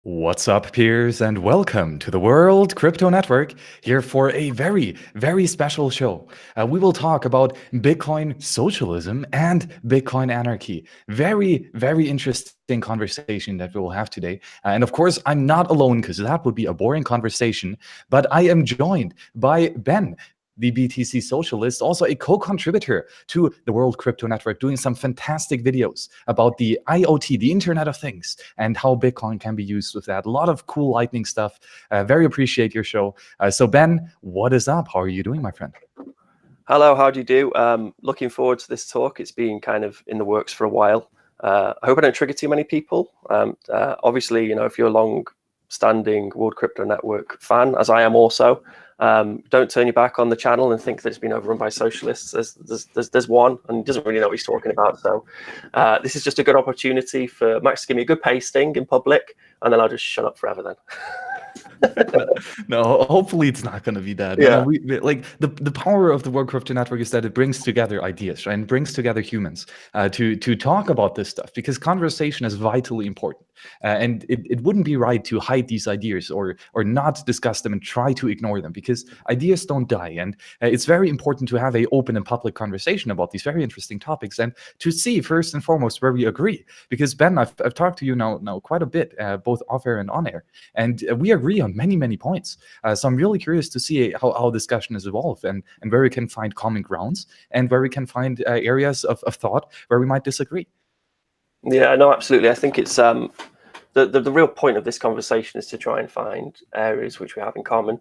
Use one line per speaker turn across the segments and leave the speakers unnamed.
What's up, peers, and welcome to the World Crypto Network, here for a very, very special show. We will talk about Bitcoin socialism and Bitcoin anarchy. Very, very interesting conversation that we will have today. And of course, I'm not alone because that would be a boring conversation, but I am joined by Ben, the BTC Socialist, also a co-contributor to the World Crypto Network, doing some fantastic videos about the IoT, the Internet of Things, and how Bitcoin can be used with that. A lot of cool lightning stuff. Very appreciate your show. So Ben, what is up? How are you doing, my friend?
Hello, how do you do? Looking forward to this talk. It's been kind of in the works for a while. I hope I don't trigger too many people. Obviously, you know, if you're a long-standing World Crypto Network fan, as I am also, don't turn your back on the channel and think that it's been overrun by socialists. There's one, and he doesn't really know what he's talking about. So this is just a good opportunity for Max to give me a good pasting in public, and then I'll just shut up forever then.
No, hopefully it's not going to be that.
Yeah.
No, like the power of the World Crypto Network is that it brings together ideas, right? And brings together humans to talk about this stuff, because conversation is vitally important. And it wouldn't be right to hide these ideas or not discuss them and try to ignore them, because ideas don't die. And it's very important to have a open and public conversation about these very interesting topics, and to see first and foremost where we agree. Because Ben, I've talked to you now quite a bit, both off air and on air, and we agree on many points. So I'm really curious to see how discussion has evolved, and where we can find common grounds, and where we can find areas of thought where we might disagree.
Yeah, no, absolutely. I think it's the real point of this conversation is to try and find areas which we have in common,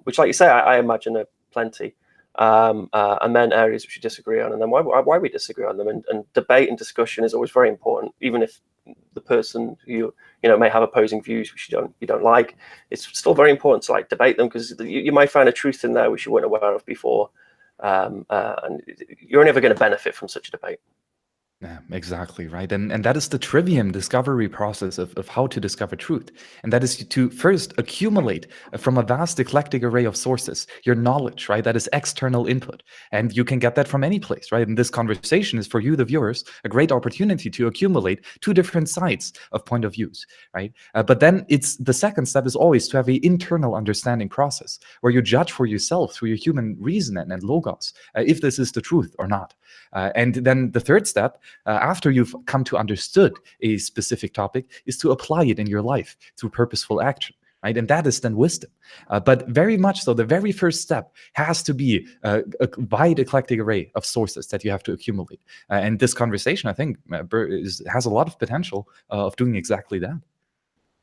which, like you say, I imagine are plenty, and then areas which we disagree on, and then why we disagree on them. And debate and discussion is always very important, even if the person who you know may have opposing views which you don't like. It's still very important to debate them, because you might find a truth in there which you weren't aware of before, and you're never going to benefit from such a debate.
Yeah, exactly, right. And that is the trivium discovery process of how to discover truth. And that is to first accumulate from a vast eclectic array of sources your knowledge, right? That is external input. And you can get that from any place, right? And this conversation is, for you, the viewers, a great opportunity to accumulate two different sides of point of views, right? But then it's the second step is always to have an internal understanding process where you judge for yourself through your human reason and logos if this is the truth or not. And then the third step, after you've come to understood a specific topic, is to apply it in your life through purposeful action. Right? And that is then wisdom. But very much so, the very first step has to be a wide eclectic array of sources that you have to accumulate. And this conversation, I think, has a lot of potential of doing exactly that.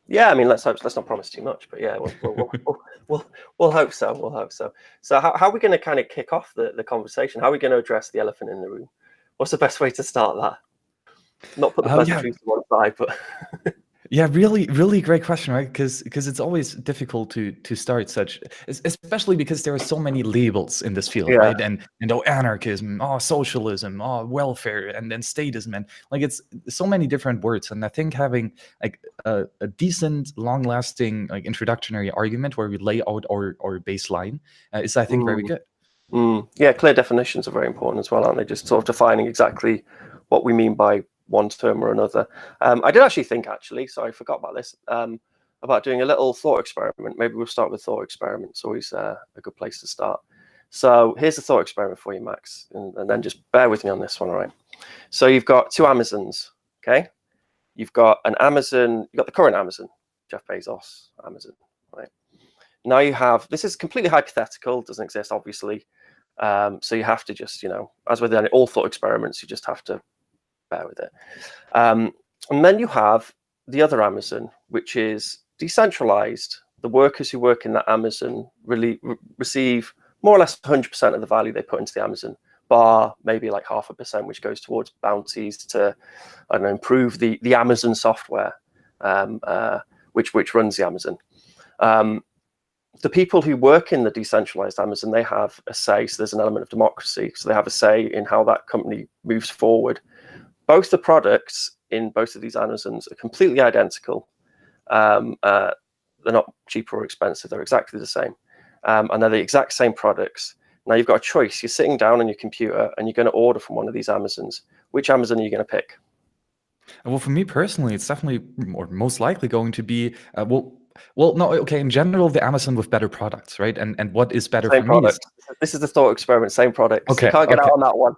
Yeah, I mean, let's not promise too much, but yeah, we'll hope so. We'll hope so. So how are we going to kind of kick off the conversation? How are we going to address the elephant in the room? What's the best way to start that? Not put the pleasantries to one side, but
yeah, really great question, right? Because it's always difficult to start such, especially because there are so many labels in this field,
yeah.
right? And anarchism, socialism, welfare, and then statism, and it's so many different words. And I think having a decent, long-lasting introductory argument where we lay out our baseline is, I think, very good.
Yeah, clear definitions are very important as well, aren't they? Just sort of defining exactly what we mean by one term or another. I did actually think, so I forgot about this, about doing a little thought experiment. Maybe we'll start with thought experiment. It's always a good place to start. So here's the thought experiment for you, Max, and then just bear with me on this one, all right? So you've got two Amazons, okay? You've got an Amazon, you've got the current Amazon, Jeff Bezos, Amazon, right? Now you have, this is completely hypothetical, doesn't exist, obviously. So you have to just, as with all thought experiments, you just have to bear with it. And then you have the other Amazon, which is decentralized. The workers who work in that Amazon really receive more or less 100% of the value they put into the Amazon, bar maybe like 0.5%, which goes towards bounties to, I don't know, improve the Amazon software, which runs the Amazon. The people who work in the decentralized Amazon, they have a say. So there's an element of democracy. So they have a say in how that company moves forward. Both the products in both of these Amazons are completely identical. They're not cheaper or expensive. They're exactly the same. And they're the exact same products. Now you've got a choice. You're sitting down on your computer and you're going to order from one of these Amazons. Which Amazon are you going to pick?
Well, for me personally, it's definitely, or most likely, going to be no, okay. In general, the Amazon with better products, right? And what is better
Same
for me is
products. This is the thought experiment. Same products. You
okay,
can't get out
okay.
on that one.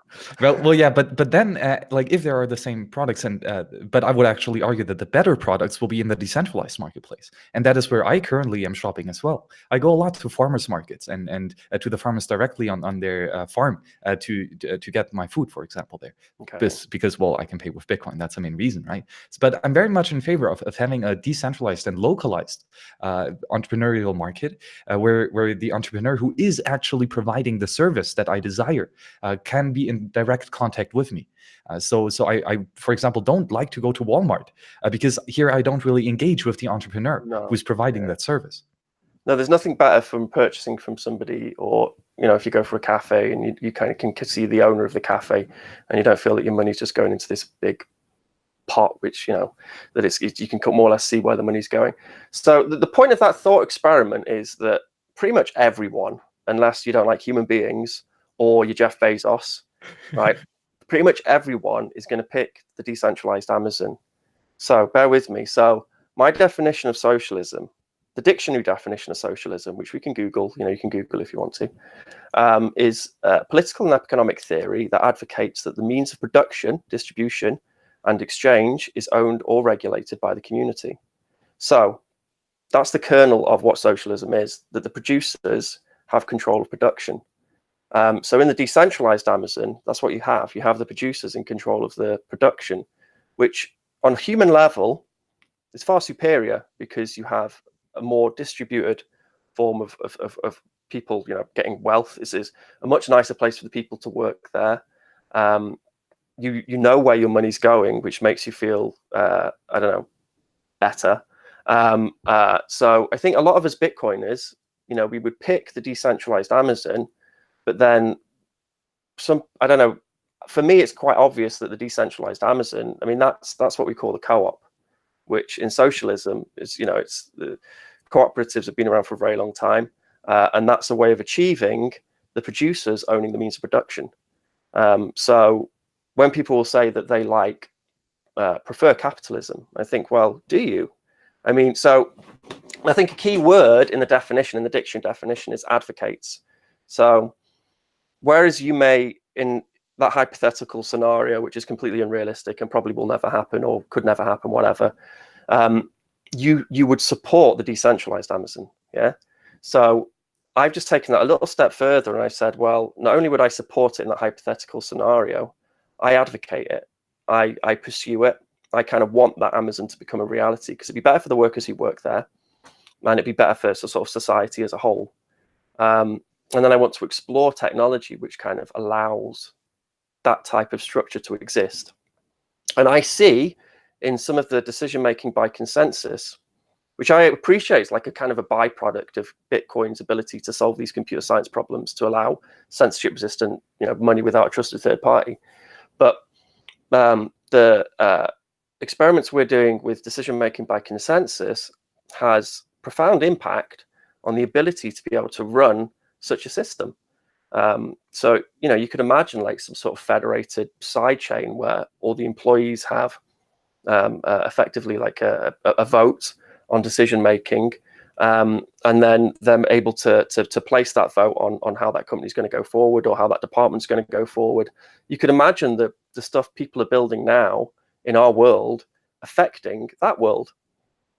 Well, yeah, but then like if there are the same products, and but I would actually argue that the better products will be in the decentralized marketplace, and that is where I currently am shopping as well. I go a lot to farmers markets and to the farmers directly on their farm to get my food, for example, there.
Okay.
Because well, I can pay with Bitcoin. That's the main reason, right? But I'm very much in favor of having a decentralized and localized entrepreneurial market where the entrepreneur who is actually providing the service that I desire can be in direct contact with me. So I, for example, don't like to go to Walmart because here I don't really engage with the entrepreneur who's providing that service.
No, there's nothing better from purchasing from somebody, or if you go for a cafe and you kind of can see the owner of the cafe, and you don't feel that your money's just going into this big pot, which that you can more or less see where the money's going. So the point of that thought experiment is that pretty much everyone, unless you don't like human beings or you're Jeff Bezos, right? Pretty much everyone is going to pick the decentralized Amazon. So bear with me. So my definition of socialism, the dictionary definition of socialism, which we can Google, you can Google if you want to, is political and economic theory that advocates that the means of production, distribution, and exchange is owned or regulated by the community. So that's the kernel of what socialism is, that the producers have control of production. So in the decentralized Amazon, that's what you have. You have the producers in control of the production, which on a human level is far superior because you have a more distributed form of people, getting wealth. This is a much nicer place for the people to work there. You know where your money's going, which makes you feel, better. So I think a lot of us Bitcoiners, we would pick the decentralized Amazon, but then for me, it's quite obvious that the decentralized Amazon, that's what we call the co-op, which in socialism is, it's the cooperatives have been around for a very long time. And that's a way of achieving the producers owning the means of production. So when people will say that they prefer capitalism, I think, well, do you? So I think a key word in the definition, in the dictionary definition, is advocates. So whereas you may, in that hypothetical scenario, which is completely unrealistic and probably will never happen or could never happen, whatever, you would support the decentralized Amazon. Yeah. So I've just taken that a little step further, and I said, well, not only would I support it in that hypothetical scenario, I advocate it. I pursue it. I kind of want that Amazon to become a reality because it'd be better for the workers who work there, and it'd be better for sort of society as a whole. And then I want to explore technology which kind of allows that type of structure to exist. And I see in some of the decision making by consensus, which I appreciate is like a kind of a byproduct of Bitcoin's ability to solve these computer science problems, to allow censorship resistant money without a trusted third party. But the experiments we're doing with decision making by consensus has profound impact on the ability to be able to run such a system. So you could imagine like some sort of federated side chain where all the employees have effectively like a vote on decision making, and then them able to place that vote on how that company is going to go forward or how that department is going to go forward. You could imagine the stuff people are building now in our world affecting that world.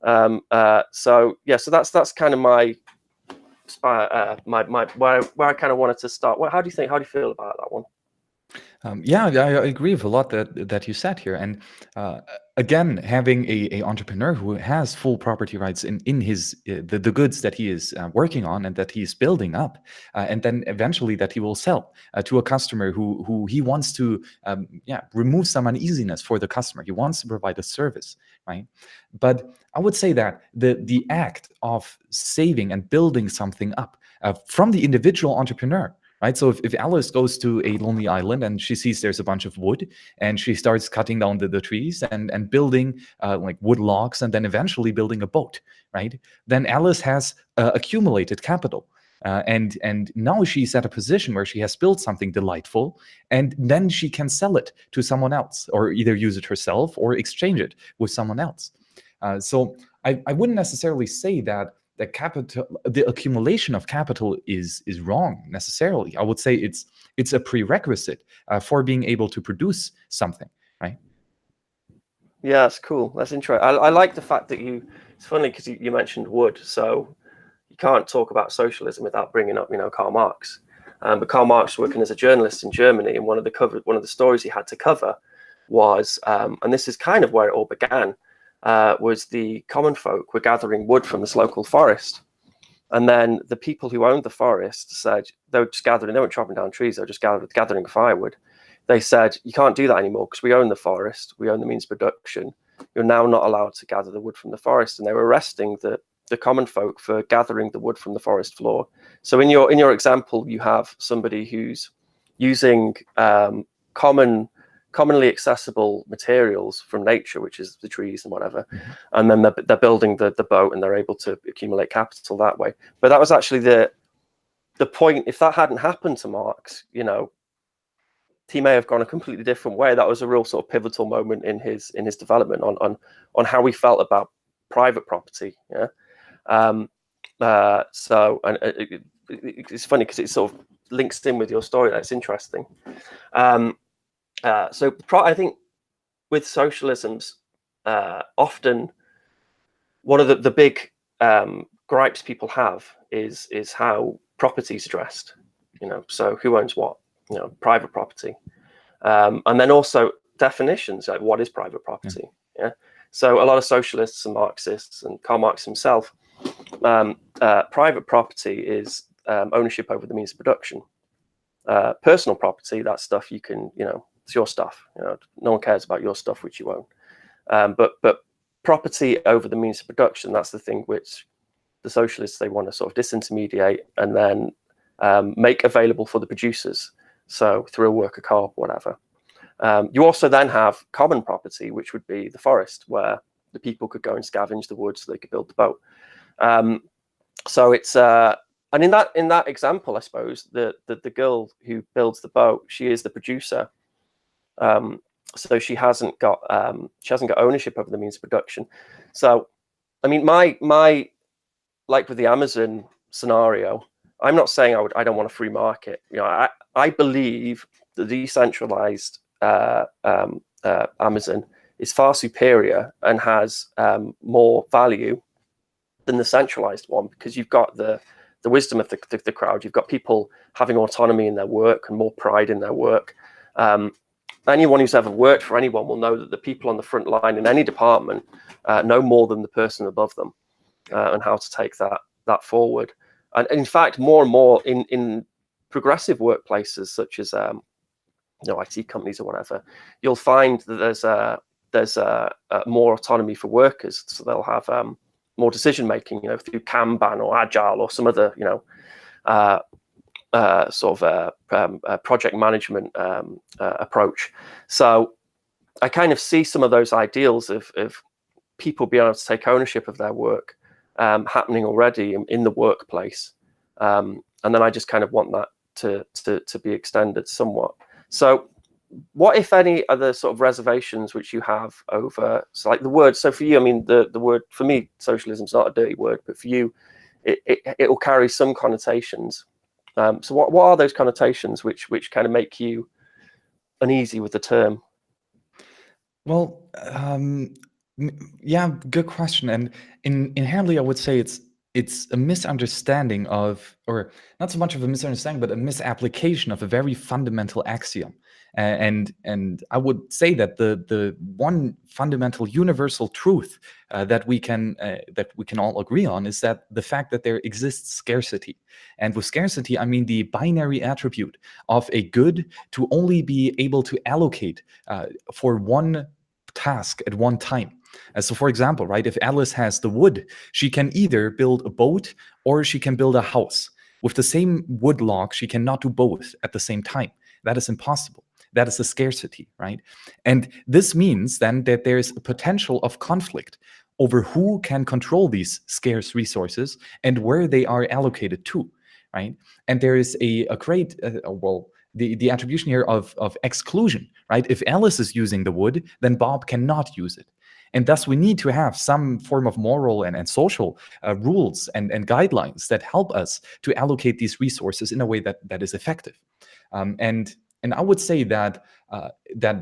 So that's kind of my where I kind of wanted to start. How do you feel about that one?
Yeah, I agree with a lot that you said here. And again, having a entrepreneur who has full property rights in his the goods that he is working on and that he's building up, and then eventually that he will sell to a customer who he wants to remove some uneasiness for the customer. He wants to provide a service, right? But I would say that the act of saving and building something up from the individual entrepreneur. Right. So if Alice goes to a lonely island and she sees there's a bunch of wood and she starts cutting down the trees and building like wood logs and then eventually building a boat, right? Then Alice has accumulated capital. And now she's at a position where she has built something delightful, and then she can sell it to someone else, or either use it herself or exchange it with someone else. So I wouldn't necessarily say that the accumulation of capital is wrong necessarily. I would say it's a prerequisite for being able to produce something, right?
Yeah, that's cool. That's interesting. I like the fact that it's funny because you mentioned wood, so you can't talk about socialism without bringing up, Karl Marx. But Karl Marx was working as a journalist in Germany, and one of the stories he had to cover was, and this is kind of where it all began, was the common folk were gathering wood from this local forest. And then the people who owned the forest said they were just gathering, they weren't chopping down trees, they were just gathering firewood. They said, you can't do that anymore because we own the forest, we own the means of production. You're now not allowed to gather the wood from the forest. And they were arresting the common folk for gathering the wood from the forest floor. So in your example, you have somebody who's using commonly accessible materials from nature, which is the trees and whatever, and then they're building the boat, and they're able to accumulate capital that way. But that was actually the point. If that hadn't happened to Marx, he may have gone a completely different way. That was a real sort of pivotal moment in his development on how he felt about private property. So, and it's funny because it sort of links in with your story. That's interesting. So I think with socialisms, often one of the big gripes people have is how property is addressed. So who owns what? Private property, and then also definitions, like what is private property. So a lot of socialists and Marxists, and Karl Marx himself, private property is ownership over the means of production. Personal property, that's stuff you can, it's your stuff. No one cares about your stuff which you own. But property over the means of production, that's the thing which the socialists, they want to sort of disintermediate and then make available for the producers. So through a worker co-op, whatever. You also then have common property, which would be the forest, where the people could go and scavenge the wood so they could build the boat. So it's and in that example, I suppose the girl who builds the boat, she is the producer. So she hasn't got ownership over the means of production. So, I mean, my like with the Amazon scenario, I'm not saying I don't want a free market. I believe the decentralized Amazon is far superior and has more value than the centralized one, because you've got the wisdom of the crowd. You've got people having autonomy in their work and more pride in their work. Anyone who's ever worked for anyone will know that the people on the front line in any department know more than the person above them, and how to take that forward. And in fact, more and more in progressive workplaces, such as IT companies or whatever, you'll find that there's more autonomy for workers. So they'll have more decision making, through Kanban or Agile or some other, sort of project management approach. So I kind of see some of those ideals of people being able to take ownership of their work happening already in the workplace, and then I just kind of want that to be extended somewhat. So what, if any, are the sort of reservations which you have over, so like the word? So for you, I mean, the word, for me, socialism is not a dirty word, but for you, it will carry some connotations. So what are those connotations which kind of make you uneasy with the term?
Well, yeah, good question. And inherently, I would say it's a misunderstanding of, or not so much of a misunderstanding, but a misapplication of a very fundamental axiom. And I would say that the one fundamental universal truth that we can all agree on is that the fact that there exists scarcity. And with scarcity, I mean the binary attribute of a good to only be able to allocate for one task at one time. So for example, right, if Alice has the wood, she can either build a boat or she can build a house. With the same wood log, she cannot do both at the same time. That is impossible. That is a scarcity, right? And this means then that there's a potential of conflict over who can control these scarce resources and where they are allocated to. right? And there is a great, well, the attribution here of exclusion, right? If Alice is using the wood, then Bob cannot use it. And thus we need to have some form of moral and social rules and guidelines that help us to allocate these resources in a way that is effective. And I would say that that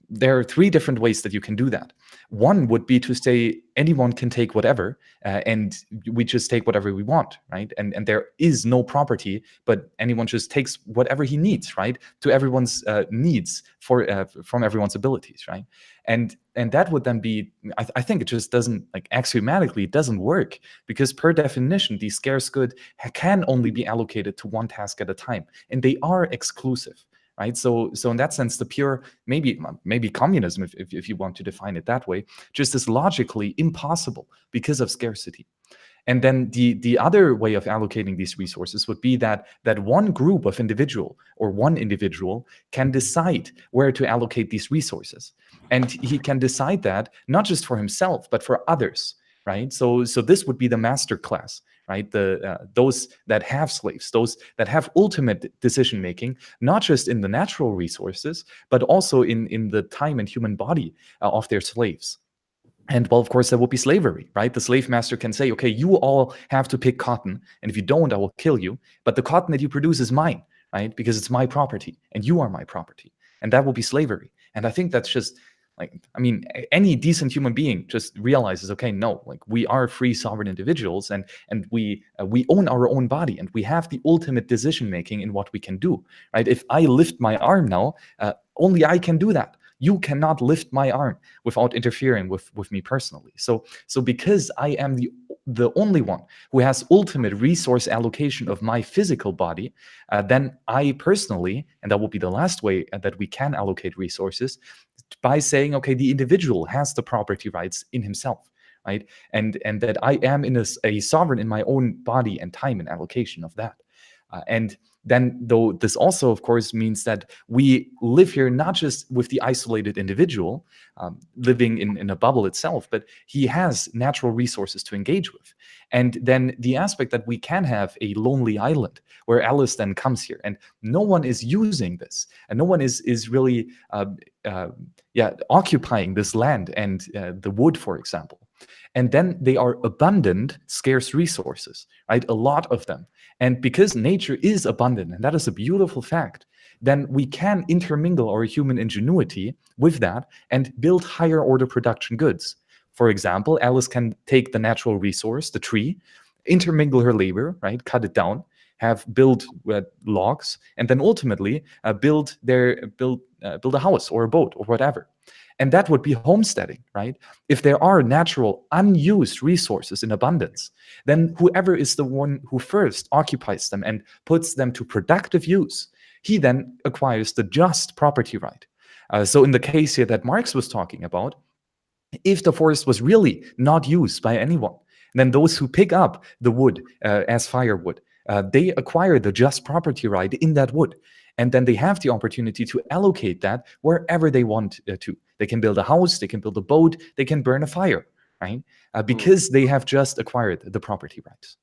there are three different ways that you can do that. One would be to say anyone can take whatever, and we just take whatever we want, right? And there is no property, but anyone just takes whatever he needs, right? To everyone's needs from everyone's abilities, right? And that would then be, I think it just doesn't, like, axiomatically, it doesn't work, because per definition, these scarce goods can only be allocated to one task at a time, and they are exclusive. Right, so in that sense, the pure, maybe communism, if you want to define it that way, just is logically impossible because of scarcity. And then the other way of allocating these resources would be that one group of individual or one individual can decide where to allocate these resources, and he can decide that not just for himself but for others. Right, so this would be the master class. Right, those that have slaves, those that have ultimate decision making, not just in the natural resources, but also in the time and human body of their slaves. And well, of course, that would be slavery, right? The slave master can say, okay, you all have to pick cotton, and if you don't, I will kill you. But the cotton that you produce is mine, right? Because it's my property, and you are my property. And that will be slavery. And I think that's just, like, I mean, any decent human being just realizes, okay, no, like, we are free sovereign individuals, and we own our own body, and we have the ultimate decision making in what we can do, right? If I lift my arm now, only I can do that. You cannot lift my arm without interfering with me personally. So because I am the only one who has ultimate resource allocation of my physical body, then I personally, and that will be the last way that we can allocate resources, by saying, okay, the individual has the property rights in himself, right? And that I am in a sovereign in my own body and time and allocation of that. And then, though, this also, of course, means that we live here not just with the isolated individual living in a bubble itself, but he has natural resources to engage with. And then the aspect that we can have a lonely island where Alice then comes here, and no one is using this, and no one is really occupying this land and the wood, for example. And then they are abundant, scarce resources, right? A lot of them. And because nature is abundant, and that is a beautiful fact, then we can intermingle our human ingenuity with that and build higher order production goods. For example, Alice can take the natural resource, the tree, intermingle her labor, right? Cut it down, build logs, and then ultimately build a house or a boat or whatever. And that would be homesteading, right? If there are natural unused resources in abundance, then whoever is the one who first occupies them and puts them to productive use, he then acquires the just property right. So in the case here that Marx was talking about, if the forest was really not used by anyone, then those who pick up the wood as firewood, they acquire the just property right in that wood. And then they have the opportunity to allocate that wherever they want to. They can build a house, they can build a boat, they can burn a fire, right? Because they have just acquired the property rights.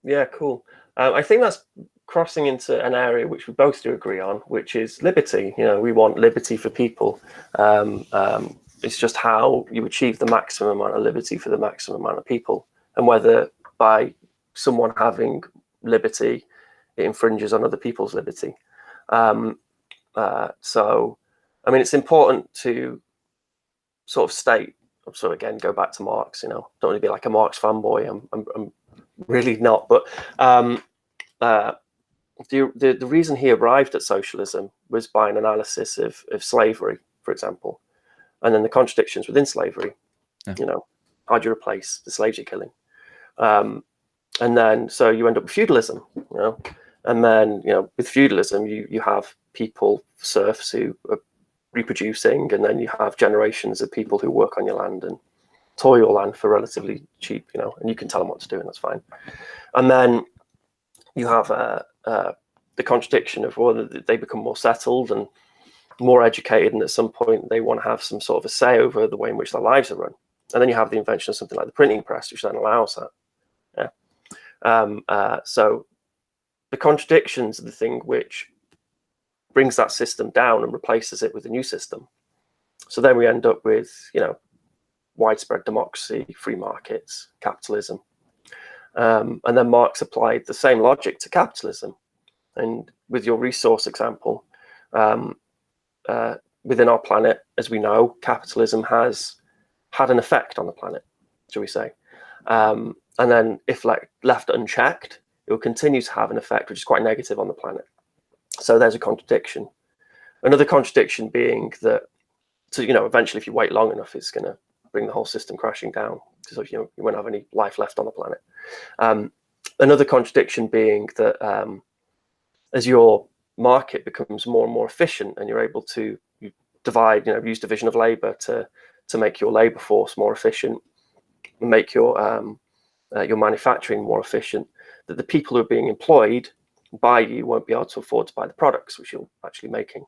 Yeah, cool. I think that's crossing into an area which we both do agree on, which is liberty. You know, we want liberty for people. It's just how you achieve the maximum amount of liberty for the maximum amount of people, and whether by someone having liberty, it infringes on other people's liberty. So, I mean, it's important to sort of state, so again, go back to Marx, you know, don't want to be like a Marx fanboy. I'm really not, but the reason he arrived at socialism was by an analysis of slavery, for example, and then the contradictions within slavery. Yeah. You know, how do you replace the slaves you're killing? And then, so you end up with feudalism, you know, and then, you know, with feudalism, you have people, serfs, who are reproducing, and then you have generations of people who work on your land and toil your land for relatively cheap, you know, and you can tell them what to do, and that's fine. And then you have the contradiction of whether they become more settled and more educated, and at some point they want to have some sort of a say over the way in which their lives are run. And then you have the invention of something like the printing press, which then allows that. Yeah. So the contradictions are the thing which brings that system down and replaces it with a new system. So then we end up with, widespread democracy, free markets, capitalism. And then Marx applied the same logic to capitalism. And with your resource example, within our planet, as we know, capitalism has had an effect on the planet, shall we say. And then if left unchecked, it will continue to have an effect which is quite negative on the planet. So there's a contradiction. Another contradiction being that, eventually if you wait long enough, it's going to bring the whole system crashing down, because you won't have any life left on the planet. Another contradiction being that as your market becomes more and more efficient and you're able to divide, use division of labor to make your labor force more efficient, make your manufacturing more efficient, that the people who are being employed by you won't be able to afford to buy the products which you're actually making.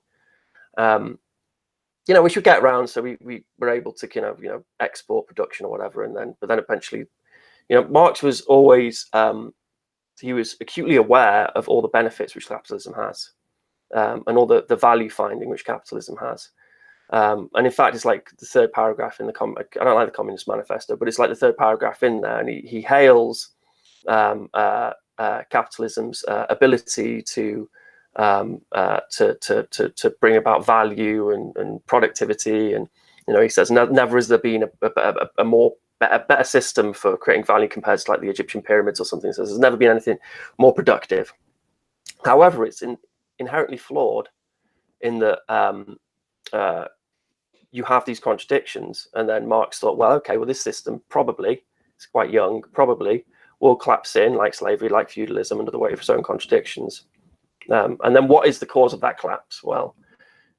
We should get around, so we were able to export production or whatever, but then eventually, Marx was always he was acutely aware of all the benefits which capitalism has, and all the value finding which capitalism has. And in fact, it's like the third paragraph in I don't like the Communist Manifesto, but it's like the third paragraph in there, and he hails capitalism's ability to bring about value and productivity, and he says never has there been a better system for creating value compared to the Egyptian pyramids or something. So there's never been anything more productive. However, it's inherently flawed in that you have these contradictions, and then Marx thought, well, okay, this system probably, it's quite young, probably will collapse in, like slavery, like feudalism, under the weight of its own contradictions. And then what is the cause of that collapse? Well,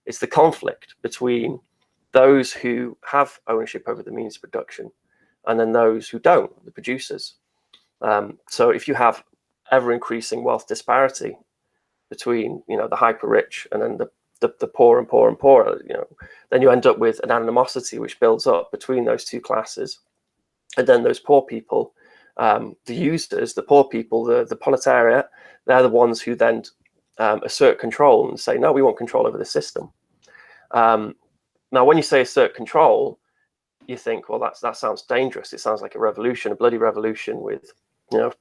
it's the conflict between those who have ownership over the means of production and then those who don't, the producers. So if you have ever increasing wealth disparity between the hyper rich and then the poor and poor and poorer, then you end up with an animosity which builds up between those two classes. And then those poor people, the users, the poor people, the proletariat, they're the ones who then assert control and say, no, we want control over the system. Now, when you say assert control, you think, well, that sounds dangerous. It sounds like a revolution, a bloody revolution with, the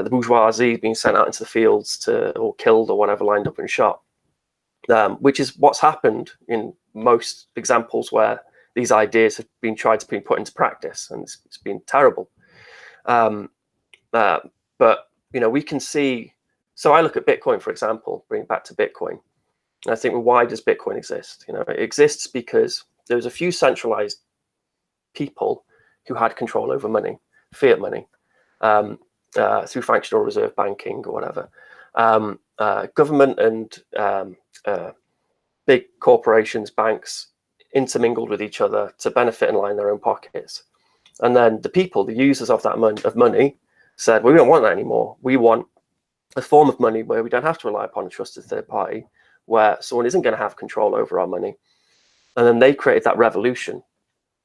bourgeoisie being sent out into the fields or killed or whatever, lined up and shot, which is what's happened in most examples where these ideas have been tried to be put into practice, and it's been terrible. But we can see. So I look at Bitcoin, for example, bring it back to Bitcoin, and I think, well, why does Bitcoin exist? It exists because there was a few centralized people who had control over money, fiat money, through fractional reserve banking or whatever. Government and big corporations, banks, intermingled with each other to benefit and line their own pockets. And then the people, the users of that money, said, well, we don't want that anymore. We want a form of money where we don't have to rely upon a trusted third party, where someone isn't going to have control over our money. And then they created that revolution,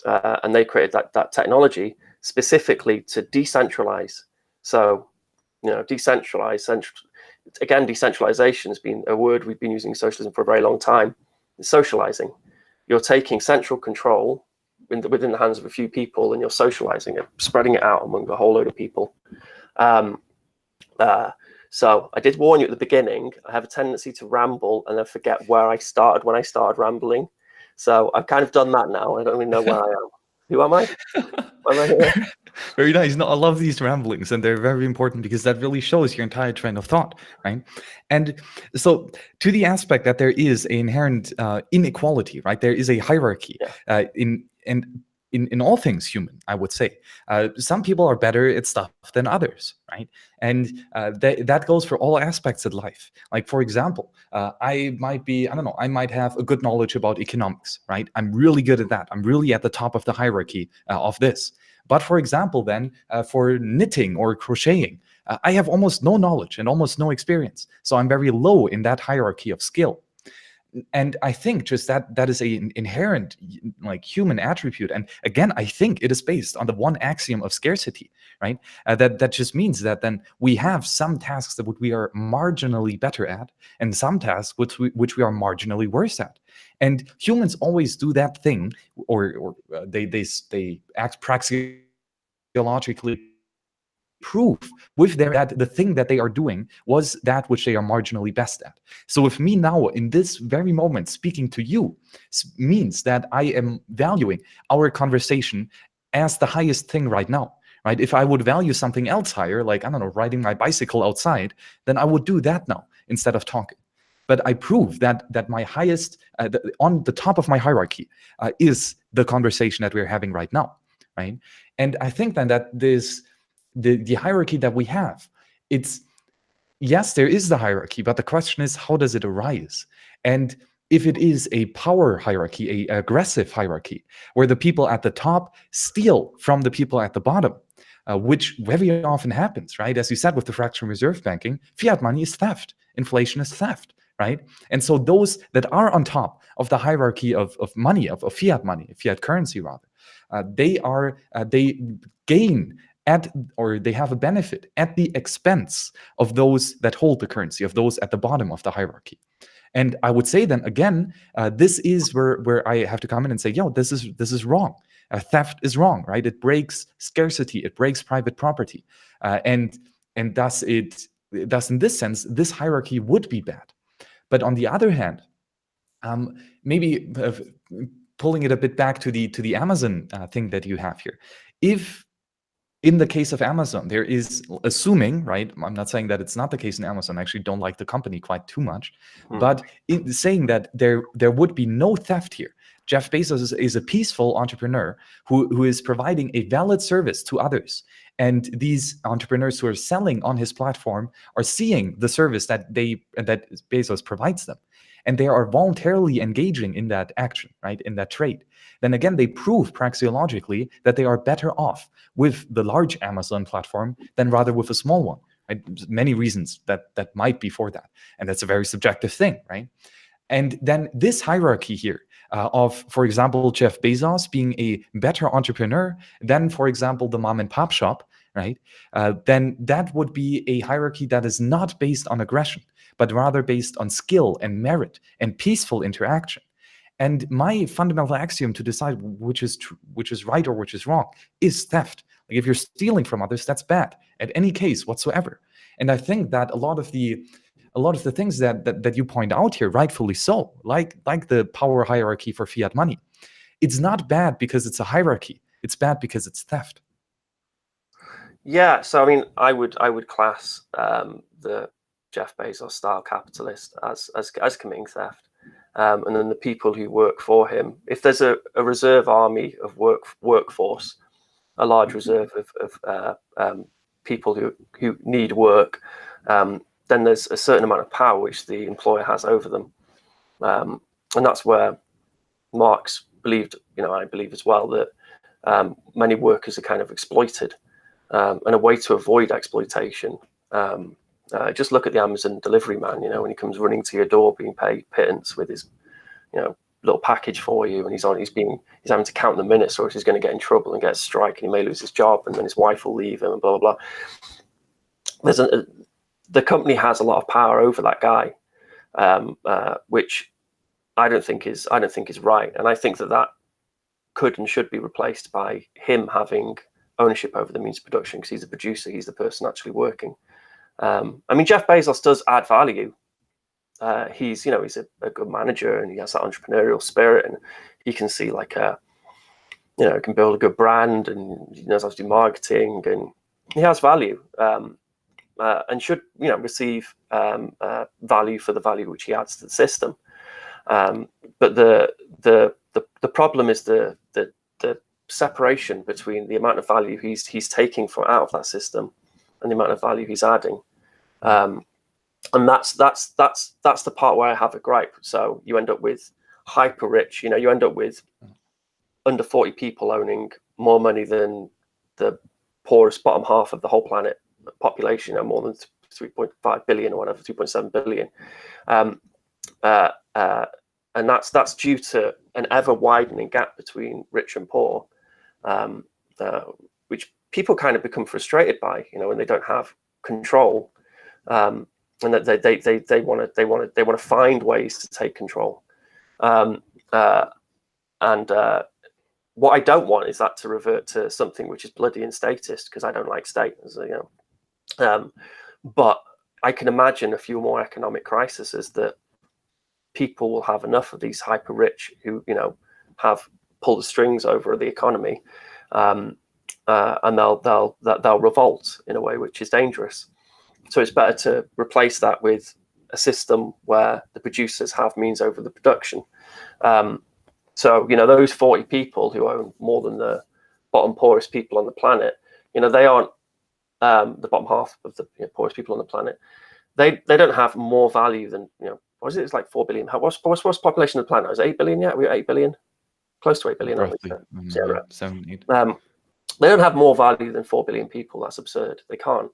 and they created that technology specifically to decentralize. So, decentralization has been a word we've been using in socialism for a very long time. It's socializing. You're taking central control within the hands of a few people, and you're socializing it, spreading it out among a whole load of people. So I did warn you at the beginning, I have a tendency to ramble and then forget where I started when I started rambling. So I've kind of done that now. I don't really know where I am. Who am I? Am I here?
Very nice. No, I love these ramblings, and they're very important because that really shows your entire train of thought, right? And so to the aspect that there is an inherent inequality, right? There is a hierarchy in all things human, I would say. Some people are better at stuff than others, right? And that goes for all aspects of life. Like, for example, I might have a good knowledge about economics, right? I'm really good at that. I'm really at the top of the hierarchy of this. But for example, then, for knitting or crocheting, I have almost no knowledge and almost no experience. So I'm very low in that hierarchy of skill. and I think just that is an inherent like human attribute. And again, I think it is based on the one axiom of scarcity, right? That just means that then we have some tasks that we are marginally better at, and some tasks which we are marginally worse at. And humans always do that thing, or they act praxeologically prove with their that the thing that they are doing was that which they are marginally best at. So with me now in this very moment speaking to you means that I am valuing our conversation as the highest thing right now, right? If I would value something else higher, like, I don't know, riding my bicycle outside, then I would do that now instead of talking. But I prove that my highest, on the top of my hierarchy, is the conversation that we're having right now, right? And I think then that the hierarchy that we have, it's, yes, there is the hierarchy, but the question is, how does it arise? And if it is a power hierarchy, a aggressive hierarchy, where the people at the top steal from the people at the bottom, which very often happens, right? As you said, with the fractional reserve banking, fiat money is theft, inflation is theft, right? And so those that are on top of the hierarchy of money, of fiat money, fiat currency rather, they gain at, or they have a benefit at the expense of those that hold the currency, of those at the bottom of the hierarchy. And I would say then again, this is where I have to come in and say, yo, this is wrong. Theft is wrong, right? It breaks scarcity, it breaks private property, and thus in this sense, this hierarchy would be bad. But on the other hand, maybe pulling it a bit back to the Amazon thing that you have here, if in the case of Amazon, there is, assuming, right? I'm not saying that it's not the case in Amazon. I actually don't like the company quite too much, but saying that there would be no theft here. Jeff Bezos is a peaceful entrepreneur who is providing a valid service to others. And these entrepreneurs who are selling on his platform are seeing the service that Bezos provides them. And they are voluntarily engaging in that action, right, in that trade. Then again, they prove praxeologically that they are better off with the large Amazon platform than rather with a small one. Right? There's many reasons that might be for that. And that's a very subjective thing, right? And then this hierarchy here of, for example, Jeff Bezos being a better entrepreneur than, for example, the mom and pop shop, right? Then that would be a hierarchy that is not based on aggression, but rather based on skill and merit and peaceful interaction. And my fundamental axiom to decide which is right or which is wrong is theft. Like, if you're stealing from others, that's bad at any case whatsoever. And I think that a lot of the things that you point out here, rightfully so, like the power hierarchy for fiat money, it's not bad because it's a hierarchy. It's bad because it's theft.
Yeah, so I mean, I would class the Jeff Bezos style capitalist as committing theft, and then the people who work for him. If there's a reserve army of workforce, a large reserve of people who need work, then there's a certain amount of power which the employer has over them, and that's where Marx believed, I believe as well, that many workers are kind of exploited, and a way to avoid exploitation. Just look at the Amazon delivery man, when he comes running to your door being paid pittance with his, little package for you, and he's having to count the minutes, or he's going to get in trouble and get a strike, and he may lose his job, and then his wife will leave him, and blah blah blah. The company has a lot of power over that guy, which I don't think is right, and I think that could and should be replaced by him having ownership over the means of production, because he's the producer, he's the person actually working. I mean, Jeff Bezos does add value. He's a good manager, and he has that entrepreneurial spirit, and he can see he can build a good brand, and he knows how to do marketing, and he has value, and should receive value for the value which he adds to the system. But the problem is the separation between the amount of value he's taking from out of that system and the amount of value he's adding. And that's the part where I have a gripe. So you end up with hyper rich, you end up with under 40 people owning more money than the poorest bottom half of the whole planet population, more than 3.5 billion or whatever, 2.7 billion. and that's due to an ever widening gap between rich and poor, which people kind of become frustrated by, when they don't have control, and that they want to find ways to take control, and what I don't want is that to revert to something which is bloody and statist, because I don't like state, but I can imagine a few more economic crises that people will have enough of these hyper rich who have pulled the strings over the economy, and they'll revolt in a way which is dangerous. So it's better to replace that with a system where the producers have means over the production. So those 40 people who own more than the bottom poorest people on the planet, they aren't the bottom half of the poorest people on the planet. They don't have more value than what is it? It's like 4 billion. What's the population of the planet? Is it 8 billion yet? We're 8 billion, close to 8 billion.
Roughly,
right?
7, 8.
They don't have more value than 4 billion people. That's absurd. They can't.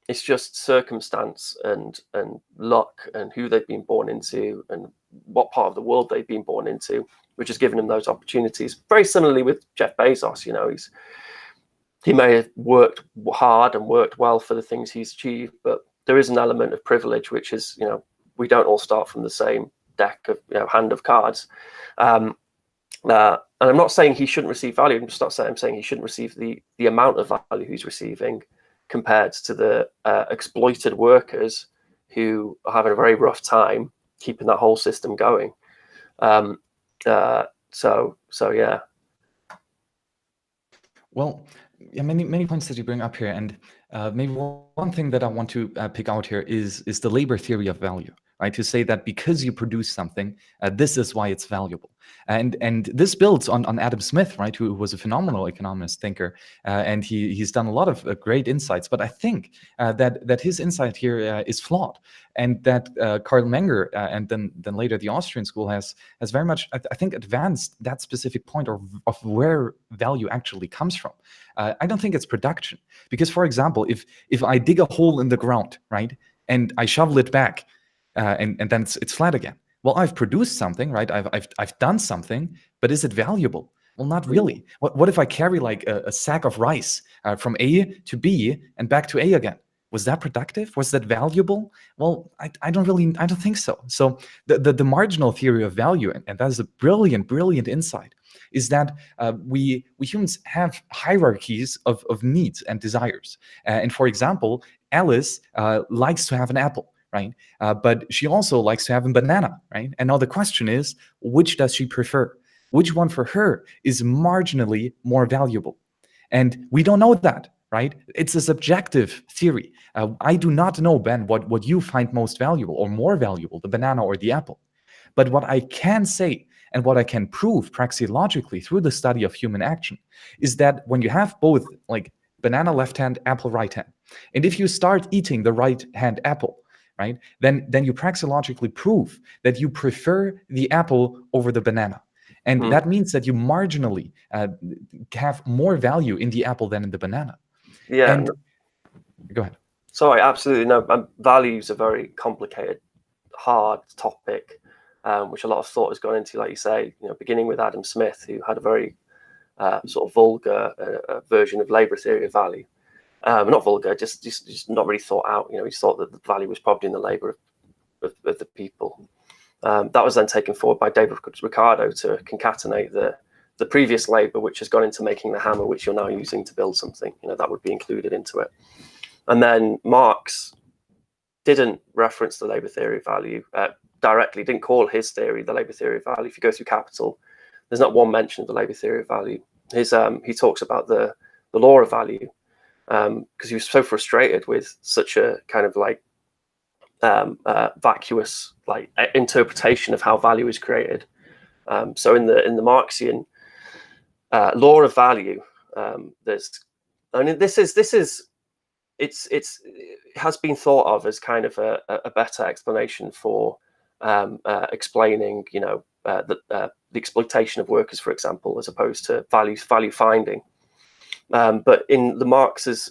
It's just circumstance and luck and who they've been born into and what part of the world they've been born into, which has given them those opportunities. Very similarly with Jeff Bezos, he may have worked hard and worked well for the things he's achieved, but there is an element of privilege, which is, we don't all start from the same deck of, hand of cards. And I'm not saying he shouldn't receive value. I'm saying he shouldn't receive the amount of value he's receiving compared to the exploited workers who are having a very rough time keeping that whole system going. So yeah.
Well, yeah, many points that you bring up here, and maybe one thing that I want to pick out here is the labor theory of value, right? To say that because you produce something, this is why it's valuable, and this builds on Adam Smith, right, who was a phenomenal economist thinker, and he's done a lot of great insights. But I think that his insight here is flawed, and that Karl Menger and then later the Austrian school has very much, I think, advanced that specific point of where value actually comes from. I don't think it's production, because, for example, if I dig a hole in the ground, right, and I shovel it back, and then it's flat again. Well, I've produced something, right? I've done something, but is it valuable? Well, not really. What if I carry like a sack of rice from A to B and back to A again? Was that productive? Was that valuable? Well, I don't think so. So the marginal theory of value, and that is a brilliant insight, is that we humans have hierarchies of needs and desires. And for example, Alice likes to have an apple, right? But she also likes to have a banana, right? And now the question is, which does she prefer? Which one for her is marginally more valuable? And we don't know that, right? It's a subjective theory. I do not know, Ben, what you find most valuable or more valuable, the banana or the apple. But what I can say and what I can prove praxeologically through the study of human action is that when you have both, like banana left hand, apple right hand, and if you start eating the right hand apple, right, then you praxeologically prove that you prefer the apple over the banana. And that means that you marginally have more value in the apple than in the banana.
Yeah.
And, go ahead.
Sorry, absolutely. No, value is a very complicated, hard topic, which a lot of thought has gone into, like you say, beginning with Adam Smith, who had a very sort of vulgar version of labor theory of value. Not vulgar, just not really thought out. He thought that the value was probably in the labor of the people. That was then taken forward by David Ricardo to concatenate the previous labor, which has gone into making the hammer, which you're now using to build something. That would be included into it. And then Marx didn't reference the labor theory of value directly, didn't call his theory the labor theory of value. If you go through Capital, there's not one mention of the labor theory of value. He talks about the law of value, because he was so frustrated with such a kind of like vacuous like interpretation of how value is created. So in the Marxian law of value, it has been thought of as kind of a better explanation for explaining the exploitation of workers, for example, as opposed to value finding. But in the Marx's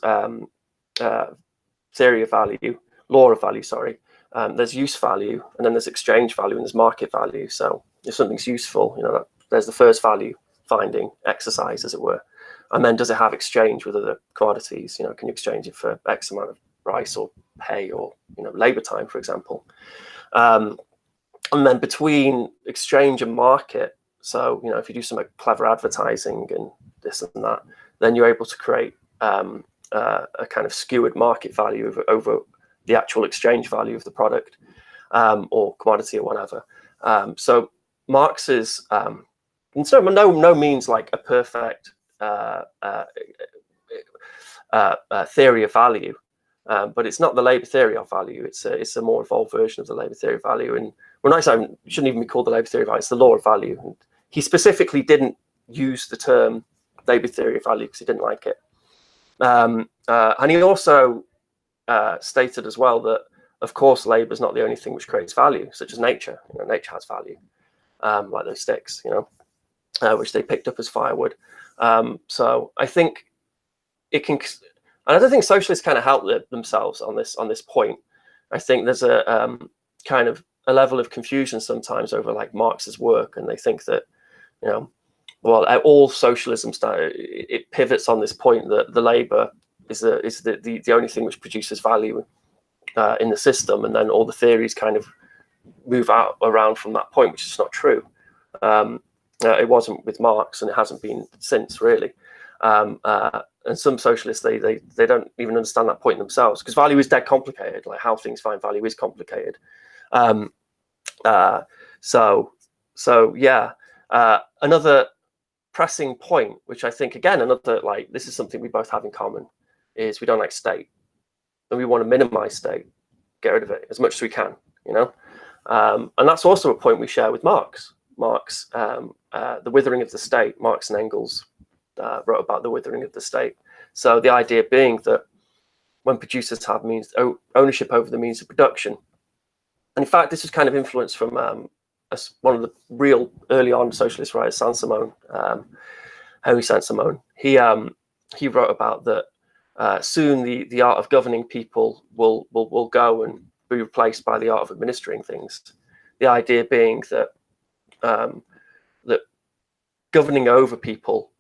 theory of value, law of value, sorry, there's use value, and then there's exchange value, and there's market value. So if something's useful, there's the first value finding exercise, as it were. And then does it have exchange with other commodities? Can you exchange it for X amount of price or pay or labor time, for example? And then between exchange and market, so if you do some clever advertising and this and that, then you're able to create a kind of skewered market value over the actual exchange value of the product or commodity or whatever. So Marx is no means like a perfect theory of value, but it's not the labor theory of value. It's a more evolved version of the labor theory of value. And when I say it shouldn't even be called the labor theory of value, it's the law of value. And he specifically didn't use the term labor theory of value because he didn't like it. And he also stated as well that, of course, labor is not the only thing which creates value, such as nature. Nature has value, like those sticks, which they picked up as firewood. So I think it can, and I don't think socialists kind of help themselves on this point. I think there's a kind of a level of confusion sometimes over like Marx's work, and they think that well, all socialism it pivots on this point that the labor is the only thing which produces value in the system, and then all the theories kind of move out around from that point, which is not true. It wasn't with Marx, and it hasn't been since, really. And some socialists they don't even understand that point themselves, because value is dead complicated. Like how things find value is complicated. So yeah, another pressing point, which I think again this is something we both have in common, is we don't like state, and we want to minimize state, get rid of it as much as we can. And that's also a point we share with Marx. The Withering of the State. Marx and Engels wrote about the withering of the state. So the idea being that when producers have ownership over the means of production, and in fact, this was kind of influenced from one of the real early on socialist writers, Saint-Simon, Henry Saint-Simon. He wrote about that soon the art of governing people will go and be replaced by the art of administering things. The idea being that that governing over people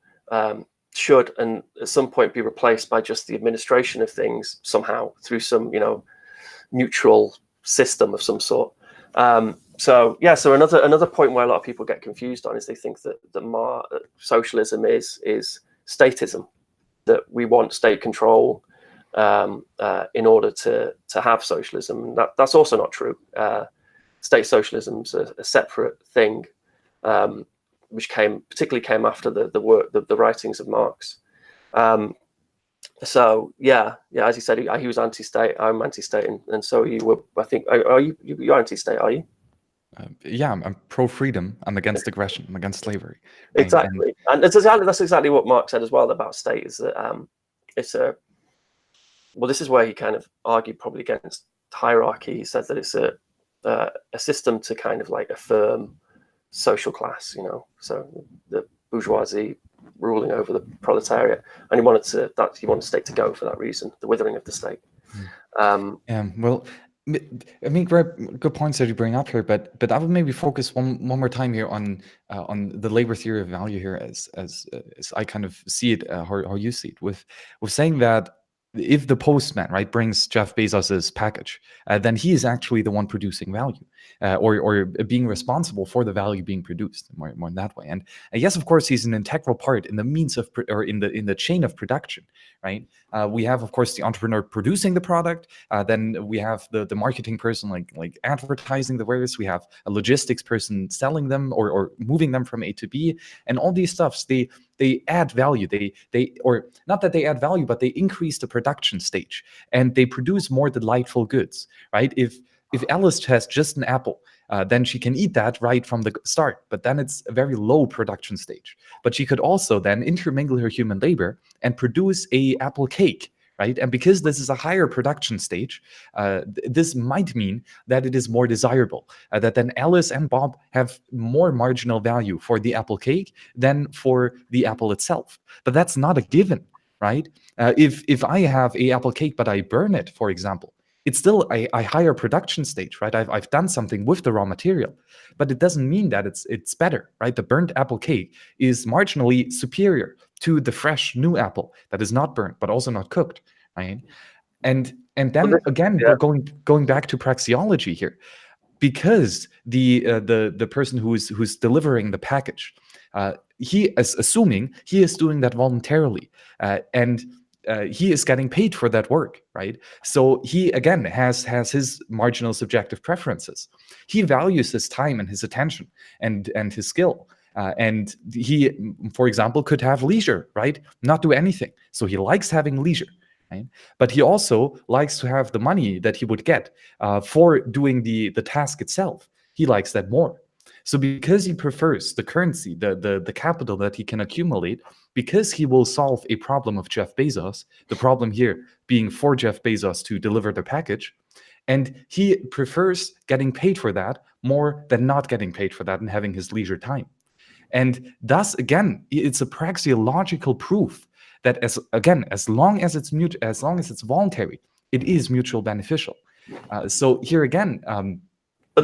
should, and at some point, be replaced by just the administration of things somehow through some neutral system of some sort. So another point where a lot of people get confused on is they think that socialism is statism, that we want state control in order to have socialism. That's also not true. State socialism is a separate thing, which particularly came after the writings of Marx. So yeah, as he said, he was anti-state. I'm anti-state, and so you were. I think you're anti-state, are you?
Yeah, I'm pro-freedom. I'm against aggression. I'm against slavery. Right?
Exactly, and that's exactly what Marx said as well about state. Is that this is where he kind of argued probably against hierarchy. He said that it's a system to kind of like affirm social class, so the bourgeoisie ruling over the proletariat, and he wanted state to go for that reason, the withering of the state.
Well, I mean, good points that you bring up here, but I would maybe focus one more time here on the labor theory of value here, as I kind of see it, how you see it, with saying that if the postman, right, brings Jeff Bezos's package, then he is actually the one producing value, or being responsible for the value being produced, more in that way. And yes, of course, he's an integral part in the means of or in the chain of production, right? We have, of course, the entrepreneur producing the product. Then we have the marketing person, like advertising the wares. We have a logistics person selling them or moving them from A to B, and all these stuffs. They add value. They or not that they add value, but they increase the production stage, and they produce more delightful goods, right? If Alice has just an apple, then she can eat that right from the start, but then it's a very low production stage. But she could also then intermingle her human labor and produce a apple cake, right? And because this is a higher production stage, this might mean that it is more desirable, that then Alice and Bob have more marginal value for the apple cake than for the apple itself. But that's not a given, right? If I have a apple cake, but I burn it, for example, it's still a higher production stage, right? I've done something with the raw material, but it doesn't mean that it's better, right? The burnt apple cake is marginally superior to the fresh new apple that is not burnt but also not cooked, right? And then again, going back to praxeology here, because the person who's delivering the package, he is assuming he is doing that voluntarily, and he is getting paid for that work, right? So he again has his marginal subjective preferences. He values his time and his attention and his skill. And he, for example, could have leisure, right? Not do anything. So he likes having leisure. Right? But he also likes to have the money that he would get for doing the task itself. He likes that more. So because he prefers the currency, the capital that he can accumulate, because he will solve a problem of Jeff Bezos, the problem here being for Jeff Bezos to deliver the package, and he prefers getting paid for that more than not getting paid for that and having his leisure time. And thus, again, it's a praxeological proof that as long as it's voluntary, it is mutual beneficial. So here again,
but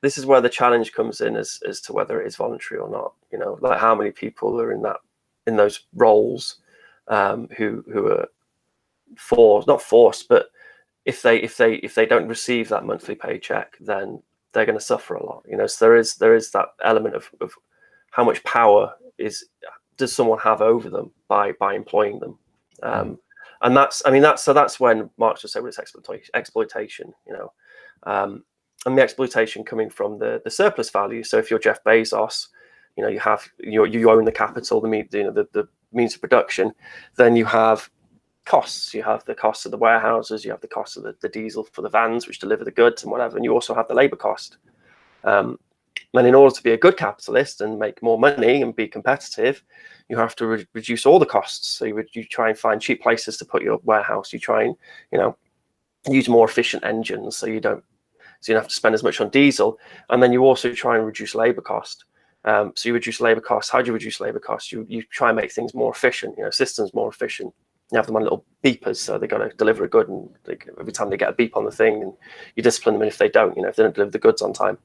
this is where the challenge comes in as to whether it is voluntary or not. You know, like how many people are in those roles who are not forced, but if they don't receive that monthly paycheck, then they're going to suffer a lot. You know, so there is that element of how much power does someone have over them by employing them, and that's when Marx would say, well, it's exploitation, you know, and the exploitation coming from the surplus value. So if you're Jeff Bezos, you know, you own the capital, the means of production, then you have costs. You have the costs of the warehouses, you have the cost of the diesel for the vans which deliver the goods and whatever, and you also have the labor cost. And in order to be a good capitalist and make more money and be competitive, you have to reduce all the costs. So you try and find cheap places to put your warehouse. You try and, you know, use more efficient engines so you don't have to spend as much on diesel. And then you also try and reduce labor cost. So you reduce labor costs. How do you reduce labor costs? You try and make things more efficient, you know, systems more efficient. You have them on little beepers, so they've got to deliver a good, and every time they get a beep on the thing, and you discipline them if they don't, you know, if they don't deliver the goods on time.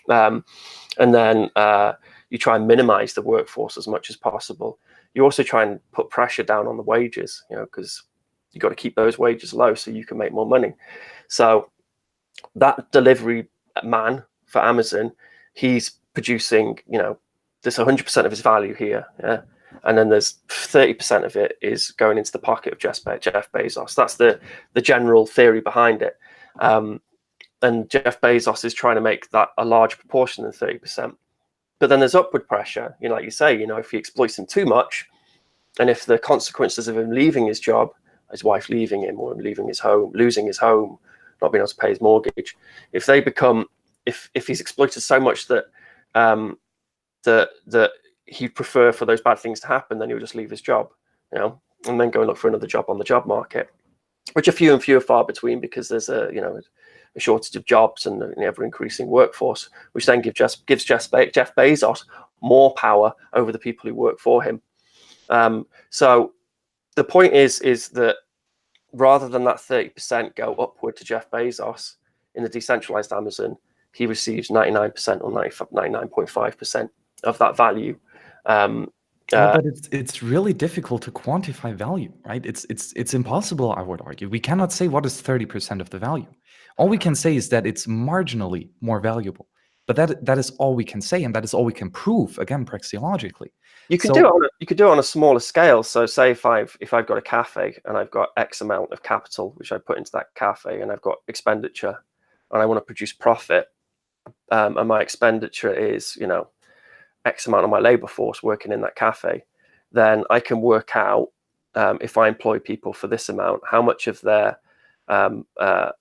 And then you try and minimize the workforce as much as possible. You also try and put pressure down on the wages, you know, because you've got to keep those wages low so you can make more money. So that delivery man for Amazon, he's producing, you know, there's 100% of his value here, yeah, and then there's 30% of it is going into the pocket of Jeff Bezos. That's the general theory behind it. And Jeff Bezos is trying to make that a large proportion than 30%. But then there's upward pressure, you know, like you say, you know, if he exploits him too much, and if the consequences of him leaving his job, his wife leaving him, or him leaving his home, losing his home, not being able to pay his mortgage, if he's exploited so much that that he'd prefer for those bad things to happen, then he'll just leave his job, you know, and then go and look for another job on the job market, which are few and few far between, because there's a shortage of jobs and an ever-increasing workforce, which then gives Jeff Bezos more power over the people who work for him. So the point is that rather than that 30% go upward to Jeff Bezos in the decentralized Amazon, he receives 99% or 99.5% of that value.
But it's really difficult to quantify value, right? It's impossible, I would argue. We cannot say what is 30% of the value. All we can say is that it's marginally more valuable. But that is all we can say, and that is all we can prove, again, praxeologically.
You could do it on a smaller scale. So say if I've got a cafe and I've got X amount of capital which I put into that cafe, and I've got expenditure, and I want to produce profit, and my expenditure is, you know, X amount of my labor force working in that cafe, then I can work out, if I employ people for this amount, how much of their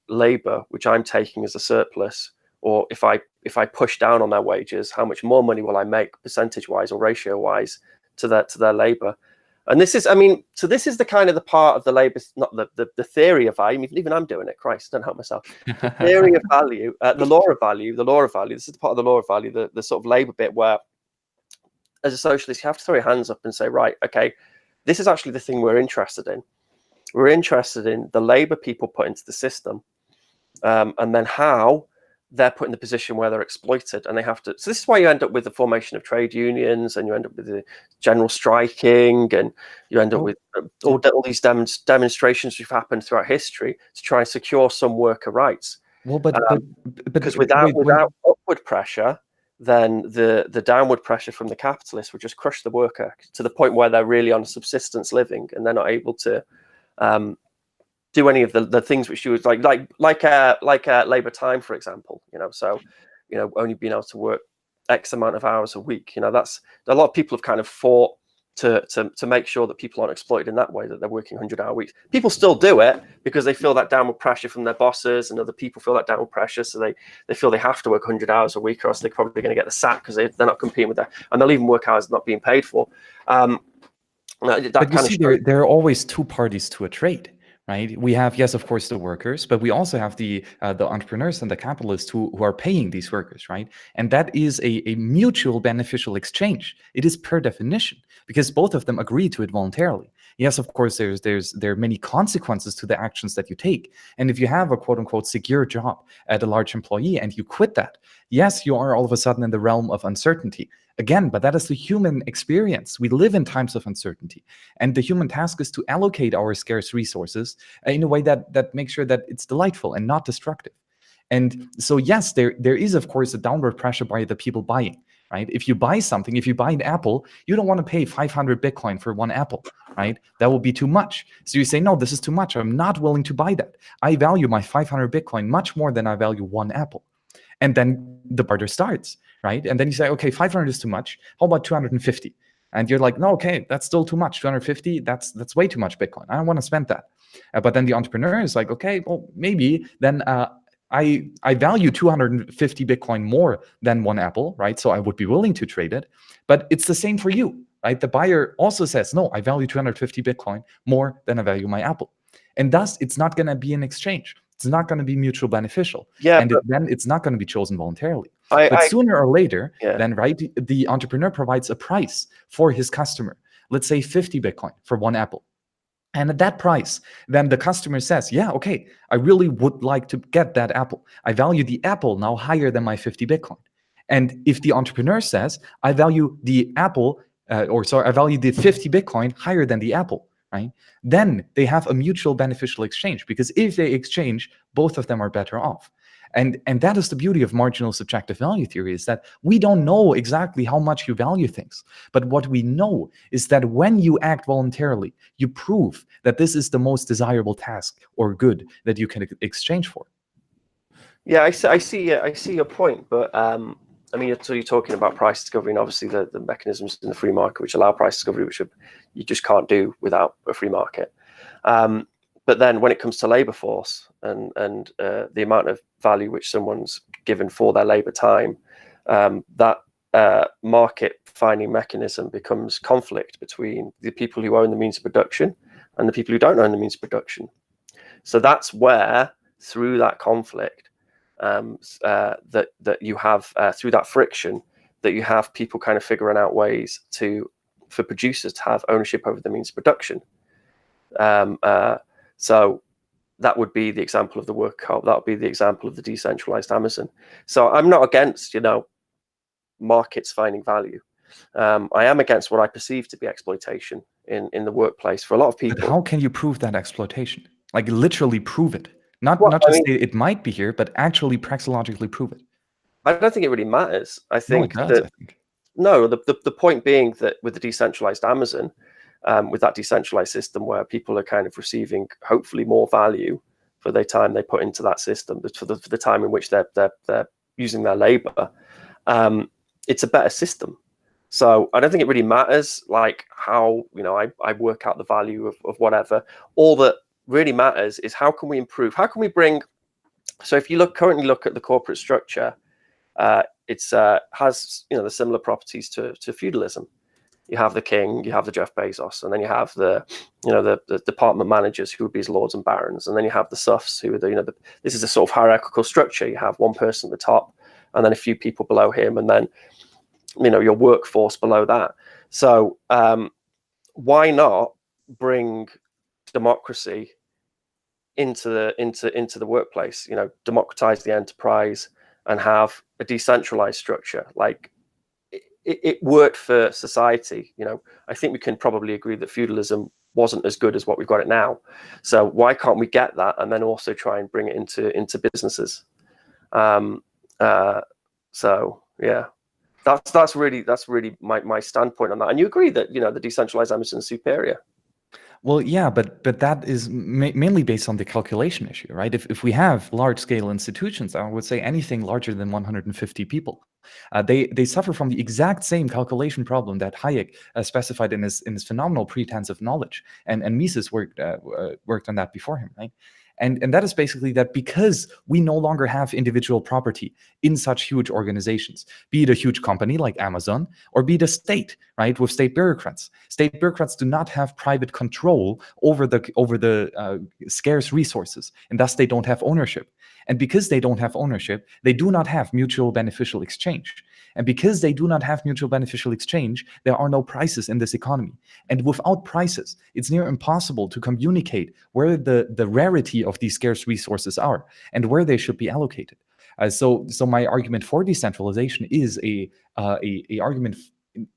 labor, which I'm taking as a surplus, or if I push down on their wages, how much more money will I make percentage-wise or ratio-wise to their labor. And this is, I mean, so this is the kind of the part of the labor, not the theory of value. Even I'm doing it. Christ, don't help myself. The theory of value, the law of value. This is the part of the law of value, the sort of labor bit where, as a socialist, you have to throw your hands up and say, right, okay, this is actually the thing we're interested in. We're interested in the labor people put into the system, and then how they're put in the position where they're exploited and they have to. So this is why you end up with the formation of trade unions, and you end up with the general striking, and you end up with all these demonstrations which have happened throughout history to try and secure some worker rights.
Well,
because without upward pressure, then the downward pressure from the capitalists would just crush the worker to the point where they're really on subsistence living, and they're not able to do any of the things which you would like labor time, for example. So only being able to work X amount of hours a week. That's a lot of people have kind of fought to make sure that people aren't exploited in that way, that they're working 100-hour weeks. People still do it because they feel that downward pressure from their bosses, and other people feel that downward pressure, so they feel they have to work 100 hours a week, or else they're probably going to get the sack because they're not competing with that, and they'll even work hours not being paid for.
But you see, there are always two parties to a trade. Right? We have, yes, of course, the workers, but we also have the entrepreneurs and the capitalists who are paying these workers, right? And that is a mutual beneficial exchange. It is per definition, because both of them agree to it voluntarily. Yes, of course, there are many consequences to the actions that you take. And if you have a quote unquote secure job at a large employee and you quit that, yes, you are all of a sudden in the realm of uncertainty. Again, but that is the human experience. We live in times of uncertainty. And the human task is to allocate our scarce resources in a way that makes sure that it's delightful and not destructive. And so, yes, there is, of course, a downward pressure by the people buying, right? If you buy something, if you buy an apple, you don't want to pay 500 Bitcoin for one apple, right? That will be too much. So you say, no, this is too much. I'm not willing to buy that. I value my 500 Bitcoin much more than I value one apple. And then the barter starts, right? And then you say, okay, 500 is too much. How about 250? And you're like, no, okay, that's still too much. 250, that's way too much Bitcoin. I don't want to spend that. But then the entrepreneur is like, okay, well, maybe then I value 250 Bitcoin more than one apple, right? So I would be willing to trade it. But it's the same for you, right? The buyer also says, no, I value 250 Bitcoin more than I value my apple. And thus, it's not going to be an exchange. It's not going to be mutual beneficial.
Yeah,
and then it's not going to be chosen voluntarily. But sooner or later, then, right, the entrepreneur provides a price for his customer. Let's say 50 Bitcoin for one apple. And at that price, then the customer says, yeah, okay, I really would like to get that apple. I value the apple now higher than my 50 Bitcoin. And if the entrepreneur says, I value the apple, I value the 50 Bitcoin higher than the apple, right? Then they have a mutual beneficial exchange, because if they exchange, both of them are better off. And that is the beauty of marginal subjective value theory, is that we don't know exactly how much you value things. But what we know is that when you act voluntarily, you prove that this is the most desirable task or good that you can exchange for.
Yeah, I see your point, but I mean, so you're talking about price discovery, and obviously the mechanisms in the free market which allow price discovery, which you just can't do without a free market. But then when it comes to labor force and the amount of value which someone's given for their labor time, that market finding mechanism becomes conflict between the people who own the means of production and the people who don't own the means of production. So that's where, through that conflict, that you have through that friction, that you have people kind of figuring out ways for producers to have ownership over the means of production. So that would be the example of the worker co-op. That would be the example of the decentralized Amazon. So I'm not against, markets finding value. I am against what I perceive to be exploitation in the workplace for a lot of people.
But how can you prove that exploitation? Like literally prove it. Not just say it might be here, but actually praxeologically prove it.
I don't think it really matters. I think
no, it does, I think.
No, the point being that with the decentralized Amazon, with that decentralized system where people are kind of receiving hopefully more value for the time they put into that system, for the time in which they're using their labor, it's a better system. So I don't think it really matters like how I work out the value of whatever. All that really matters is how can we improve? How can we bring? So if you currently look at the corporate structure, it's has the similar properties to feudalism. You have the king, you have the Jeff Bezos, and then you have the department managers who would be his lords and barons, and then you have the suffs who are this is a sort of hierarchical structure. You have one person at the top, and then a few people below him, and then your workforce below that. So why not bring democracy into the workplace, democratize the enterprise and have a decentralized structure. Like it worked for society. I think we can probably agree that feudalism wasn't as good as what we've got it now. So why can't we get that and then also try and bring it into businesses? So yeah, that's really my standpoint on that. And you agree that the decentralized Amazon is superior?
Well, yeah, but that is mainly based on the calculation issue, right? If we have large-scale institutions, I would say anything larger than 150 people, they suffer from the exact same calculation problem that Hayek specified in his phenomenal pretense of knowledge, and Mises worked on that before him, right? And that is basically that because we no longer have individual property in such huge organizations, be it a huge company like Amazon, or be it a state, right, with state bureaucrats. State bureaucrats do not have private control over the scarce resources, and thus they don't have ownership. And because they don't have ownership, they do not have mutual beneficial exchange. And because they do not have mutual beneficial exchange, there are no prices in this economy. And without prices, it's near impossible to communicate where the rarity of these scarce resources are and where they should be allocated. So my argument for decentralization is a argument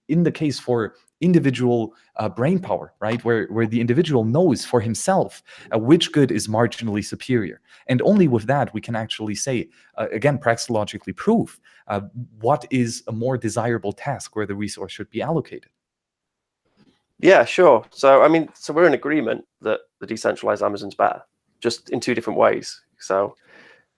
in the case for individual brain power, right? Where the individual knows for himself which good is marginally superior. And only with that we can actually say, again, praxeologically prove what is a more desirable task where the resource should be allocated.
Yeah, sure. So, I mean, so we're in agreement that the decentralized Amazon's better, just in two different ways. So,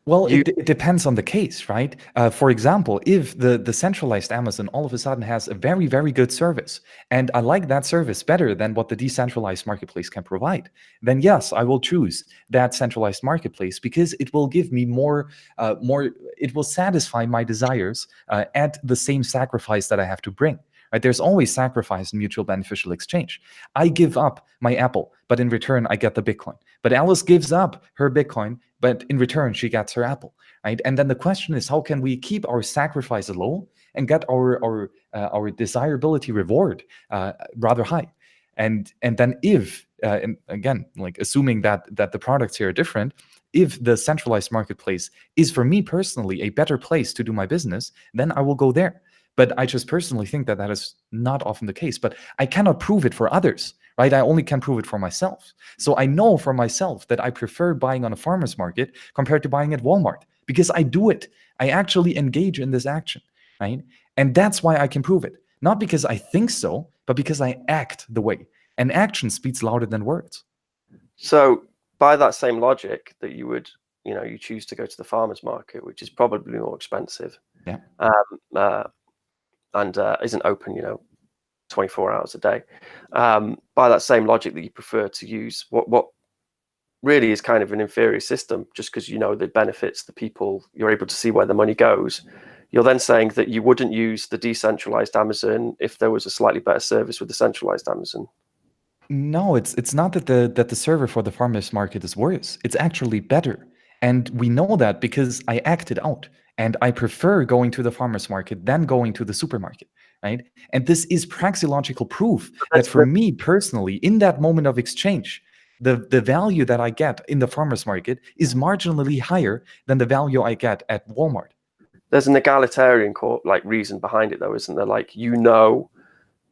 well, it depends on the case, right? For example, if the centralized Amazon all of a sudden has a very, very good service, and I like that service better than what the decentralized marketplace can provide, then yes, I will choose that centralized marketplace because it will give me more, it will satisfy my desires at the same sacrifice that I have to bring. Right? There's always sacrifice in mutual beneficial exchange. I give up my Apple, but in return, I get the Bitcoin. But Alice gives up her Bitcoin, but in return, she gets her Apple. Right? And then the question is, how can we keep our sacrifice low and get our desirability reward rather high? And then if, and again, like assuming that the products here are different, if the centralized marketplace is for me personally a better place to do my business, then I will go there. But I just personally think that is not often the case. But I cannot prove it for others, right? I only can prove it for myself. So I know for myself that I prefer buying on a farmer's market compared to buying at Walmart because I do it. I actually engage in this action, right? And that's why I can prove it. Not because I think so, but because I act the way. And action speaks louder than words.
So by that same logic that you would, you choose to go to the farmer's market, which is probably more expensive.
Yeah.
And isn't open, 24 hours a day. By that same logic that you prefer to use what really is kind of an inferior system, just because that benefits the people, you're able to see where the money goes. You're then saying that you wouldn't use the decentralized Amazon if there was a slightly better service with the centralized Amazon.
No, it's not that the server for the farmers market is worse. It's actually better. And we know that because I acted out. And I prefer going to the farmer's market than going to the supermarket, right? And this is praxeological proof that for me personally, in that moment of exchange, the value that I get in the farmer's market is marginally higher than the value I get at Walmart.
There's an egalitarian reason behind it, though, isn't there? Like,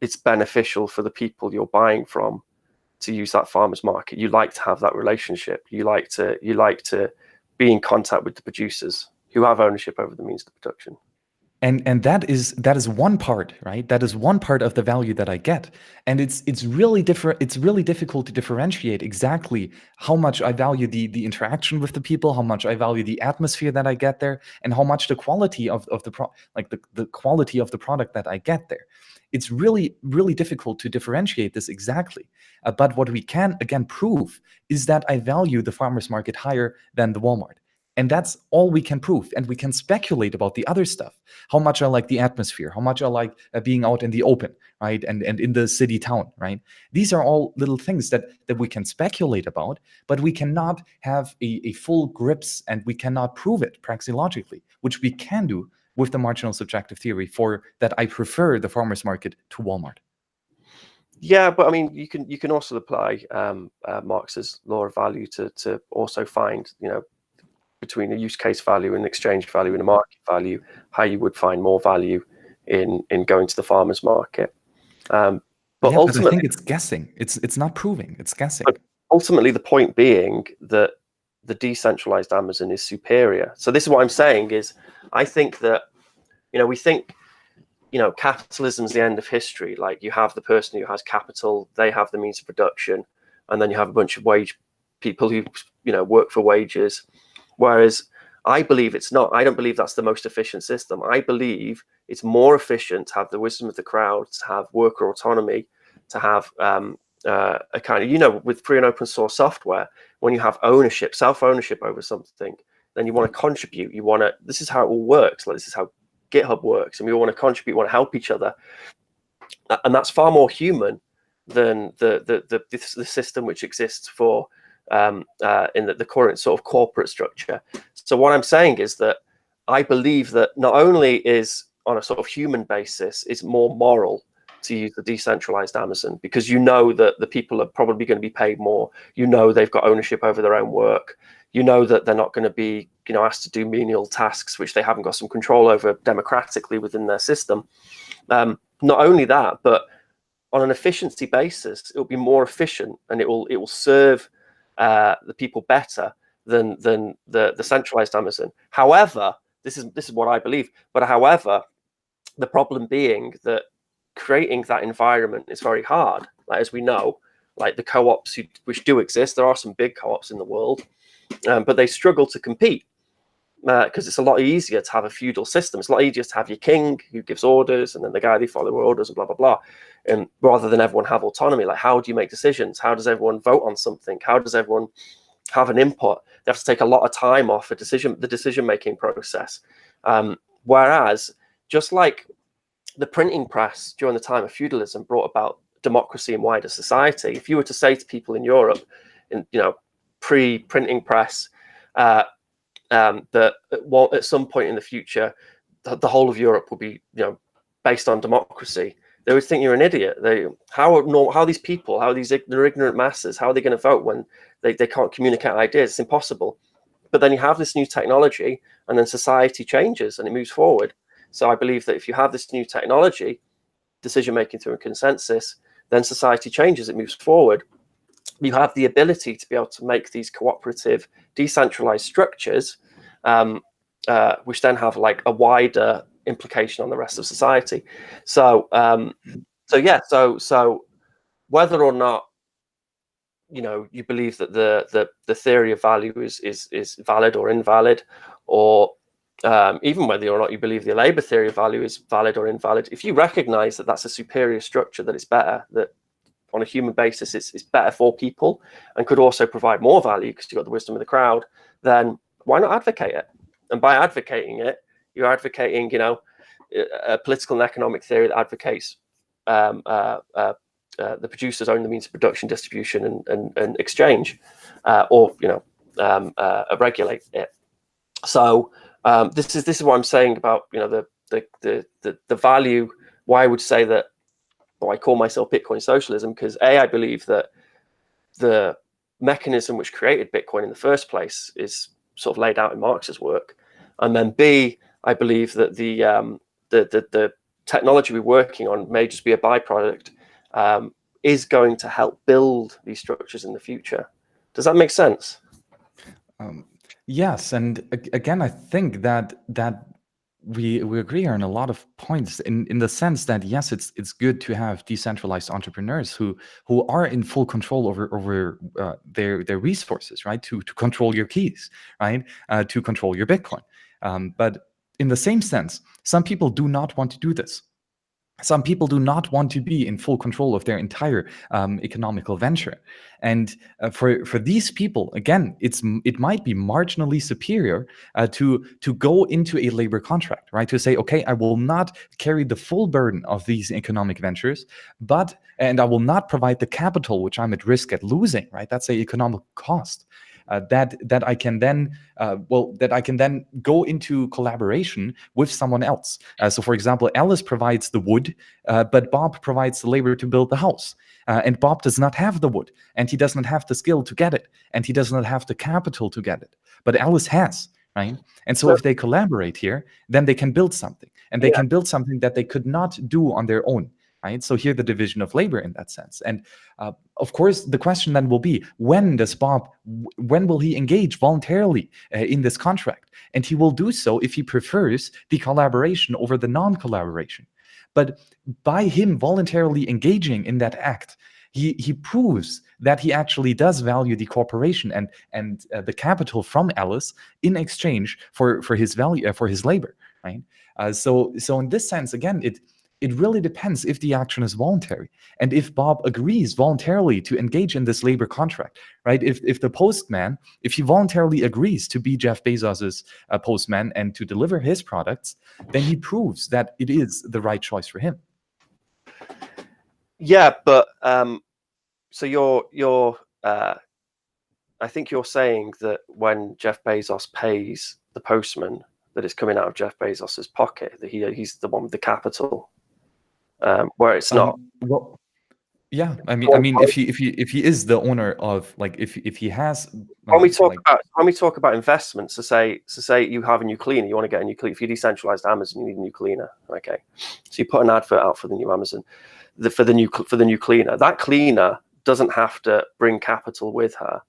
it's beneficial for the people you're buying from to use that farmer's market. You like to have that relationship. You like to be in contact with the producers who have ownership over the means of production.
And that is one part, right? That is one part of the value that I get. And it's really different. It's really difficult to differentiate exactly how much I value the interaction with the people, how much I value the atmosphere that I get there, and how much the quality of the quality of the product that I get there. It's really, really difficult to differentiate this exactly. But what we can again prove is that I value the farmer's market higher than the Walmart. And that's all we can prove. And we can speculate about the other stuff, how much I like the atmosphere, how much I like being out in the open, right? And in the city town, right? These are all little things that we can speculate about, but we cannot have a full grips and we cannot prove it praxeologically, which we can do with the marginal subjective theory for that I prefer the farmer's market to Walmart.
Yeah, but I mean, you can also apply Marx's law of value to also find, between a use case value and exchange value and a market value, how you would find more value in going to the farmer's market. But
yeah,
ultimately,
but I think it's guessing. It's not proving. It's guessing.
But ultimately, the point being that the decentralized Amazon is superior. So this is what I'm saying is, I think that, we think, capitalism's the end of history. Like, you have the person who has capital, they have the means of production, and then you have a bunch of wage people who, work for wages. Whereas I believe it's not. I don't believe that's the most efficient system. I believe it's more efficient to have the wisdom of the crowd, to have worker autonomy, to have a kind of, with free and open source software, when you have ownership, self-ownership over something, then you want to contribute. This is how it all works. Like, this is how GitHub works, and we all want to contribute, want to help each other. And that's far more human than the system which exists for in the current sort of corporate structure. So what I'm saying is that I believe that not only is, on a sort of human basis, it's more moral to use the decentralized Amazon, because that the people are probably going to be paid more. They've got ownership over their own work. That they're not going to be asked to do menial tasks which they haven't got some control over democratically within their system. Not only that, but on an efficiency basis, it'll be more efficient, and it will serve the people better than the centralized Amazon. However, this is what I believe. But however, the problem being that creating that environment is very hard. Like, as we know, like the co-ops which do exist, there are some big co-ops in the world, but they struggle to compete because it's a lot easier to have a feudal system. It's a lot easier to have your king who gives orders, and then the guy they follow orders, and blah blah blah, and rather than everyone have autonomy. Like, how do you make decisions? How does everyone vote on something? How does everyone have an input? They have to take a lot of time off the decision making process. Whereas, just like the printing press during the time of feudalism brought about democracy in wider society, if you were to say to people in Europe, in pre-printing press, that at some point in the future, the whole of Europe will be based on democracy, they would think you're an idiot. How these people, how these ignorant masses, how are they going to vote when they can't communicate ideas? It's impossible. But then you have this new technology, and then society changes and it moves forward. So I believe that if you have this new technology, decision making through a consensus, then society changes, it moves forward. You have the ability to be able to make these cooperative, decentralized structures, which then have like a wider implication on the rest of society. So whether or not you believe that the theory of value is valid or invalid, or even whether or not you believe the labor theory of value is valid or invalid, if you recognize that that's a superior structure, that it's better, that on a human basis it's better for people and could also provide more value because you've got the wisdom of the crowd, then why not advocate it? And by advocating it, you're advocating a political and economic theory that advocates the producers own the means of production, distribution, and exchange, or regulate it. So this is what I'm saying about the value. Why I would say that, I call myself Bitcoin socialism, because I believe that the mechanism which created Bitcoin in the first place is sort of laid out in Marx's work, and then B, I believe that the technology we're working on may just be a byproduct, is going to help build these structures in the future. Does that make sense?
Yes, and again, I think that we agree on a lot of points in the sense that yes, it's good to have decentralized entrepreneurs who are in full control over their resources, right? To control your keys, right? To control your Bitcoin. But in the same sense, some people do not want to do this. Some people do not want to be in full control of their entire economical venture, and for these people, again, it might be marginally superior to go into a labor contract, right? To say, okay, I will not carry the full burden of these economic ventures, and I will not provide the capital which I'm at risk at losing, right? That's an economic cost. that I can then go into collaboration with someone else. So, for example, Alice provides the wood, but Bob provides the labor to build the house. And Bob does not have the wood, and he does not have the skill to get it, and he does not have the capital to get it. But Alice has, right? And so if they collaborate here, then they can build something, and they can build something that they could not do on their own, right? So here the division of labor in that sense. And of course, the question then will be, when will he engage voluntarily in this contract? And he will do so if he prefers the collaboration over the non-collaboration. But by him voluntarily engaging in that act, he proves that he actually does value the cooperation and the capital from Alice in exchange for his value, for his labor, right? So in this sense, again, it really depends if the action is voluntary, and if Bob agrees voluntarily to engage in this labor contract, right? If the postman, if he voluntarily agrees to be Jeff Bezos's postman and to deliver his products, then he proves that it is the right choice for him.
Yeah, but so you're I think you're saying that when Jeff Bezos pays the postman, that it's coming out of Jeff Bezos's pocket, that he's the one with the capital. Where it's not.
Well, yeah, I mean, if he is the owner of, like, if he has.
When we talk about investments, so say you have a new cleaner, you want to get a new cleaner. If you decentralized Amazon, you need a new cleaner. Okay, so you put an advert out for the new Amazon, for the new cleaner. That cleaner doesn't have to bring capital with her.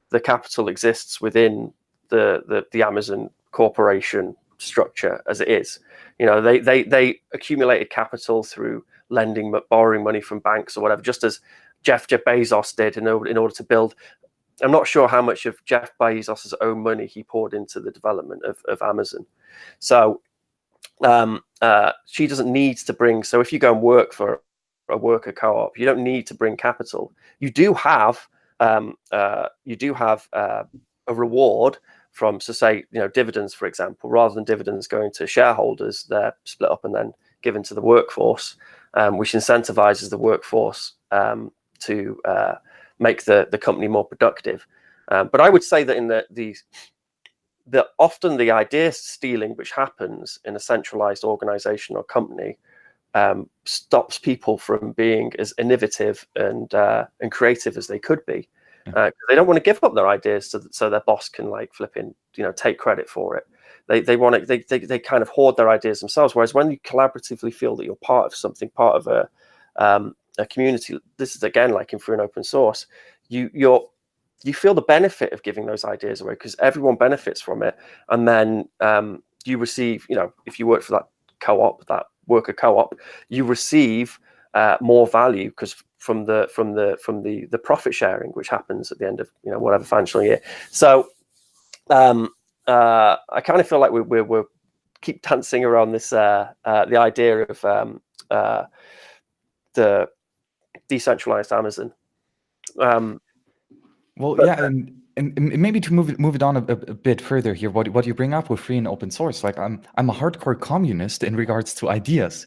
The capital exists within the Amazon corporation structure as it is. You know, they accumulated capital through borrowing money from banks or whatever, just as Jeff Bezos did in order to build. I'm not sure how much of Jeff Bezos's own money he poured into the development of Amazon. So she doesn't need to bring. So if you go and work for a worker co-op, you don't need to bring capital. You do have a reward from, so say, dividends, for example. Rather than dividends going to shareholders, they're split up and then given to the workforce, which incentivizes the workforce to make the company more productive. But I would say that in the often the idea stealing which happens in a centralized organization or company stops people from being as innovative and creative as they could be. They don't want to give up their ideas so their boss can, like, take credit for it. They kind of hoard their ideas themselves. Whereas when you collaboratively feel that you're part of something, part of a community, this is again like in free and open source, you feel the benefit of giving those ideas away because everyone benefits from it, and then you receive, if you work for that co-op, that worker co-op, you receive more value because from the profit sharing which happens at the end of whatever financial year. So I kind of feel like we're keep dancing around this the idea of the decentralized Amazon.
And maybe to move it on a bit further here, what you bring up with free and open source, like I'm a hardcore communist in regards to ideas,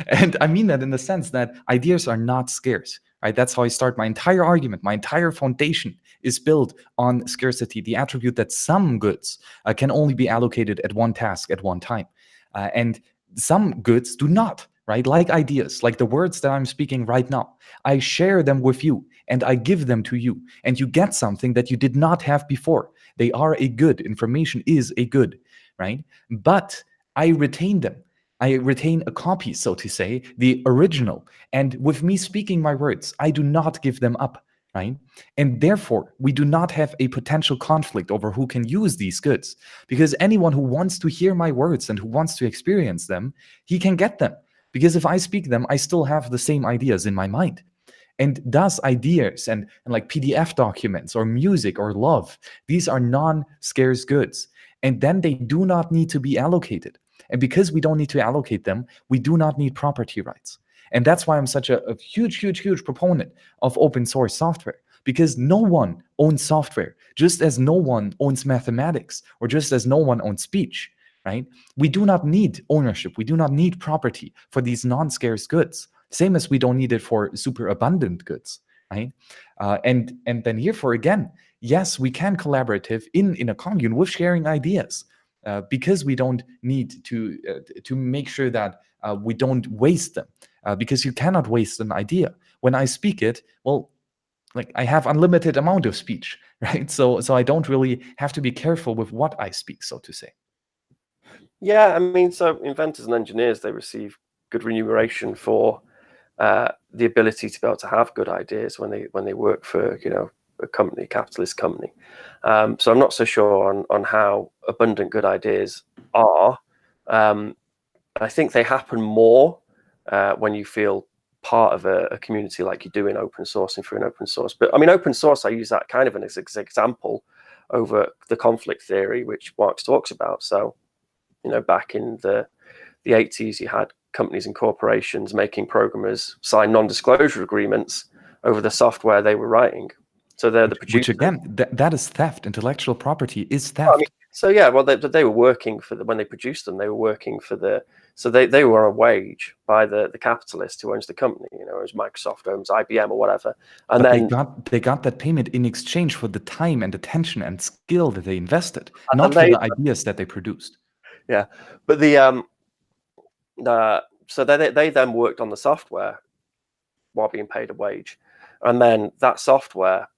and I mean that in the sense that ideas are not scarce, right? That's how I start my entire argument. My entire foundation is built on scarcity, the attribute that some goods can only be allocated at one task at one time, and some goods do not. Right? Like ideas, like the words that I'm speaking right now, I share them with you and I give them to you, and you get something that you did not have before. They are a good. Information is a good, right? But I retain them. I retain a copy, so to say, the original. And with me speaking my words, I do not give them up, right? And therefore, we do not have a potential conflict over who can use these goods, because anyone who wants to hear my words and who wants to experience them, he can get them. Because if I speak them, I still have the same ideas in my mind. And thus ideas and like PDF documents or music or love, these are non-scarce goods. And then they do not need to be allocated. And because we don't need to allocate them, we do not need property rights. And that's why I'm such a huge proponent of open source software. Because no one owns software, just as no one owns mathematics, or just as no one owns speech. Right? We do not need ownership. We do not need property for these non-scarce goods. Same as we don't need it for super abundant goods. right? And then therefore again, yes, we can collaborative in a commune with sharing ideas, because we don't need to make sure that we don't waste them, because you cannot waste an idea. When I speak it, well, like I have unlimited amount of speech, right? So I don't really have to be careful with what I speak, so to say.
Yeah, I mean, so inventors and engineers, they receive good remuneration for the ability to be able to have good ideas when they work for, you know, a company, a capitalist company. So I'm not so sure on how abundant good ideas are. I think they happen more when you feel part of a community like you do in open source and through an open source. But I mean, open source, I use that kind of as an example over the conflict theory, which Marx talks about. So, you know, back in the 80s, you had companies and corporations making programmers sign non-disclosure agreements over the software they were writing. So they're the producers.
Which again, that is theft. Intellectual property is theft.
I mean, so yeah, well, they were working for when they produced them, they were working for so they were on a wage by the capitalist who owns the company, you know, as Microsoft owns IBM or whatever. And
but
then
they got that payment in exchange for the time and attention and skill that they invested, not for the ideas that they produced.
Yeah, but so they then worked on the software while being paid a wage, and then that software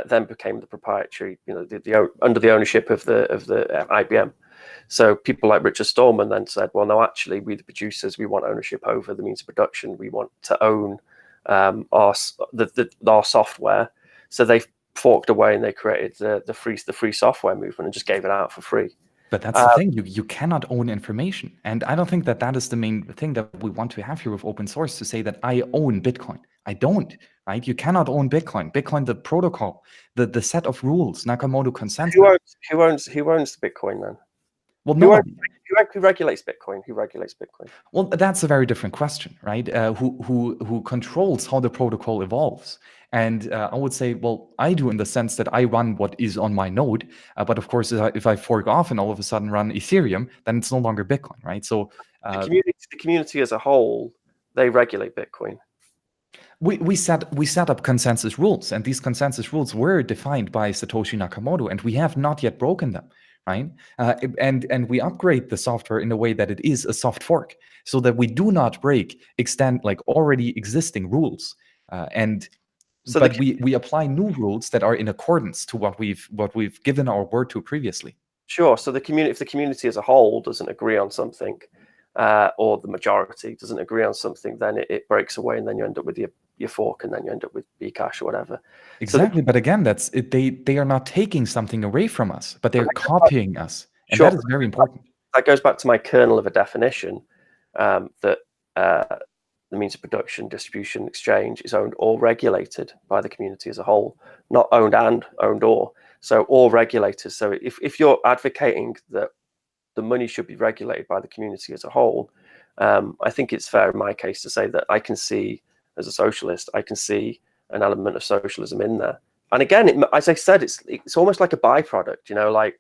then became the proprietary, you know, under the ownership of the IBM. So people like Richard Stallman then said, well, no, actually, we the producers, we want ownership over the means of production. We want to own our software. So they forked away and they created the free software movement and just gave it out for free.
But that's the thing, you cannot own information. And I don't think that is the main thing that we want to have here with open source, to say that I own Bitcoin. I don't, right? You cannot own Bitcoin. Bitcoin, the protocol, the set of rules, Nakamoto consensus.
Who owns the Bitcoin then?
Well, nobody.
Who regulates Bitcoin? Who regulates Bitcoin?
Well, that's a very different question, right? Who controls how the protocol evolves? And I would say, well, I do, in the sense that I run what is on my node. But of course, if I fork off and all of a sudden run Ethereum, then it's no longer Bitcoin, right? So
the community as a whole, they regulate Bitcoin.
We set up consensus rules, and these consensus rules were defined by Satoshi Nakamoto, and we have not yet broken them, right? And we upgrade the software in a way that it is a soft fork, so that we do not break like already existing rules, but we apply new rules that are in accordance to what we've given our word to previously.
Sure. So if the community as a whole doesn't agree on something, or the majority doesn't agree on something, then it breaks away, and then you end up with your fork, and then you end up with Bcash or whatever.
Exactly. But again, that's it. They are not taking something away from us, but they're copying us, and that is very important.
That goes back to my kernel of a definition, that the means of production, distribution, exchange is owned or regulated by the community as a whole, not owned or. So all regulated. So if you're advocating that the money should be regulated by the community as a whole, I think it's fair in my case to say that I can see, as a socialist, I can see an element of socialism in there. And again, as I said, it's almost like a byproduct, you know, like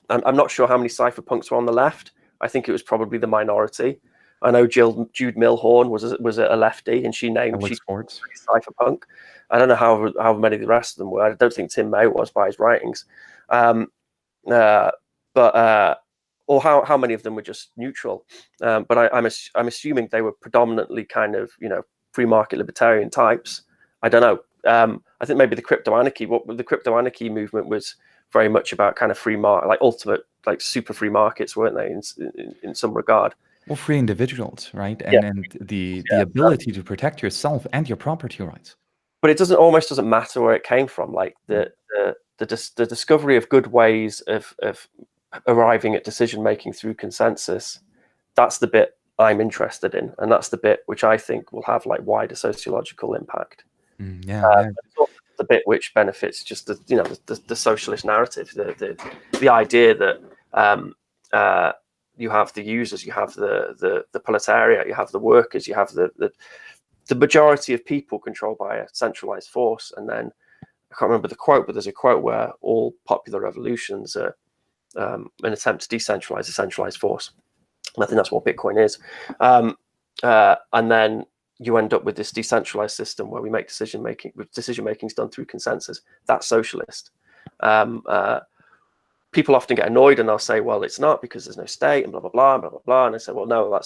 I'm not sure how many cypherpunks were on the left. I think it was probably the minority. I know Jude Milhorn was a lefty, and she cypherpunk. I don't know how many the rest of them were. I don't think Tim May was by his writings, or how many of them were just neutral. But I'm assuming they were predominantly kind of, you know, free market libertarian types. I don't know. I think maybe the crypto anarchy movement was very much about kind of free market, like ultimate, like super free markets, weren't they? In some regard.
Well, free individuals, right? And the ability to protect yourself and your property rights.
But it almost doesn't matter where it came from. Like the discovery of good ways of arriving at decision making through consensus. That's the bit I'm interested in, and that's the bit which I think will have like wider sociological impact. The bit which benefits just the socialist narrative, the idea that you have the users, you have the proletariat, you have the workers, you have the majority of people controlled by a centralized force. And then I can't remember the quote, but there's a quote where all popular revolutions are an attempt to decentralize a centralized force. And I think that's what Bitcoin is. And then you end up with this decentralized system where we make decision making is done through consensus. That's socialist. People often get annoyed and they'll say, well, it's not because there's no state and blah, blah, blah, blah, blah, blah. And I say, well, no,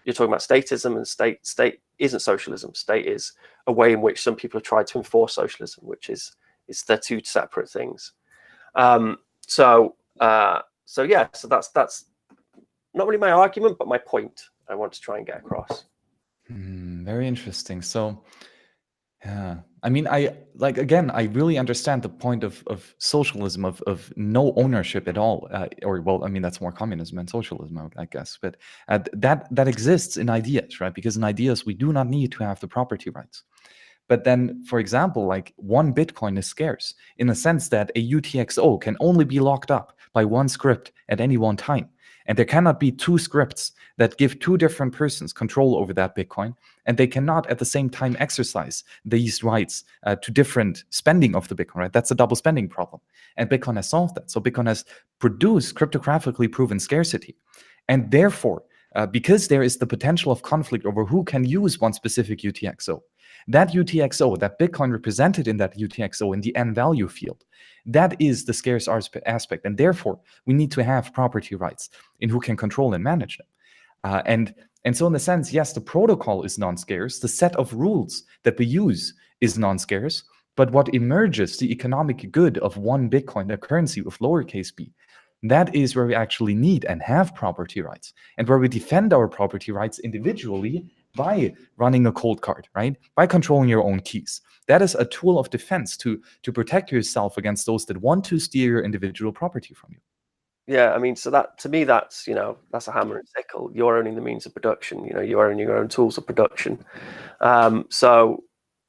you're talking about statism, and state isn't socialism. State is a way in which some people have tried to enforce socialism, which is they're two separate things. So that's not really my argument, but my point I want to try and get across.
Very interesting. So, yeah, I mean, I really understand the point of socialism, of no ownership at all, that's more communism and socialism, I guess. But that exists in ideas, right? Because in ideas we do not need to have the property rights. But then, for example, like one Bitcoin is scarce in the sense that a UTXO can only be locked up by one script at any one time. And there cannot be two scripts that give two different persons control over that Bitcoin, and they cannot at the same time exercise these rights to different spending of the Bitcoin, right? That's a double spending problem. And Bitcoin has solved that. So Bitcoin has produced cryptographically proven scarcity. And therefore, because there is the potential of conflict over who can use one specific UTXO, that UTXO, that Bitcoin represented in that UTXO in the N value field, that is the scarce aspect. And therefore, we need to have property rights in who can control and manage them. And so in a sense, yes, the protocol is non-scarce. The set of rules that we use is non-scarce. But what emerges, the economic good of one Bitcoin, a currency with lowercase b, that is where we actually need and have property rights, and where we defend our property rights individually by running a cold card, right? By controlling your own keys. That is a tool of defense to protect yourself against those that want to steal your individual property from you.
Yeah, I mean, so that to me, that's a hammer and sickle. You're owning the means of production. You're owning your own tools of production. Yeah,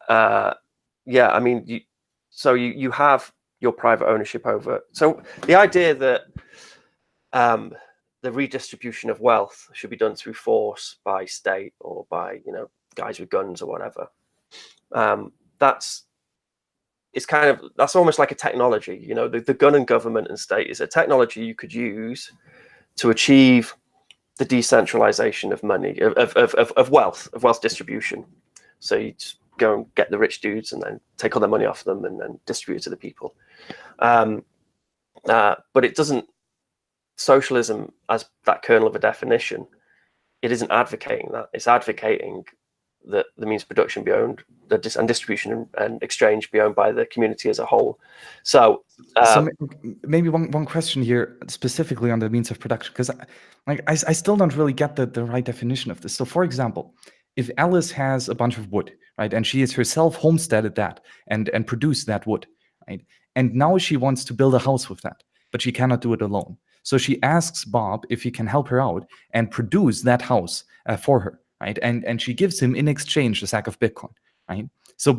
I mean, you have your private ownership over. So the idea that the redistribution of wealth should be done through force by state or by guys with guns or whatever. That's almost like a technology. The gun and government and state is a technology you could use to achieve the decentralization of money, of wealth distribution. So you just go and get the rich dudes and then take all their money off them and then distribute it to the people. But it doesn't. Socialism, as that kernel of a definition, it isn't advocating that. It's advocating that the means of production be owned, and distribution and exchange be owned by the community as a whole. So
maybe one question here specifically on the means of production, because I still don't really get the right definition of this. So for example, if Alice has a bunch of wood, right, and she is herself homesteaded that and produced that wood, right, and now she wants to build a house with that, but she cannot do it alone. So she asks Bob if he can help her out and produce that house for her, right? And she gives him in exchange a sack of Bitcoin, right? So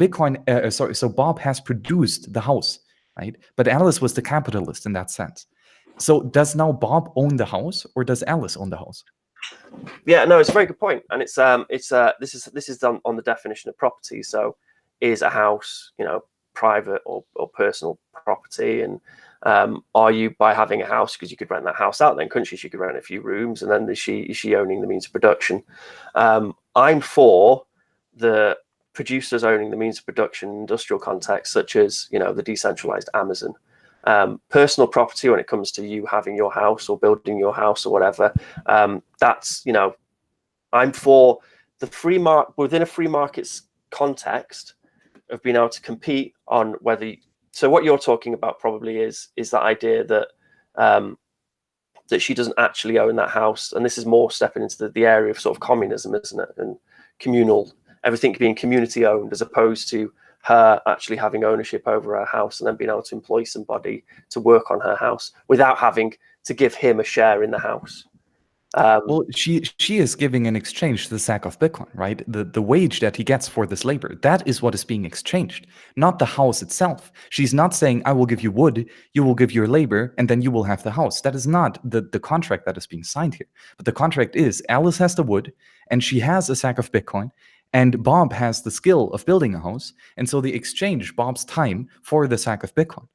so Bob has produced the house, right? But Alice was the capitalist in that sense. So does now Bob own the house, or does Alice own the house?
Yeah, no, it's a very good point, and this is done on the definition of property. So, is a house, private or personal property, and are you, by having a house, because you could rent that house out, then couldn't she? She could rent a few rooms, and then is she owning the means of production? I'm for the producers owning the means of production in industrial context, such as the decentralized Amazon. Personal property, when it comes to you having your house or building your house or whatever, that's I'm for the free market within a free market's context of being able to compete on whether. So what you're talking about probably is that idea that that she doesn't actually own that house, and this is more stepping into the area of sort of communism, isn't it? And communal, everything being community owned, as opposed to her actually having ownership over her house and then being able to employ somebody to work on her house without having to give him a share in the house.
Well, she is giving in exchange the sack of Bitcoin, right? The wage that he gets for this labor, that is what is being exchanged, not the house itself. She's not saying, I will give you wood, you will give your labor, and then you will have the house. That is not the contract that is being signed here. But the contract is Alice has the wood, and she has a sack of Bitcoin, and Bob has the skill of building a house, and so they exchange Bob's time for the sack of Bitcoin.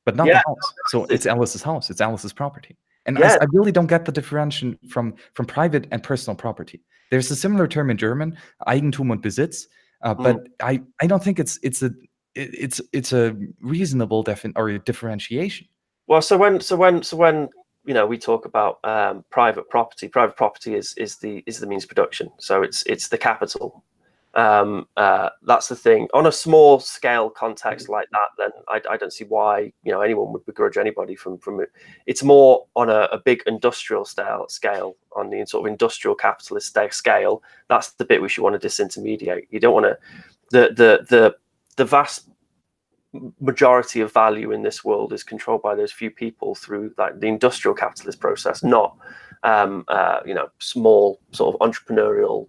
But not the house. So it's Alice's house, it's Alice's property. And I really don't get the differentiation from private and personal property. There's a similar term in German, Eigentum und Besitz, but I don't think it's a reasonable differentiation.
Well, so when we talk about private property is the means of production. So it's the capital. That's the thing. On a small scale context like that, then I don't see why anyone would begrudge anybody from it. It's more on a big industrial scale, on the sort of industrial capitalist scale. That's the bit which you want to disintermediate. You don't want to the vast majority of value in this world is controlled by those few people through the industrial capitalist process, not small sort of entrepreneurial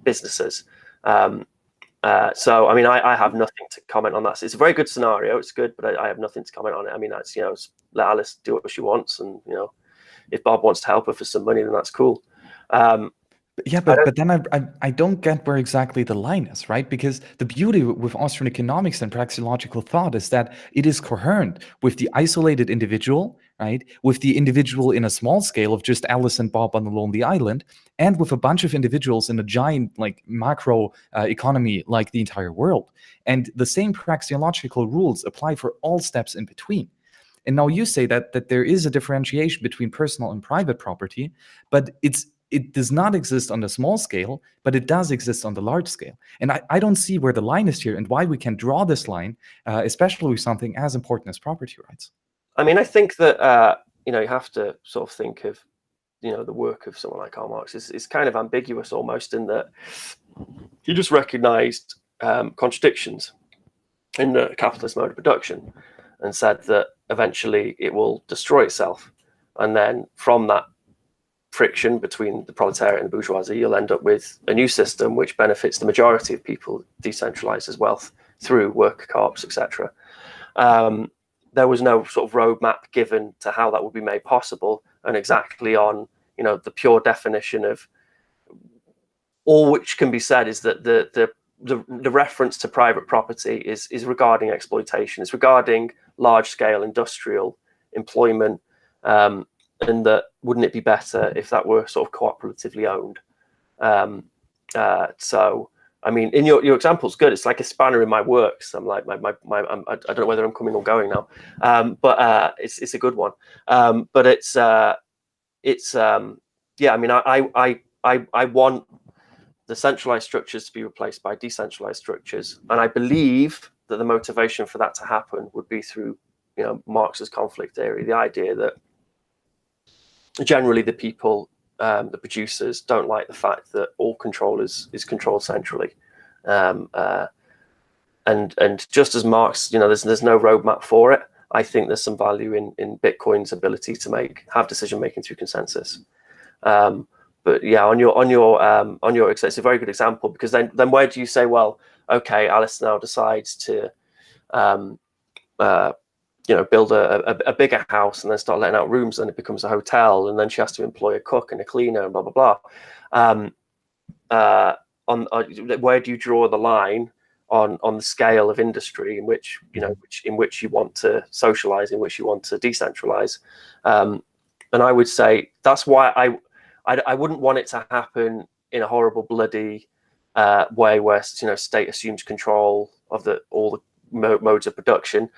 businesses. So I mean, I have nothing to comment on that. It's a very good scenario. It's good, but I have nothing to comment on it. I mean, that's let Alice do what she wants, and if Bob wants to help her for some money, then that's cool.
Yeah, but then I don't get where exactly the line is, right? Because the beauty with Austrian economics and praxeological thought is that it is coherent with the isolated individual, right? With the individual in a small scale of just Alice and Bob on the lonely island, and with a bunch of individuals in a giant macro economy like the entire world. And the same praxeological rules apply for all steps in between. And now you say that there is a differentiation between personal and private property, but it does not exist on the small scale, but it does exist on the large scale. And I don't see where the line is here and why we can draw this line, especially with something as important as property rights.
I mean, I think that you have to sort of think of the work of someone like Karl Marx is kind of ambiguous almost, in that he just recognized contradictions in the capitalist mode of production and said that eventually it will destroy itself, and then from that friction between the proletariat and the bourgeoisie, you'll end up with a new system which benefits the majority of people, decentralizes wealth through worker co-ops, etc. There was no sort of roadmap given to how that would be made possible, and exactly on the pure definition of all which can be said is that the reference to private property is regarding exploitation, it's regarding large scale industrial employment. And that wouldn't it be better if that were sort of cooperatively owned? So, I mean, in your example's good. It's like a spanner in my works. I'm like I don't know whether I'm coming or going now, but it's a good one. But it's yeah. I mean, I want the centralized structures to be replaced by decentralized structures, and I believe that the motivation for that to happen would be through Marx's conflict theory, the idea that generally the people, the producers, don't like the fact that all control is controlled centrally, and just as Marx, there's no roadmap for it. I think there's some value in Bitcoin's ability to have decision making through consensus. But yeah, on your it's a very good example, because then where do you say, well, okay, Alice now decides to build a bigger house and then start letting out rooms, and it becomes a hotel, and then she has to employ a cook and a cleaner and blah blah blah. Where do you draw the line on the scale of industry in which you want to socialize, in which you want to decentralize? And I would say that's why I wouldn't want it to happen in a horrible bloody way where state assumes control of all the modes of production.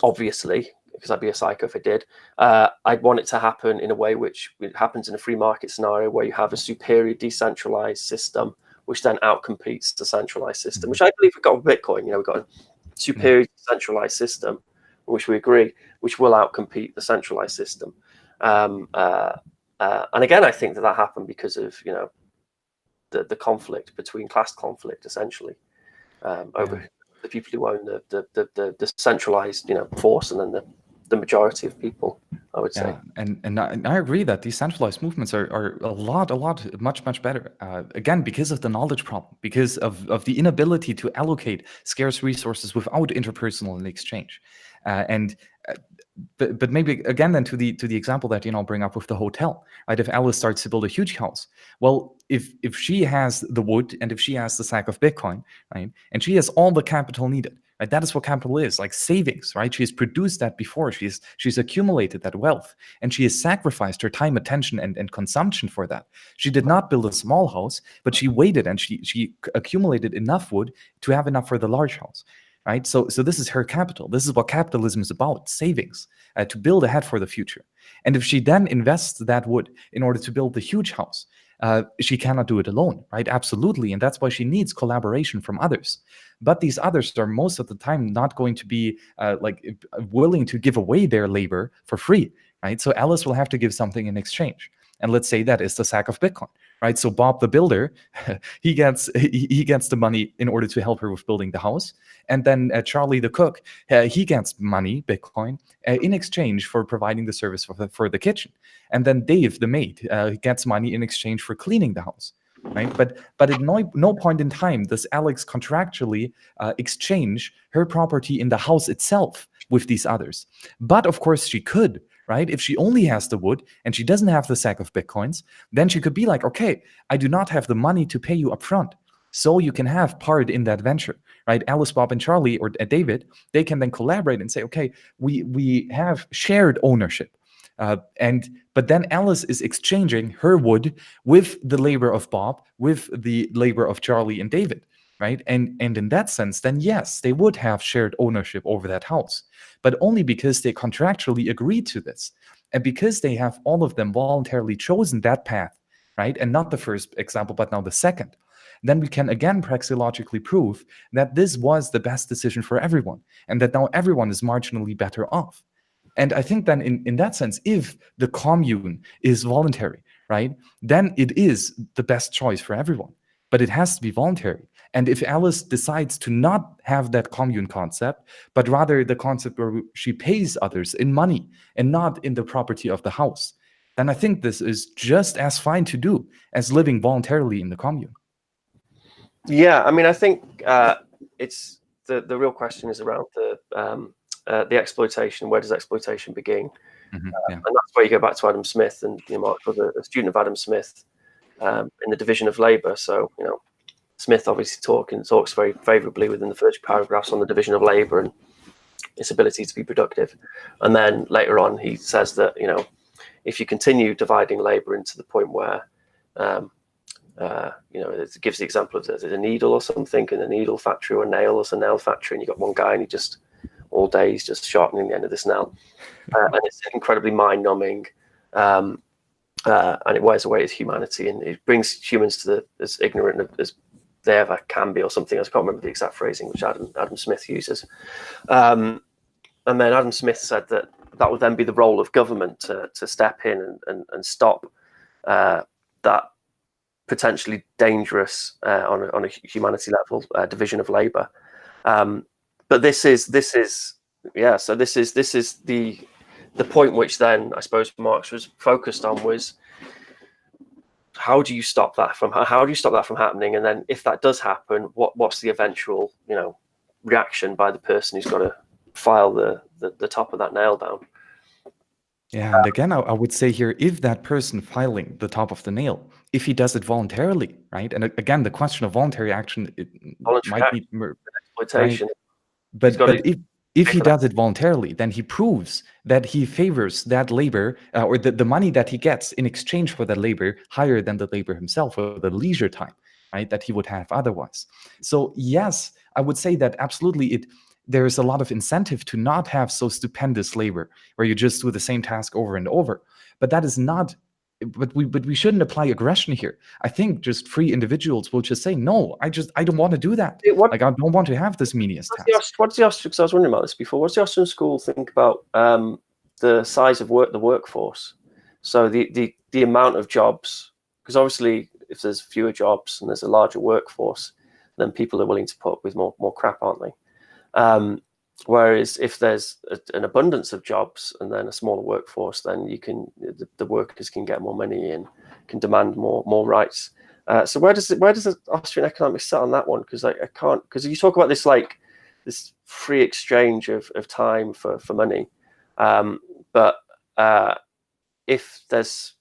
Obviously, because I'd be a psycho if it did. I'd want it to happen in a way which happens in a free market scenario, where you have a superior decentralized system, which then outcompetes the centralized system, which I believe we've got with Bitcoin. We've got a superior decentralized system, which we agree, which will outcompete the centralized system. And again, I think that happened because of the conflict between class conflict, essentially, over the people who own the centralized force, and then the majority of people, I would say.
And I agree that decentralized movements are much better. Again, because of the knowledge problem, because of the inability to allocate scarce resources without interpersonal exchange. But maybe again then to the example that I'll bring up with the hotel, right? If Alice starts to build a huge house, well, if she has the wood and if she has the sack of Bitcoin, right, and she has all the capital needed, right? That is what capital is, like savings, right? She has produced that before. She's accumulated that wealth, and she has sacrificed her time, attention, and consumption for that. She did not build a small house, but she waited and she accumulated enough wood to have enough for the large house, right? So this is her capital. This is what capitalism is about: savings, to build ahead for the future. And if she then invests that wood in order to build the huge house, she cannot do it alone, right? Absolutely. And that's why she needs collaboration from others. But these others are most of the time not going to be willing to give away their labor for free, right? So Alice will have to give something in exchange. And let's say that is the sack of Bitcoin, right? So Bob the builder, he gets the money in order to help her with building the house. And then Charlie the cook, he gets money, Bitcoin, in exchange for providing the service for the kitchen. And then Dave the maid gets money in exchange for cleaning the house, right? But at no point in time does Alex contractually exchange her property in the house itself with these others. But of course she could, right? If she only has the wood and she doesn't have the sack of Bitcoins, then she could be like, okay, I do not have the money to pay you upfront, so you can have part in that venture, right? Alice, Bob, and Charlie, or David, they can then collaborate and say, okay, we have shared ownership. But then Alice is exchanging her wood with the labor of Bob, with the labor of Charlie and David, right? And in that sense, then yes, they would have shared ownership over that house, but only because they contractually agreed to this, and because they have all of them voluntarily chosen that path, right? And not the first example, but now the second. Then we can again praxeologically prove that this was the best decision for everyone, and that now everyone is marginally better off. And I think then in that sense, if the commune is voluntary, right, then it is the best choice for everyone. But it has to be voluntary. And if Alice decides to not have that commune concept, but rather the concept where she pays others in money and not in the property of the house, then I think this is just as fine to do as living voluntarily in the commune.
Yeah, I mean, I think it's the real question is around the exploitation. Where does exploitation begin?
Mm-hmm, yeah.
And that's where you go back to Adam Smith, and Mark was a student of Adam Smith in the division of labour. So Smith obviously talks very favourably within the first paragraphs on the division of labour and its ability to be productive. And then later on, he says that if you continue dividing labour into the point where it gives the example of there's a needle or something in a needle factory, or a nail or a nail factory, and you've got one guy and he just all day he's just sharpening the end of this nail, and it's incredibly mind-numbing, and it wears away his humanity, and it brings humans to as ignorant as they ever can be, or something. I can't remember the exact phrasing which Adam Smith uses. And then Adam Smith said that would then be the role of government to step in and stop that potentially dangerous on a humanity level division of labour. But this is the point which then I suppose Marx was focused on, was how do you stop that from happening? And then if that does happen, what's the eventual reaction by the person who's got to file the top of that nail down?
Yeah, and again, I would say here, if that person filing the top of the nail, if he does it voluntarily, right? And again, the question of voluntary action, it might be
exploitation.
Right? But if he does it voluntarily, then he proves that he favors that labor, or the money that he gets in exchange for that labor, higher than the labor himself, or the leisure time, right, that he would have otherwise. So yes, I would say that absolutely there is a lot of incentive to not have so stupendous labor where you just do the same task over and over. But that is not. But we shouldn't apply aggression here. I think just free individuals will just say, no, I don't want to do that. I don't want to have this meaningless task.
What's the Austrian? Because I was wondering about this before. What's the Austrian school think about the size of the workforce? So the amount of jobs, because obviously if there's fewer jobs and there's a larger workforce, then people are willing to put up with more crap, aren't they? Whereas if there's an abundance of jobs and then a smaller workforce, then the workers can get more money and can demand more rights. So where does the Austrian economics sit on that one? Because I can't, because you talk about this free exchange of time for money, but if there's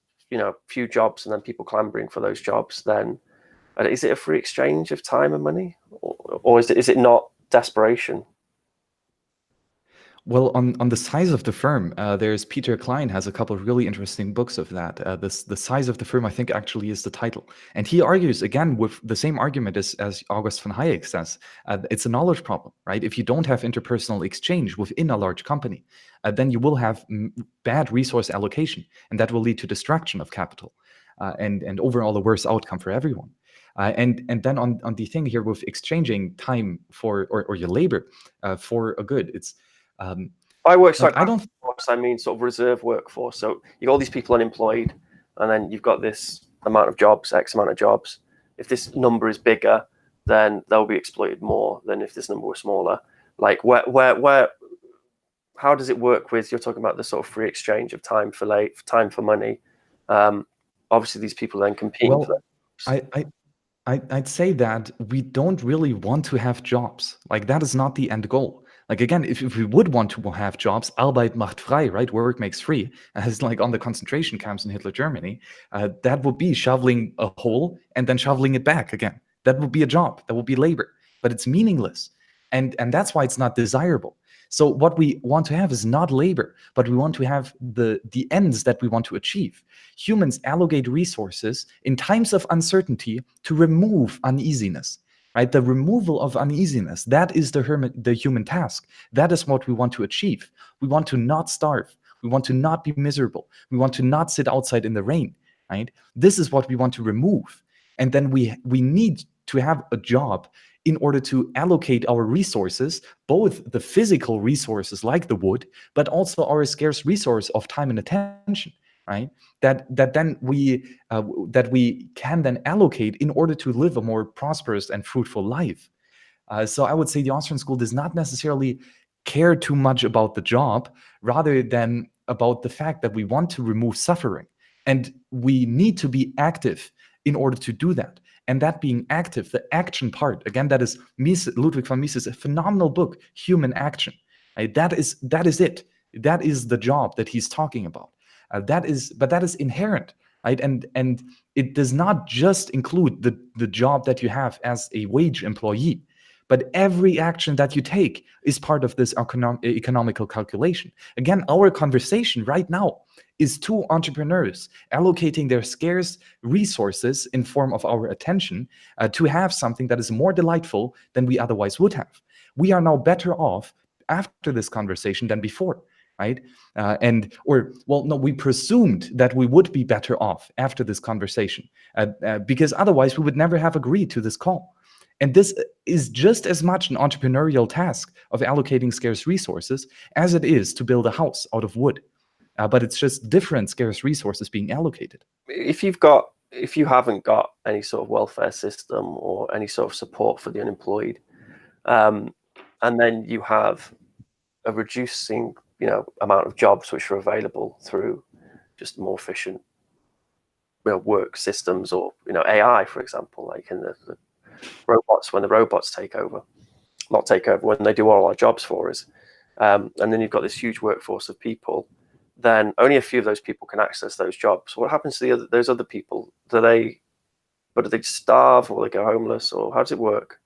few jobs and then people clambering for those jobs, then is it a free exchange of time and money, or is it not desperation?
Well, on the size of the firm, there's Peter Klein has a couple of really interesting books of that. The size of the firm, I think, actually is the title, and he argues again with the same argument as August von Hayek says. It's a knowledge problem, right? If you don't have interpersonal exchange within a large company, then you will have bad resource allocation, and that will lead to destruction of capital, and overall a worse outcome for everyone. And then on the thing here with exchanging time for or your labor for a good, it's
By worksite
like I don't.
workforce, I mean sort of reserve workforce. So you got all these people unemployed, and then you've got this amount of jobs, X amount of jobs. If this number is bigger, then they'll be exploited more than if this number were smaller. Like where how does it work with, you're talking about the sort of free exchange of time for money. Obviously these people then compete.
Well, I'd say that we don't really want to have jobs. Like that is not the end goal. Like again, if we would want to have jobs, Arbeit macht frei, right? Work makes free, as like on the concentration camps in Hitler Germany, that would be shoveling a hole and then shoveling it back again. That would be a job. That would be labor, but it's meaningless, and that's why it's not desirable. So what we want to have is not labor, but we want to have the ends that we want to achieve. Humans allocate resources in times of uncertainty to remove uneasiness. Right? The removal of uneasiness, that is the human task. That is what we want to achieve. We want to not starve. We want to not be miserable. We want to not sit outside in the rain. Right? This is what we want to remove. And then we need to have a job in order to allocate our resources, both the physical resources like the wood, but also our scarce resource of time and attention. Right? That we can then allocate in order to live a more prosperous and fruitful life. So I would say the Austrian school does not necessarily care too much about the job, rather than about the fact that we want to remove suffering, and we need to be active in order to do that. And that being active, the action part, again, that is Ludwig von Mises, a phenomenal book, Human Action. Right? That is it. That is the job that he's talking about. That is inherent, right? And it does not just include the job that you have as a wage employee, but every action that you take is part of this economical calculation. Again, our conversation right now is two entrepreneurs allocating their scarce resources in form of our attention to have something that is more delightful than we otherwise would have. We are now better off after this conversation than before. Right? We presumed that we would be better off after this conversation because otherwise we would never have agreed to this call. And this is just as much an entrepreneurial task of allocating scarce resources as it is to build a house out of wood. But it's just different scarce resources being allocated.
If you haven't got any sort of welfare system or any sort of support for the unemployed, and then you have a reducing amount of jobs which are available through just more efficient work systems, or AI, for example, like in the robots, when the robots when they do all our jobs for us, and then you've got this huge workforce of people, then only a few of those people can access those jobs. What happens to those other people? Do they starve, or they go homeless, or how does it work?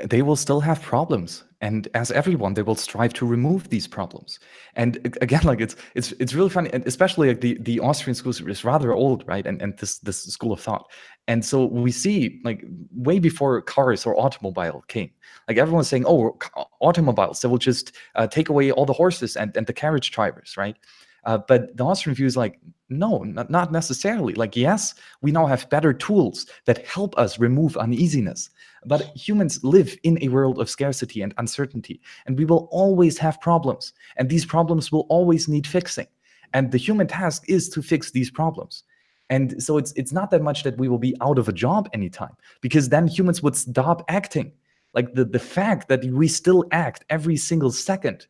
They will still have problems, and as everyone, they will strive to remove these problems. And again, like it's really funny, and especially like the Austrian school is rather old, right? And this school of thought, and so we see like way before cars or automobile came, like everyone's saying, oh, automobiles, they will just take away all the horses and the carriage drivers, right? But the Austrian view is like, no, not necessarily. Like, yes, we now have better tools that help us remove uneasiness. But humans live in a world of scarcity and uncertainty, and we will always have problems. And these problems will always need fixing. And the human task is to fix these problems. And so it's not that much that we will be out of a job anytime, because then humans would stop acting. Like the fact that we still act every single second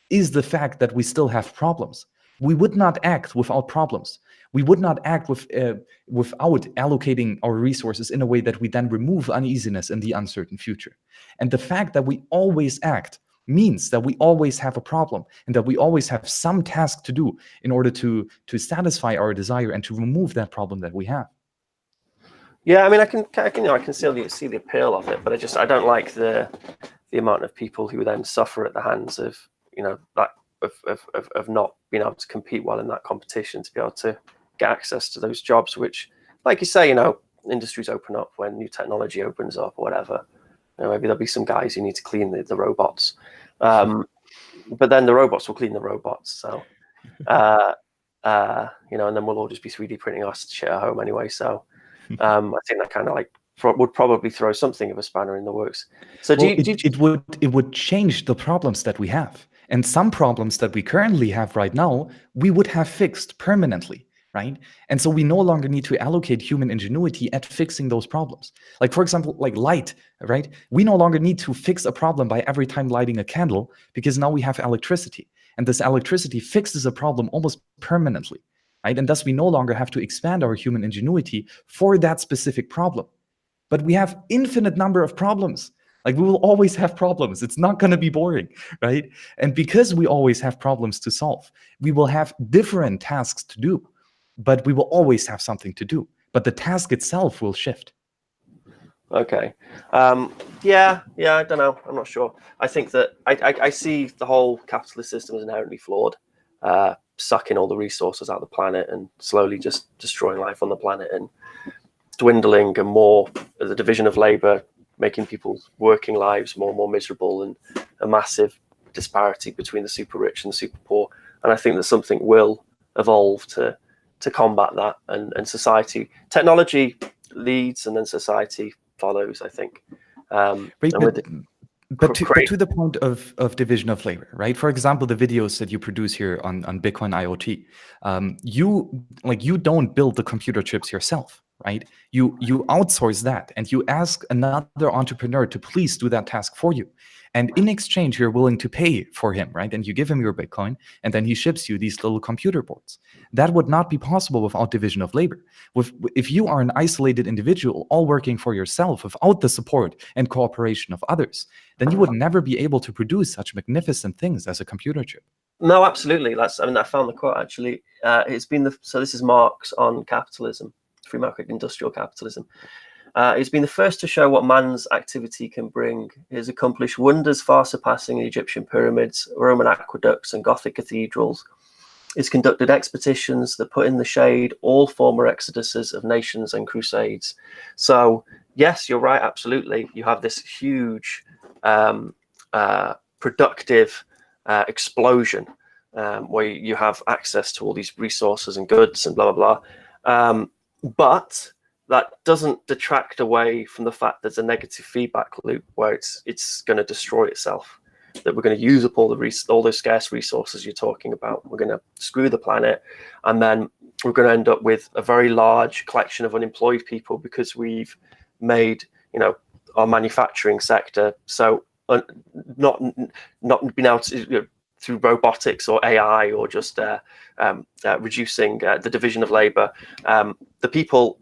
is the fact that we still have problems. We would not act without problems. We would not act without allocating our resources in a way that we then remove uneasiness in the uncertain future. And the fact that we always act means that we always have a problem, and that we always have some task to do in order to satisfy our desire and to remove that problem that we have.
Yeah, I mean, I can see the appeal of it, but I don't like the the amount of people who then suffer at the hands of, that of not being able to compete well in that competition, to be able to get access to those jobs, which, like you say, industries open up when new technology opens up or whatever. Maybe there'll be some guys who need to clean the robots, but then the robots will clean the robots. So, and then we'll all just be 3D printing our shit at home anyway. So, I think that kind of would probably throw something of a spanner in the works. So,
it would change the problems that we have, and some problems that we currently have right now, we would have fixed permanently. Right? And so we no longer need to allocate human ingenuity at fixing those problems. Like, for example, like light, right? We no longer need to fix a problem by every time lighting a candle, because now we have electricity. And this electricity fixes a problem almost permanently, right? And thus we no longer have to expand our human ingenuity for that specific problem. But we have infinite number of problems. Like, we will always have problems. It's not going to be boring, right? And because we always have problems to solve, we will have different tasks to do. But we will always have something to do. But the task itself will shift.
Okay. Yeah, I don't know. I'm not sure. I think that I see the whole capitalist system as inherently flawed, sucking all the resources out of the planet and slowly just destroying life on the planet, and dwindling, and more the division of labor, making people's working lives more and more miserable, and a massive disparity between the super rich and the super poor. And I think that something will evolve to combat that, and technology leads, and then society follows, I think.
But to the point of division of labor, right? For example, the videos that you produce here on Bitcoin IoT, you don't build the computer chips yourself, right? You outsource that, and you ask another entrepreneur to please do that task for you. And in exchange, you're willing to pay for him, right? And you give him your Bitcoin, and then he ships you these little computer boards. That would not be possible without division of labor. If you are an isolated individual, all working for yourself without the support and cooperation of others, then you would never be able to produce such magnificent things as a computer chip.
No, absolutely. I found the quote, actually. It's been so this is Marx on capitalism, free market industrial capitalism. He's been the first to show what man's activity can bring. He has accomplished wonders far surpassing the Egyptian pyramids, Roman aqueducts, and Gothic cathedrals. He's conducted expeditions that put in the shade all former exoduses of nations and crusades. So, yes, you're right, absolutely. You have this huge productive explosion where you have access to all these resources and goods and blah, blah, blah. But that doesn't detract away from the fact there's a negative feedback loop where it's going to destroy itself. That we're going to use up all those scarce resources you're talking about. We're going to screw the planet, and then we're going to end up with a very large collection of unemployed people because we've made our manufacturing sector so not being able to through robotics or AI or just reducing the division of labor, the people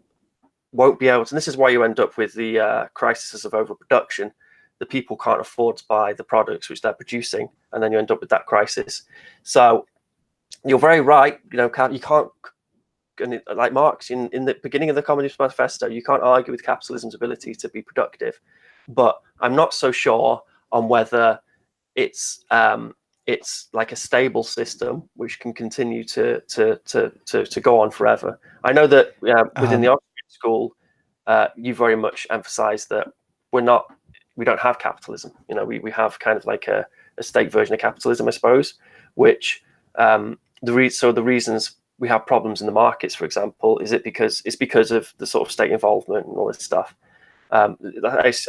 won't be able to. And this is why you end up with the crisis of overproduction. The people can't afford to buy the products which they're producing, and then you end up with that crisis. So you're very right. You can't, like Marx in the beginning of the Communist Manifesto, you can't argue with capitalism's ability to be productive. But I'm not so sure on whether it's like a stable system which can continue to go on forever. I know that within the Austrian school, you very much emphasize that we don't have capitalism. We have kind of like a state version of capitalism, I suppose, which the reasons we have problems in the markets, for example, it's because of the sort of state involvement and all this stuff. I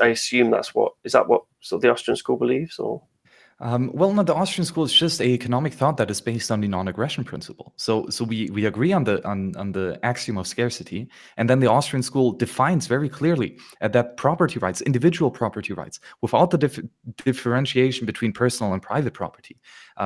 assume is that what the Austrian school believes, or?
Well, no, the Austrian school is just an economic thought that is based on the non-aggression principle. So we agree on the axiom of scarcity, and then the Austrian school defines very clearly that property rights, individual property rights, without the differentiation between personal and private property,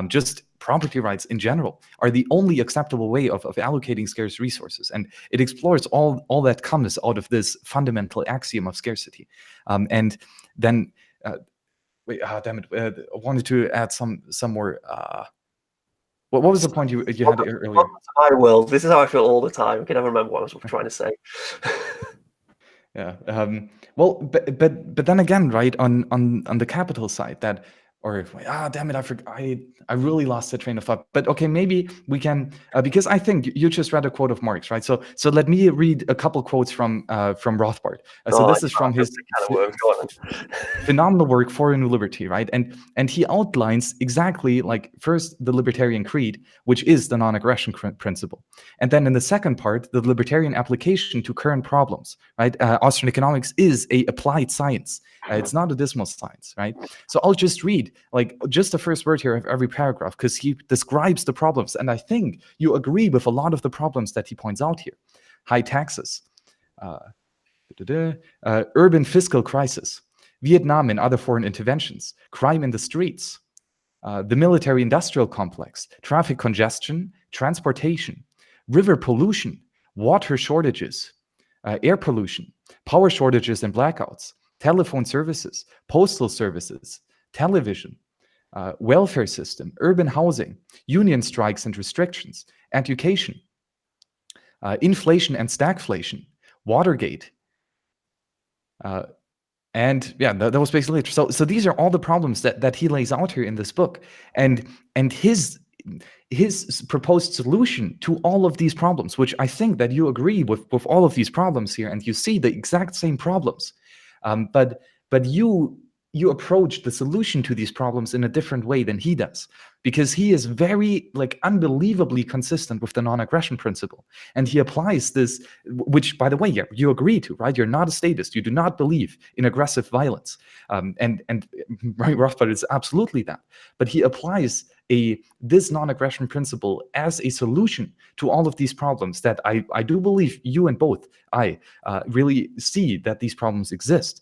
just property rights in general, are the only acceptable way of allocating scarce resources. And it explores all that comes out of this fundamental axiom of scarcity. And then wait, damn it! I wanted to add some more. What was the point you had earlier?
I will. This is how I feel all the time. I can never remember what I was trying to say.
Yeah. Well, but then again, right, on the capital side, that, or damn it, I really lost the train of thought. But okay, maybe we can, because I think you just read a quote of Marx, right? So let me read a couple quotes from Rothbard. So this is from his
kind of worms. Go on.
phenomenal work, For a New Liberty, right? And he outlines exactly, like, first the libertarian creed, which is the non-aggression principle, and then in the second part, the libertarian application to current problems, right? Austrian economics is a applied science. It's not a dismal science, right? So I'll just read, like, just the first word here of every paragraph, because he describes the problems, and I think you agree with a lot of the problems that he points out here. High taxes, urban fiscal crisis, Vietnam and other foreign interventions, crime in the streets, the military-industrial complex, traffic congestion, transportation, river pollution, water shortages, air pollution, power shortages and blackouts, telephone services, postal services, television, welfare system, urban housing, union strikes and restrictions, education, inflation and stagflation, Watergate, and yeah, that was basically it. So these are all the problems that he lays out here in this book, and his proposed solution to all of these problems, which I think that you agree with all of these problems here, and you see the exact same problems, but you approach the solution to these problems in a different way than he does, because he is very, like, unbelievably consistent with the non-aggression principle, and he applies this, which, by the way, yeah, you agree to, right? You're not a statist. You do not believe in aggressive violence, and right, Rothbard is absolutely that, but he applies this non-aggression principle as a solution to all of these problems that I do believe you and both really see that these problems exist.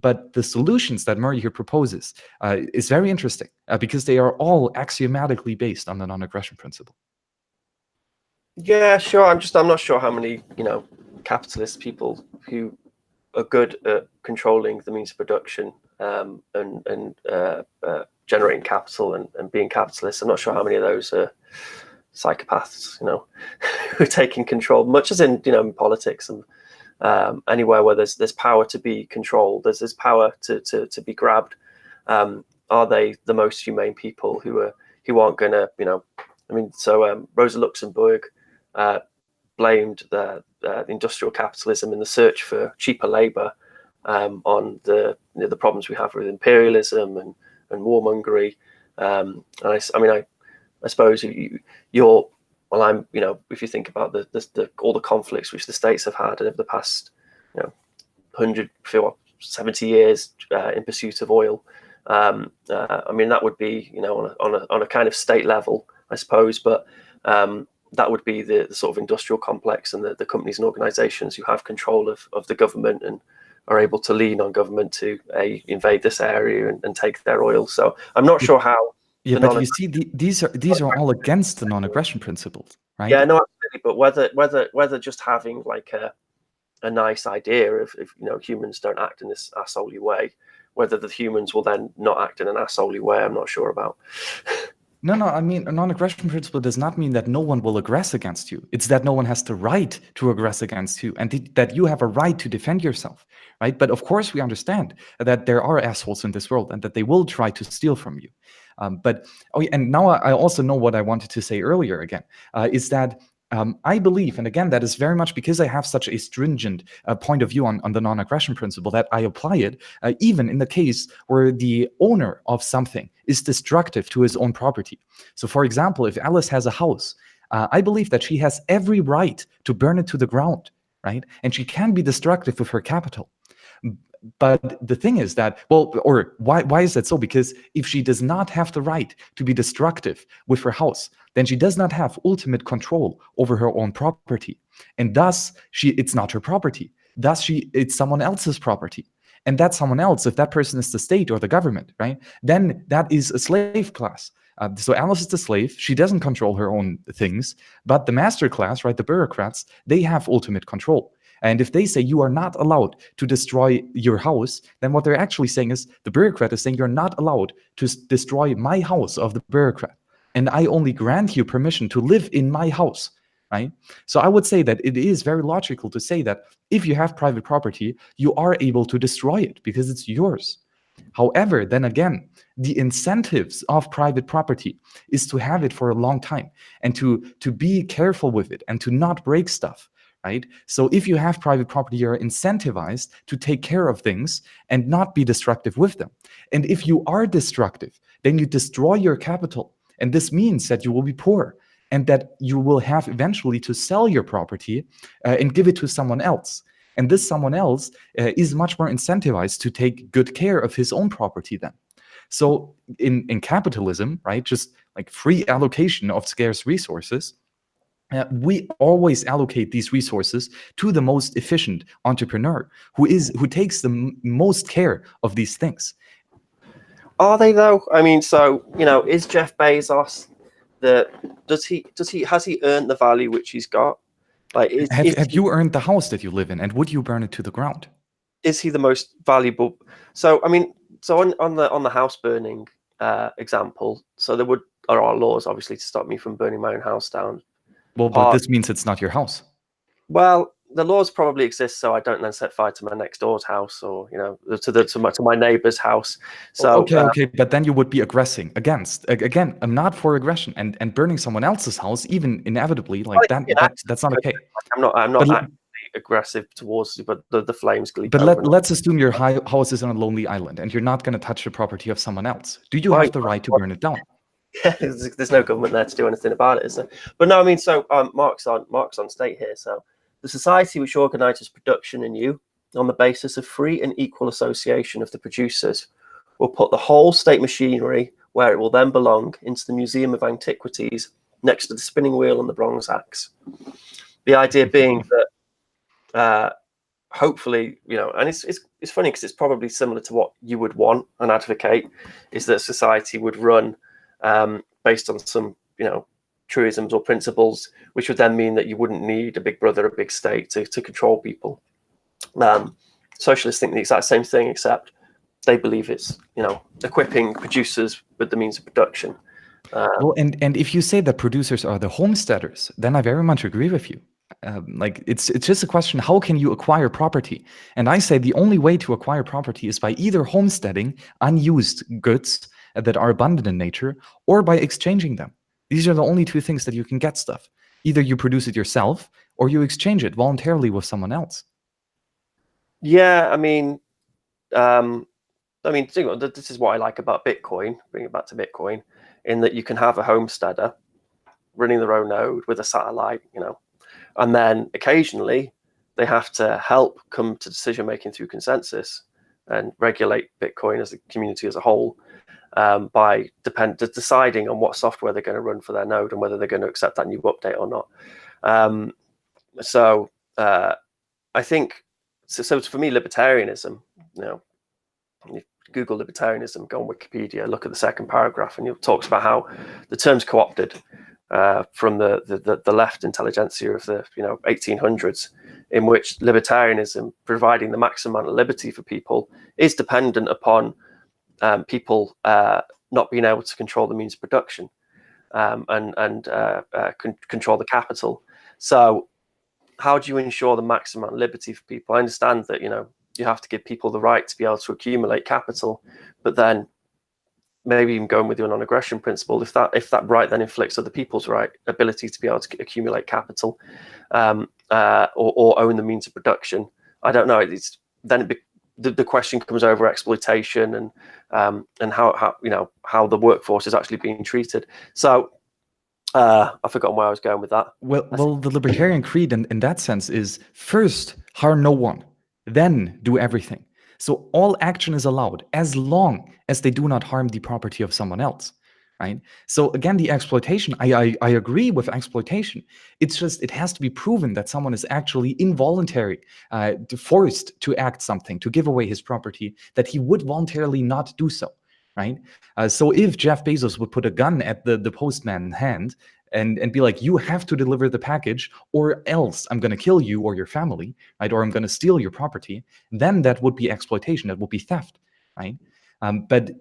But the solutions that Murray here proposes is very interesting, because they are all axiomatically based on the non-aggression principle.
Yeah, sure. I'm not sure how many, capitalist people who are good at controlling the means of production and generating capital and being capitalists. I'm not sure how many of those are psychopaths, who are taking control, much as in, in politics and anywhere where there's power to be controlled, there's power to be grabbed. Are they the most humane people who aren't going to, Rosa Luxemburg blamed the industrial capitalism in the search for cheaper labor on the problems we have with imperialism and warmongery. And I suppose you're, well, if you think about all the conflicts which the states have had over the past 170 years in pursuit of oil, that would be on a kind of state level, I suppose, but that would be the sort of industrial complex and the companies and organizations who have control of the government and are able to lean on government to invade this area and take their oil. So I'm not sure how.
Yeah, but you see, these are all against the non-aggression principles, right?
Yeah, no, absolutely. But whether just having like a nice idea of humans don't act in this assholey way, whether the humans will then not act in an assholey way, I'm not sure about.
No, a non-aggression principle does not mean that no one will aggress against you. It's that no one has the right to aggress against you, and that you have a right to defend yourself, right? But of course, we understand that there are assholes in this world and that they will try to steal from you. And now I also know what I wanted to say earlier again, is that I believe, and again, that is very much because I have such a stringent point of view on the non-aggression principle, that I apply it even in the case where the owner of something is destructive to his own property. So, for example, if Alice has a house, I believe that she has every right to burn it to the ground, right? And she can be destructive with her capital. But the thing is that, why is that so? Because if she does not have the right to be destructive with her house, then she does not have ultimate control over her own property. And thus, it's not her property. Thus, it's someone else's property. And that someone else, if that person is the state or the government, right, then that is a slave class. So Alice is the slave. She doesn't control her own things. But the master class, right, the bureaucrats, they have ultimate control. And if they say you are not allowed to destroy your house, then what they're actually saying is the bureaucrat is saying you're not allowed to destroy my house of the bureaucrat. And I only grant you permission to live in my house, right? So I would say that it is very logical to say that if you have private property, you are able to destroy it because it's yours. However, then again, the incentives of private property is to have it for a long time and to be careful with it and to not break stuff, right? So if you have private property, you're incentivized to take care of things and not be destructive with them. And if you are destructive, then you destroy your capital. And this means that you will be poor and that you will have eventually to sell your property and give it to someone else. And this someone else is much more incentivized to take good care of his own property then. So in capitalism, right, just like free allocation of scarce resources, we always allocate these resources to the most efficient entrepreneur who takes the most care of these things.
Are they though? I mean, so is Jeff Bezos has he earned the value which he's got? Like,
have you earned the house that you live in, and would you burn it to the ground?
Is he the most valuable? So I mean, so on the house burning example, so there are laws obviously to stop me from burning my own house down.
Well, but this means it's not your house.
Well, the laws probably exist so I don't then set fire to my next door's house or to my neighbor's house. So
okay, but then you would be aggressing against. Again, I'm not for aggression and burning someone else's house, even inevitably like that's not okay.
I'm not actively aggressive towards you, but the flames gleam.
But let's assume your house is on a lonely island and you're not going to touch the property of someone else. Do you have the right to burn it down?
There's no government there to do anything about it, is there? But no, I mean, so Mark's on state here. So the society which organizes production anew on the basis of free and equal association of the producers will put the whole state machinery where it will then belong, into the Museum of Antiquities next to the spinning wheel and the bronze axe. The idea being that hopefully, and it's funny because it's probably similar to what you would want and advocate, is that society would run based on some, truisms or principles, which would then mean that you wouldn't need a big brother, a big state to control people. Socialists think the exact same thing, except they believe it's, equipping producers with the means of production.
Well, and if you say that producers are the homesteaders, then I very much agree with you. It's just a question, how can you acquire property? And I say the only way to acquire property is by either homesteading unused goods that are abundant in nature, or by exchanging them. These are the only two things that you can get stuff. Either you produce it yourself, or you exchange it voluntarily with someone else.
Yeah, I mean, this is what I like about Bitcoin, bring it back to Bitcoin, in that you can have a homesteader running their own node with a satellite, and then occasionally they have to help come to decision making through consensus and regulate Bitcoin as a community as a whole, by deciding on what software they're going to run for their node and whether they're going to accept that new update or not. I think so for me, libertarianism, you Google libertarianism, go on Wikipedia, look at the second paragraph, and it talks about how the term's co-opted from the left intelligentsia of the 1800s, in which libertarianism, providing the maximum amount of liberty for people, is dependent upon people not being able to control the means of production and control the capital. So how do you ensure the maximum liberty for people? I understand that you have to give people the right to be able to accumulate capital, but then maybe even going with your non-aggression principle, if that right then inflicts other people's ability to be able to accumulate capital or own the means of production, I don't know. The question comes over exploitation and how the workforce is actually being treated. So I've forgotten where I was going with that.
Well, the libertarian creed in that sense is first harm no one, then do everything. So all action is allowed as long as they do not harm the property of someone else, right? So again, the exploitation, I agree with exploitation. It's just, it has to be proven that someone is actually involuntary, forced to act something, to give away his property, that he would voluntarily not do so, right? So if Jeff Bezos would put a gun at the postman in hand and be like, you have to deliver the package or else I'm going to kill you or your family, right? Or I'm going to steal your property, then that would be exploitation. That would be theft, right? But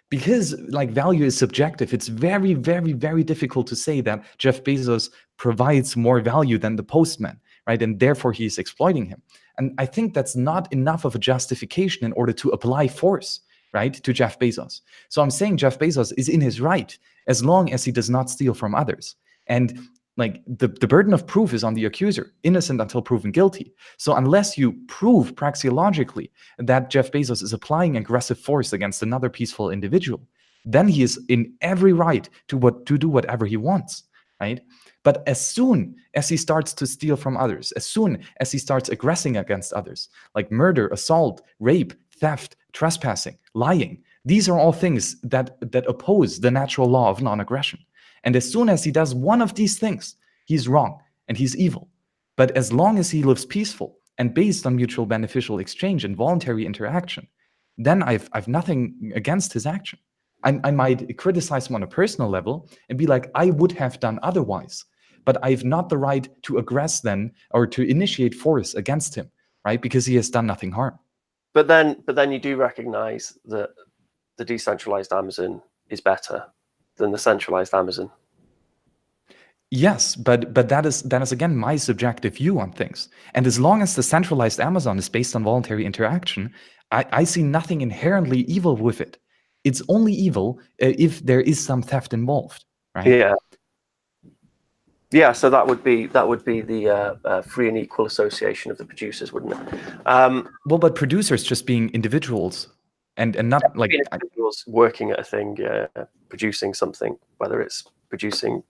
because like value is subjective, it's very, very, very difficult to say that Jeff Bezos provides more value than the postman, right? And therefore he's exploiting him. And I think that's not enough of a justification in order to apply force, right, to Jeff Bezos. So I'm saying Jeff Bezos is in his right as long as he does not steal from others. And like the burden of proof is on the accuser, innocent until proven guilty. So unless you prove praxeologically that Jeff Bezos is applying aggressive force against another peaceful individual, then he is in every right to do whatever he wants, right? But as soon as he starts to steal from others, as soon as he starts aggressing against others, like murder, assault, rape, theft, trespassing, lying, these are all things that oppose the natural law of non-aggression. And as soon as he does one of these things, he's wrong and he's evil. But as long as he lives peaceful and based on mutual beneficial exchange and voluntary interaction, then I've nothing against his action. I might criticize him on a personal level and be like, I would have done otherwise, but I've not the right to aggress then or to initiate force against him, right? Because he has done nothing harm.
But then you do recognize that the decentralized Amazon is better than the centralized Amazon.
Yes, but that is again my subjective view on things. And as long as the centralized Amazon is based on voluntary interaction, I see nothing inherently evil with it. It's only evil if there is some theft involved, right?
Yeah. Yeah, so that would be the free and equal association of the producers, wouldn't it?
Well, but producers just being individuals and not like
individuals working at a thing, producing something, whether it's producing,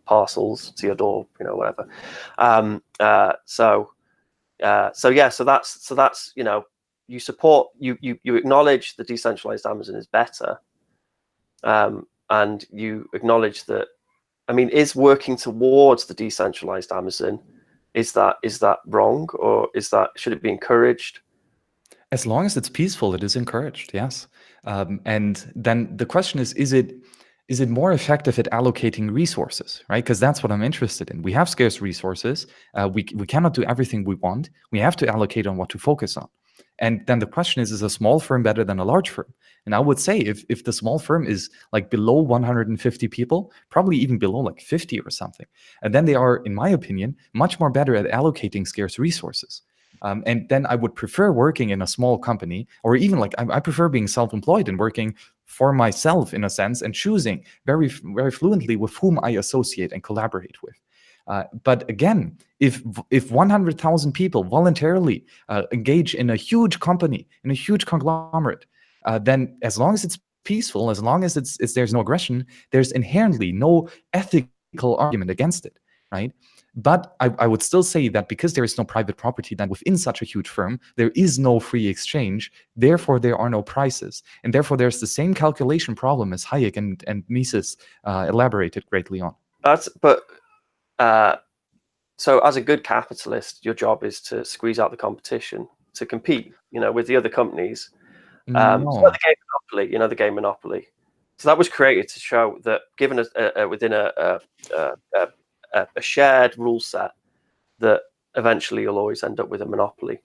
parcels to your door, whatever. So that's you support, you acknowledge the decentralized Amazon is better, and you acknowledge that. I mean, is working towards the decentralized Amazon, is that wrong, or should it be encouraged?
As long as it's peaceful, it is encouraged, yes. And then the question is it more effective at allocating resources, right? Because that's what I'm interested in. We have scarce resources. We cannot do everything we want. We have to allocate on what to focus on. And then the question is a small firm better than a large firm? And I would say if the small firm is like below 150 people, probably even below like 50 or something, and then they are, in my opinion, much more better at allocating scarce resources. And then I would prefer working in a small company, or even like I prefer being self-employed and working for myself in a sense and choosing very, very fluently with whom I associate and collaborate with. But again, if 100,000 people voluntarily engage in a huge company, in a huge conglomerate, then as long as it's peaceful, as long as there's no aggression, there's inherently no ethical argument against it, right? But I would still say that because there is no private property, then within such a huge firm, there is no free exchange. Therefore, there are no prices. And therefore, there's the same calculation problem as Hayek and Mises elaborated greatly on.
So as a good capitalist, your job is to squeeze out the competition, to compete, with the other companies.
No.
So the game Monopoly, the game Monopoly. So that was created to show that given within a shared rule set, that eventually you'll always end up with a monopoly.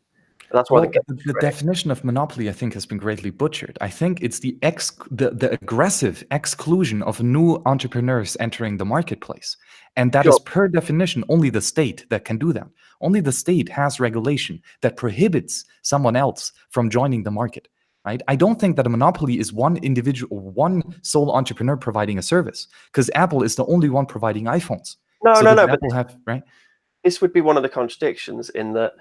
And that's why
the definition of monopoly, I think, has been greatly butchered. I think it's the aggressive exclusion of new entrepreneurs entering the marketplace. And that is per definition only the state that can do that. Only the state has regulation that prohibits someone else from joining the market. Right? I don't think that a monopoly is one individual, one sole entrepreneur providing a service, because Apple is the only one providing iPhones.
No.
Apple have, right?
This would be one of the contradictions in that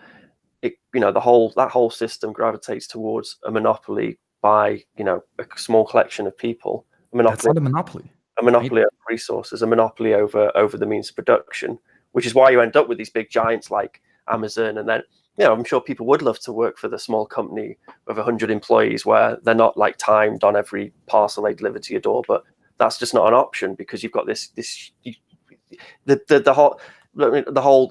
that whole system gravitates towards a monopoly by a small collection of people.
That's not a monopoly.
A monopoly over resources, a monopoly over the means of production, which is why you end up with these big giants like Amazon. And then I'm sure people would love to work for the small company of 100 employees where they're not like timed on every parcel they deliver to your door, but that's just not an option because you've got the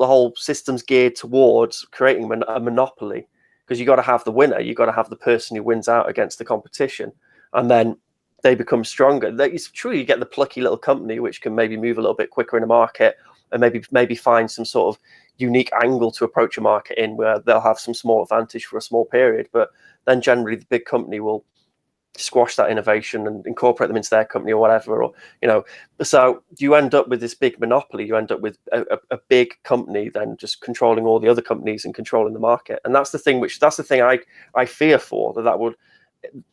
whole system's geared towards creating a monopoly, because you got to have the winner, you got to have the person who wins out against the competition, and then they become stronger. It's true, you get the plucky little company which can maybe move a little bit quicker in a market and maybe find some sort of unique angle to approach a market in where they'll have some small advantage for a small period, but then generally the big company will squash that innovation and incorporate them into their company or whatever, or so you end up with this big monopoly. You end up with a big company then just controlling all the other companies and controlling the market. And that's the thing I fear for, that would,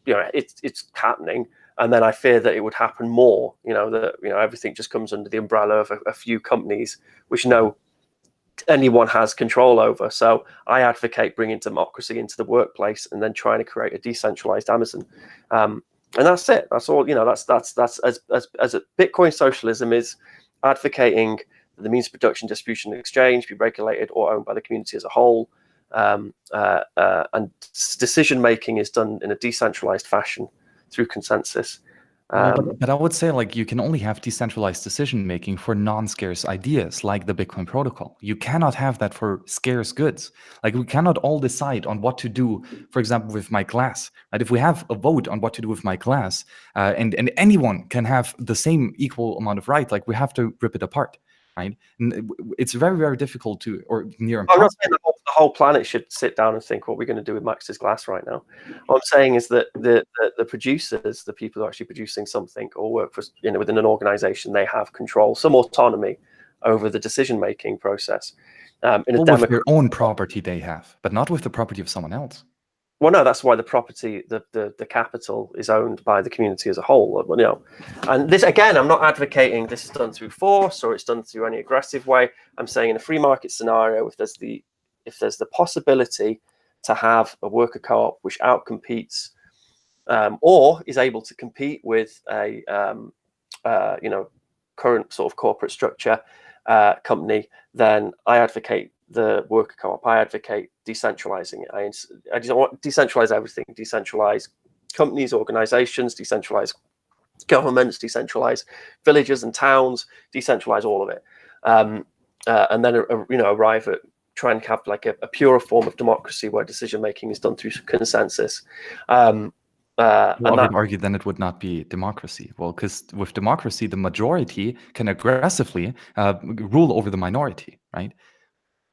it's happening. And then I fear that it would happen more, that everything just comes under the umbrella of a few companies which anyone has control over. So I advocate bringing democracy into the workplace and then trying to create a decentralized Amazon. And that's it. That's all. That's as a Bitcoin socialism is advocating that the means of production, distribution, and exchange be regulated or owned by the community as a whole. And decision making is done in a decentralized fashion through consensus.
But I would say, like, you can only have decentralized decision making for non-scarce ideas like the Bitcoin protocol. You cannot have that for scarce goods. Like, we cannot all decide on what to do, for example, with my glass. Right? If we have a vote on what to do with my glass, and anyone can have the same equal amount of right, like, we have to rip it apart. Right? And it's very, very difficult to, or near impossible.
I'm not saying the whole planet should sit down and think what we're going to do with Max's glass right now. What I'm saying is that the producers, the people who are actually producing something or work for within an organization, they have control, some autonomy over the decision-making process.
With their own property they have, but not with the property of someone else.
Well, no, that's why the property, the capital is owned by the community as a whole. And this, again, I'm not advocating this is done through force or it's done through any aggressive way. I'm saying in a free market scenario, if there's the possibility to have a worker co-op which outcompetes or is able to compete with a current sort of corporate structure company, then I advocate the worker co-op. I advocate decentralizing it. I just want to decentralize everything, decentralize companies, organizations, decentralize governments, decentralize villages and towns, decentralize all of it, and then arrive at try and have like a purer form of democracy where decision making is done through consensus.
I would argue then it would not be democracy. Well, because with democracy, the majority can aggressively rule over the minority, right?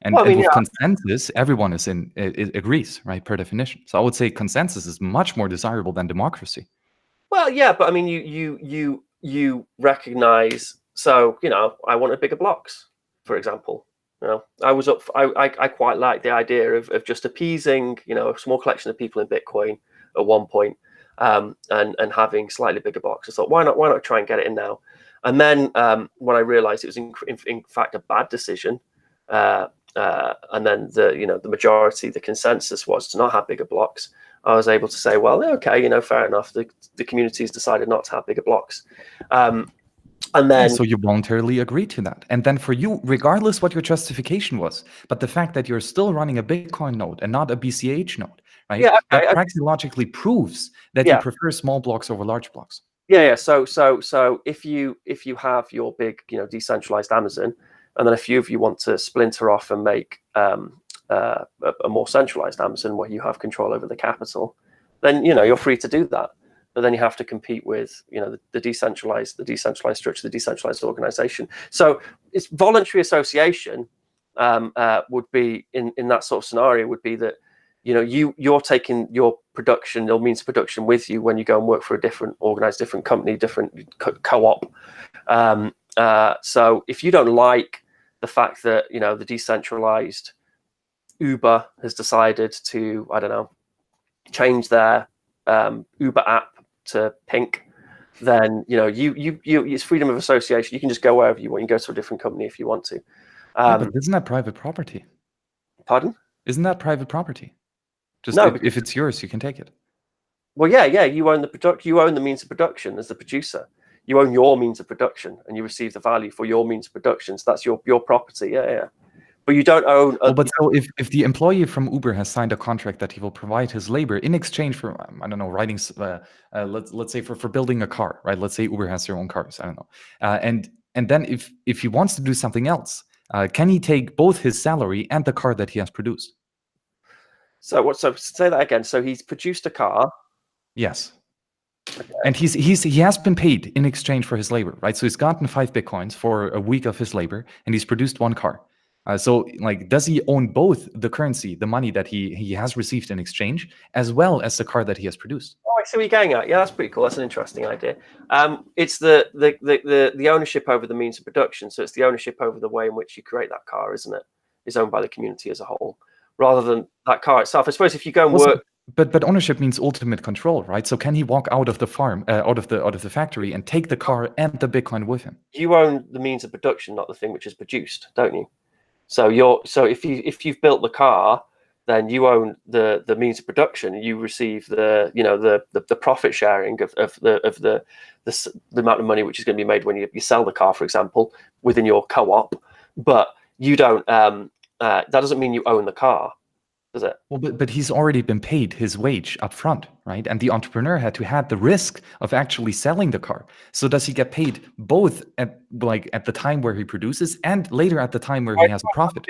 And, with consensus, everyone agrees, right, per definition. So I would say consensus is much more desirable than democracy.
Well, yeah, but I mean, you recognize. So I wanted bigger blocks, for example. I quite like the idea of just appeasing a small collection of people in Bitcoin at one point, and having slightly bigger blocks. I thought, why not try and get it in now? And then when I realized it was in fact a bad decision. And then the majority, the consensus was to not have bigger blocks. I was able to say, well, okay, fair enough. The community has decided not to have bigger blocks. And then,
so you voluntarily agreed to that. And then for you, regardless what your justification was, but the fact that you're still running a Bitcoin node and not a BCH node, right?
Yeah, okay,
that praxeologically proves that you prefer small blocks over large blocks.
Yeah. So if you have your big, decentralized Amazon, and then a few of you want to splinter off and make a more centralized Amazon where you have control over the capital, then you're free to do that. But then you have to compete with the decentralized structure, the decentralized organization. So it's voluntary association would be in that sort of scenario would be that you're taking your production, your means of production with you when you go and work for a different company, different co-op. So if you don't like the fact that the decentralized Uber has decided to, I don't know, change their Uber app to pink, then you it's freedom of association. You can just go wherever you want. You can go to a different company if you want to.
But isn't that private property?
Pardon?
Isn't that private property? Just
no,
if it's yours, you can take it.
Well, yeah. You own the product. You own the means of production as the producer. You own your means of production, and you receive the value for your means of production. So that's your property. Yeah. But you don't own.
But so if the employee from Uber has signed a contract that he will provide his labor in exchange for, I don't know, writing, let's say for building a car, right? Let's say Uber has their own cars. I don't know. And then if he wants to do something else, can he take both his salary and the car that he has produced?
So say that again. So he's produced a car.
Yes. Okay. And he has been paid in exchange for his labor, right? So he's gotten 5 Bitcoins for a week of his labor, and he's produced 1 car. So like, does he own both the currency, the money that he has received in exchange, as well as the car that he has produced?
Oh, I see what you're going at. Yeah, that's pretty cool. That's an interesting idea. It's the ownership over the means of production. So it's the ownership over the way in which you create that car, isn't it? Is owned by the community as a whole, rather than that car itself. I suppose if you go and work.
But ownership means ultimate control, right? So can he walk out of the farm, out of the factory, and take the car and the Bitcoin with him?
You own the means of production, not the thing which is produced, don't you? So if you've built the car, then you own the means of production. You receive the profit sharing of the amount of money which is going to be made when you sell the car, for example, within your co-op. But you don't. That doesn't mean you own the car, does it?
Well, but he's already been paid his wage up front, right? And the entrepreneur had the risk of actually selling the car. So does he get paid both at the time where he produces and later at the time where he has a profit?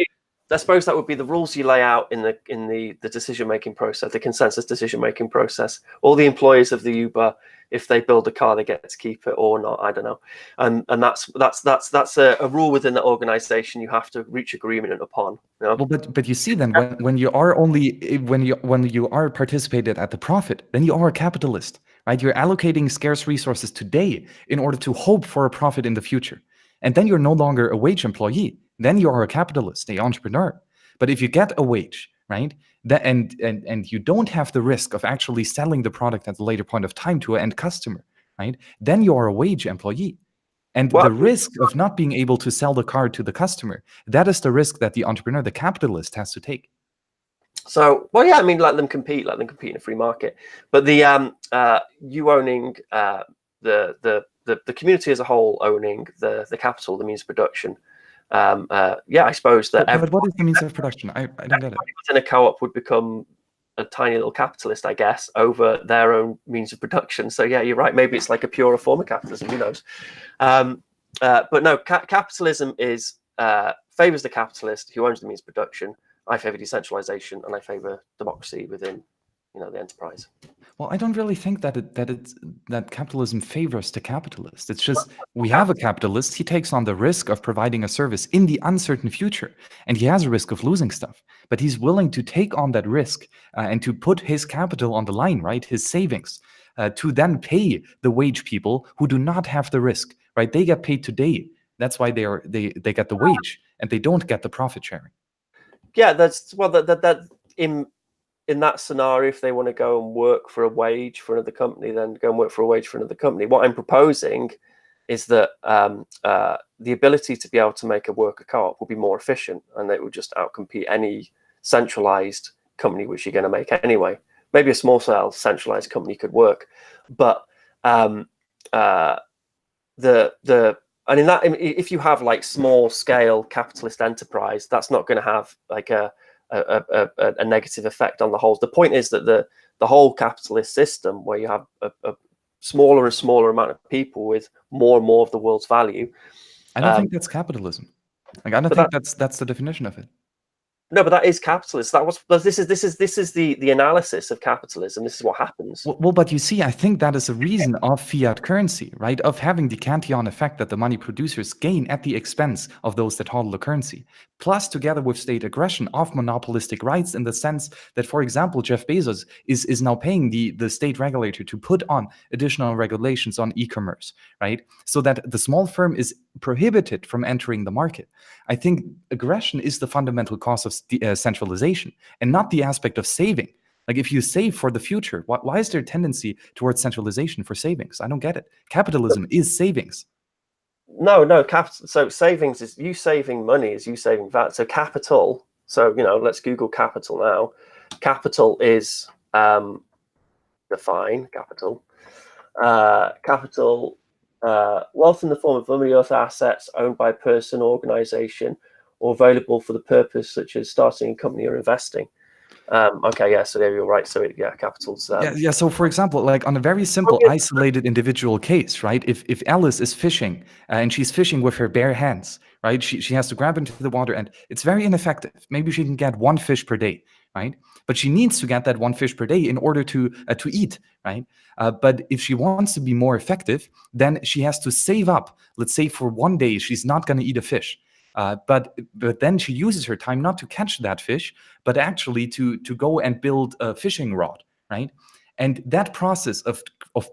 I suppose that would be the rules you lay out in the decision-making process, the consensus decision-making process. All the employees of the Uber, if they build a car, they get to keep it or not. I don't know, and that's a rule within the organization you have to reach agreement upon. You know?
Well, but you see, then when you are participated at the profit, then you are a capitalist, right? You're allocating scarce resources today in order to hope for a profit in the future, and then you're no longer a wage employee. Then you are a capitalist, an entrepreneur. But if you get a wage, right, and you don't have the risk of actually selling the product at a later point of time to an end customer, right, then you are a wage employee. And the risk of not being able to sell the car to the customer, that is the risk that the entrepreneur, the capitalist, has to take.
So, well, yeah, I mean, let them compete in a free market. But the you owning the community as a whole owning the capital, the means of production. Yeah, I suppose that.
But what is the means of production? I don't get it.
In a co-op would become a tiny little capitalist, I guess, over their own means of production. So yeah, you're right. Maybe it's like a purer form of capitalism. Who knows? But no, capitalism is favors the capitalist who owns the means of production. I favor decentralization, and I favor democracy within the enterprise.
Well, I don't really think that capitalism favors the capitalist. It's just we have a capitalist. He takes on the risk of providing a service in the uncertain future, and he has a risk of losing stuff. But he's willing to take on that risk and to put his capital on the line, right? His savings, to then pay the wage people who do not have the risk, right? They get paid today. That's why they get the wage, and they don't get the profit sharing.
Yeah, that's that in that scenario, if they want to go and work for a wage for another company, then go and work for a wage for another company. What I'm proposing is that the ability to be able to make a worker co-op will be more efficient, and it will just outcompete any centralized company which you're going to make anyway. Maybe a small scale centralized company could work, but and in that, if you have like small scale capitalist enterprise, that's not going to have like a negative effect on the whole. The point is that the whole capitalist system, where you have a smaller and smaller amount of people with more and more of the world's value.
I don't think that's capitalism. Like, I don't think that's the definition of it.
No, but that is capitalist. This is the analysis of capitalism. This is what happens.
Well, but you see, I think that is a reason of fiat currency, right? Of having the Cantillon effect that the money producers gain at the expense of those that hodl the currency. Plus, together with state aggression of monopolistic rights, in the sense that, for example, Jeff Bezos is now paying the state regulator to put on additional regulations on e-commerce, right? So that the small firm is prohibited from entering the market. I think aggression is the fundamental cause of centralization, and not the aspect of saving. Like, if you save for the future, why is there a tendency towards centralization for savings? I don't get it. Capitalism is savings.
No, so savings is you saving money, is you saving that. So capital. So let's Google capital now. Capital is define capital. Capital. Wealth in the form of money or assets owned by a person, organization, or available for the purpose such as starting a company or investing. Okay, yeah, so there you're right. So capital's.
Yeah. So for example, like on a very simple, isolated individual case, right? If Alice is fishing and she's fishing with her bare hands, right? She has to grab into the water, and it's very ineffective. Maybe she can get one fish per day, right? But she needs to get that one fish per day in order to eat, right? But if she wants to be more effective, then she has to save up. Let's say for one day she's not going to eat a fish. but then she uses her time not to catch that fish, but actually to go and build a fishing rod, right? And that process of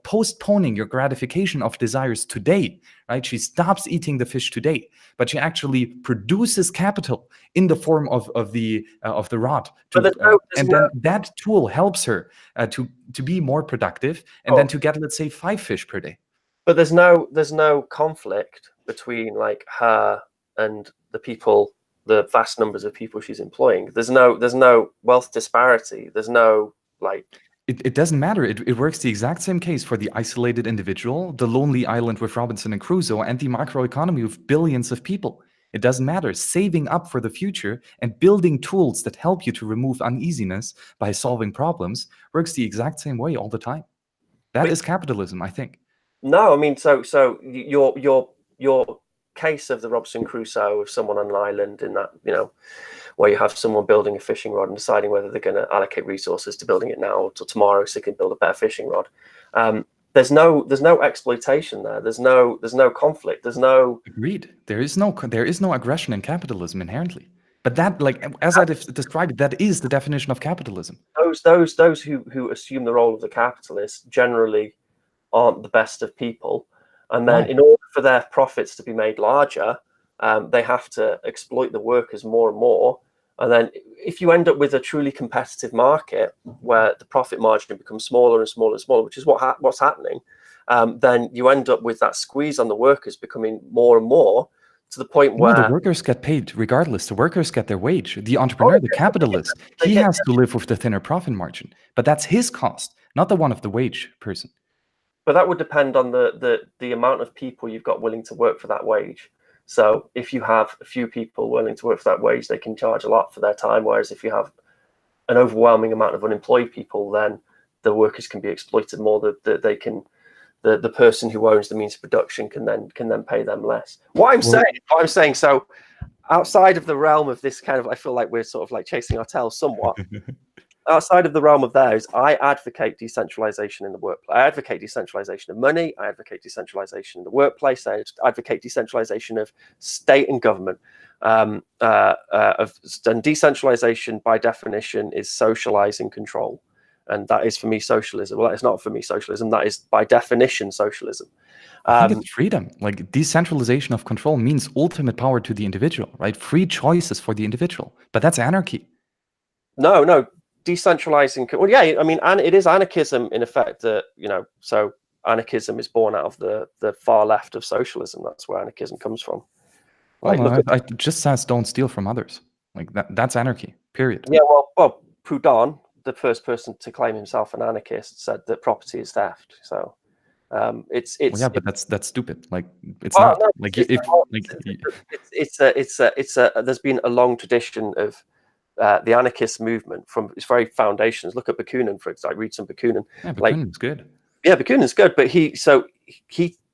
postponing your gratification of desires today, right? She stops eating the fish today, but she actually produces capital in the form of the rod. And then that tool helps her to be more productive, and then to get, let's say, 5 fish per day.
But there's no conflict between like her and the people, the vast numbers of people she's employing. There's no wealth disparity. There's no like.
It doesn't matter. It works the exact same case for the isolated individual, the lonely island with Robinson and Crusoe, and the macroeconomy with billions of people. It doesn't matter. Saving up for the future and building tools that help you to remove uneasiness by solving problems works the exact same way all the time. That is capitalism, I think.
No, I mean, so your case of the Robinson Crusoe of someone on an island in that, where you have someone building a fishing rod and deciding whether they're going to allocate resources to building it now or to tomorrow so they can build a better fishing rod. There's no exploitation there. There's no conflict. There's no.
Agreed. There is no aggression in capitalism inherently. But that, like, as I described it, that is the definition of capitalism.
Those who assume the role of the capitalist generally aren't the best of people, and then in order for their profits to be made larger, they have to exploit the workers more and more. And then if you end up with a truly competitive market where the profit margin becomes smaller and smaller and smaller, which is what's happening, then you end up with that squeeze on the workers becoming more and more, to the point where
the workers get paid regardless. The workers get their wage. The entrepreneur, the capitalist, he has to live with the thinner profit margin, but that's his cost, not the one of the wage person.
But that would depend on the amount of people you've got willing to work for that wage. So if you have a few people willing to work for that wage, they can charge a lot for their time. Whereas if you have an overwhelming amount of unemployed people, then the workers can be exploited more. That they can, the person who owns the means of production can then pay them less. What I'm saying. So outside of the realm of this kind of, I feel like we're sort of like chasing our tails somewhat. Outside of the realm of theirs, I advocate decentralization in the workplace. I advocate decentralization of money. I advocate decentralization in the workplace. I advocate decentralization of state and government. And decentralization, by definition, is socializing control. And that is, for me, socialism. Well, it's not for me socialism. That is, by definition, socialism.
I think it's freedom. Like, decentralization of control means ultimate power to the individual, right? Free choices for the individual. But that's anarchy.
No. Decentralizing, well, yeah, I mean, and it is anarchism in effect. So anarchism is born out of the far left of socialism. That's where anarchism comes from.
Like, I just says don't steal from others. Like that's anarchy. Period.
Yeah, well, Proudhon, the first person to claim himself an anarchist, said that property is theft. So it's
but that's stupid. Like it's not.
No,
like
there's been a long tradition of the anarchist movement from its very foundations. Look at Bakunin, for example. I read some Bakunin.
Yeah, Bakunin's good.
Yeah, Bakunin's good, but he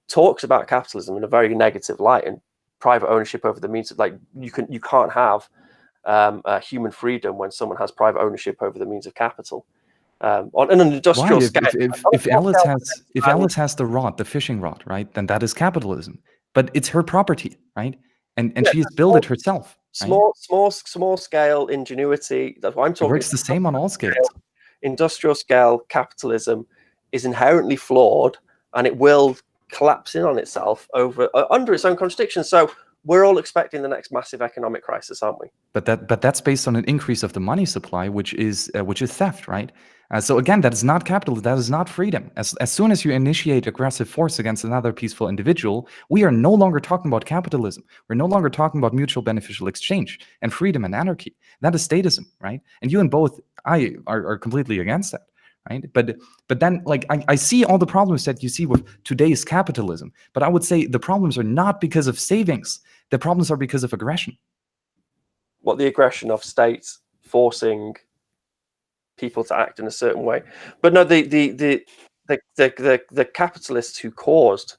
talks about capitalism in a very negative light and private ownership over the means of, like, you can't have human freedom when someone has private ownership over the means of capital. On an industrial scale.
If Alice has the rod, the fishing rod, right, then that is capitalism. But it's her property, right? And she has built it herself.
Small scale ingenuity. That's what I'm talking.
It works the same on all scales.
Industrial scale capitalism is inherently flawed, and it will collapse in on itself under its own contradictions. So we're all expecting the next massive economic crisis, aren't we?
But that's based on an increase of the money supply, which is theft, right? So again, that is not capitalism. That is not freedom. As soon as you initiate aggressive force against another peaceful individual, we are no longer talking about capitalism. We're no longer talking about mutual beneficial exchange and freedom and anarchy. That is statism, right? And you and both I are completely against that, right? But then, like, I see all the problems that you see with today's capitalism. But I would say the problems are not because of savings. The problems are because of aggression.
What, the aggression of states forcing people to act in a certain way? But no, the capitalists who caused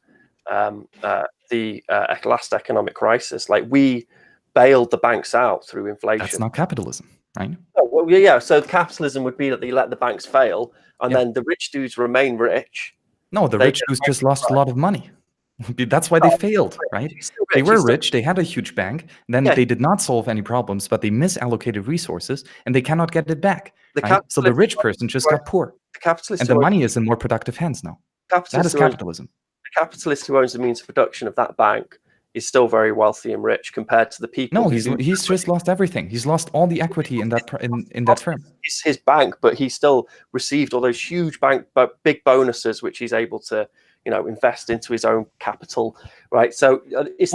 the last economic crisis, like, we bailed the banks out through inflation.
That's not capitalism, right?
Oh, well, yeah. So capitalism would be that they let the banks fail, and then the rich dudes remain rich.
No, the rich dudes just lost a lot of money. That's why they failed, right?
He's still
They
rich.
were
He's still,
rich, they had a huge bank, then
yeah,
they did not solve any problems, but they misallocated resources and they cannot get it back,
the
right? So the
capitalist,
rich person just got poor,
the capitalist
and the
who owns,
money is in more productive hands now. That is
capitalist who owns
capitalism.
the capitalist who owns the means of production of that bank is still very wealthy and rich compared to the people
No,
who's
he's just lost everything. He's lost all the equity in that firm.
his bank, but he still received all those huge big bonuses, which he's able to, invest into his own capital, right? So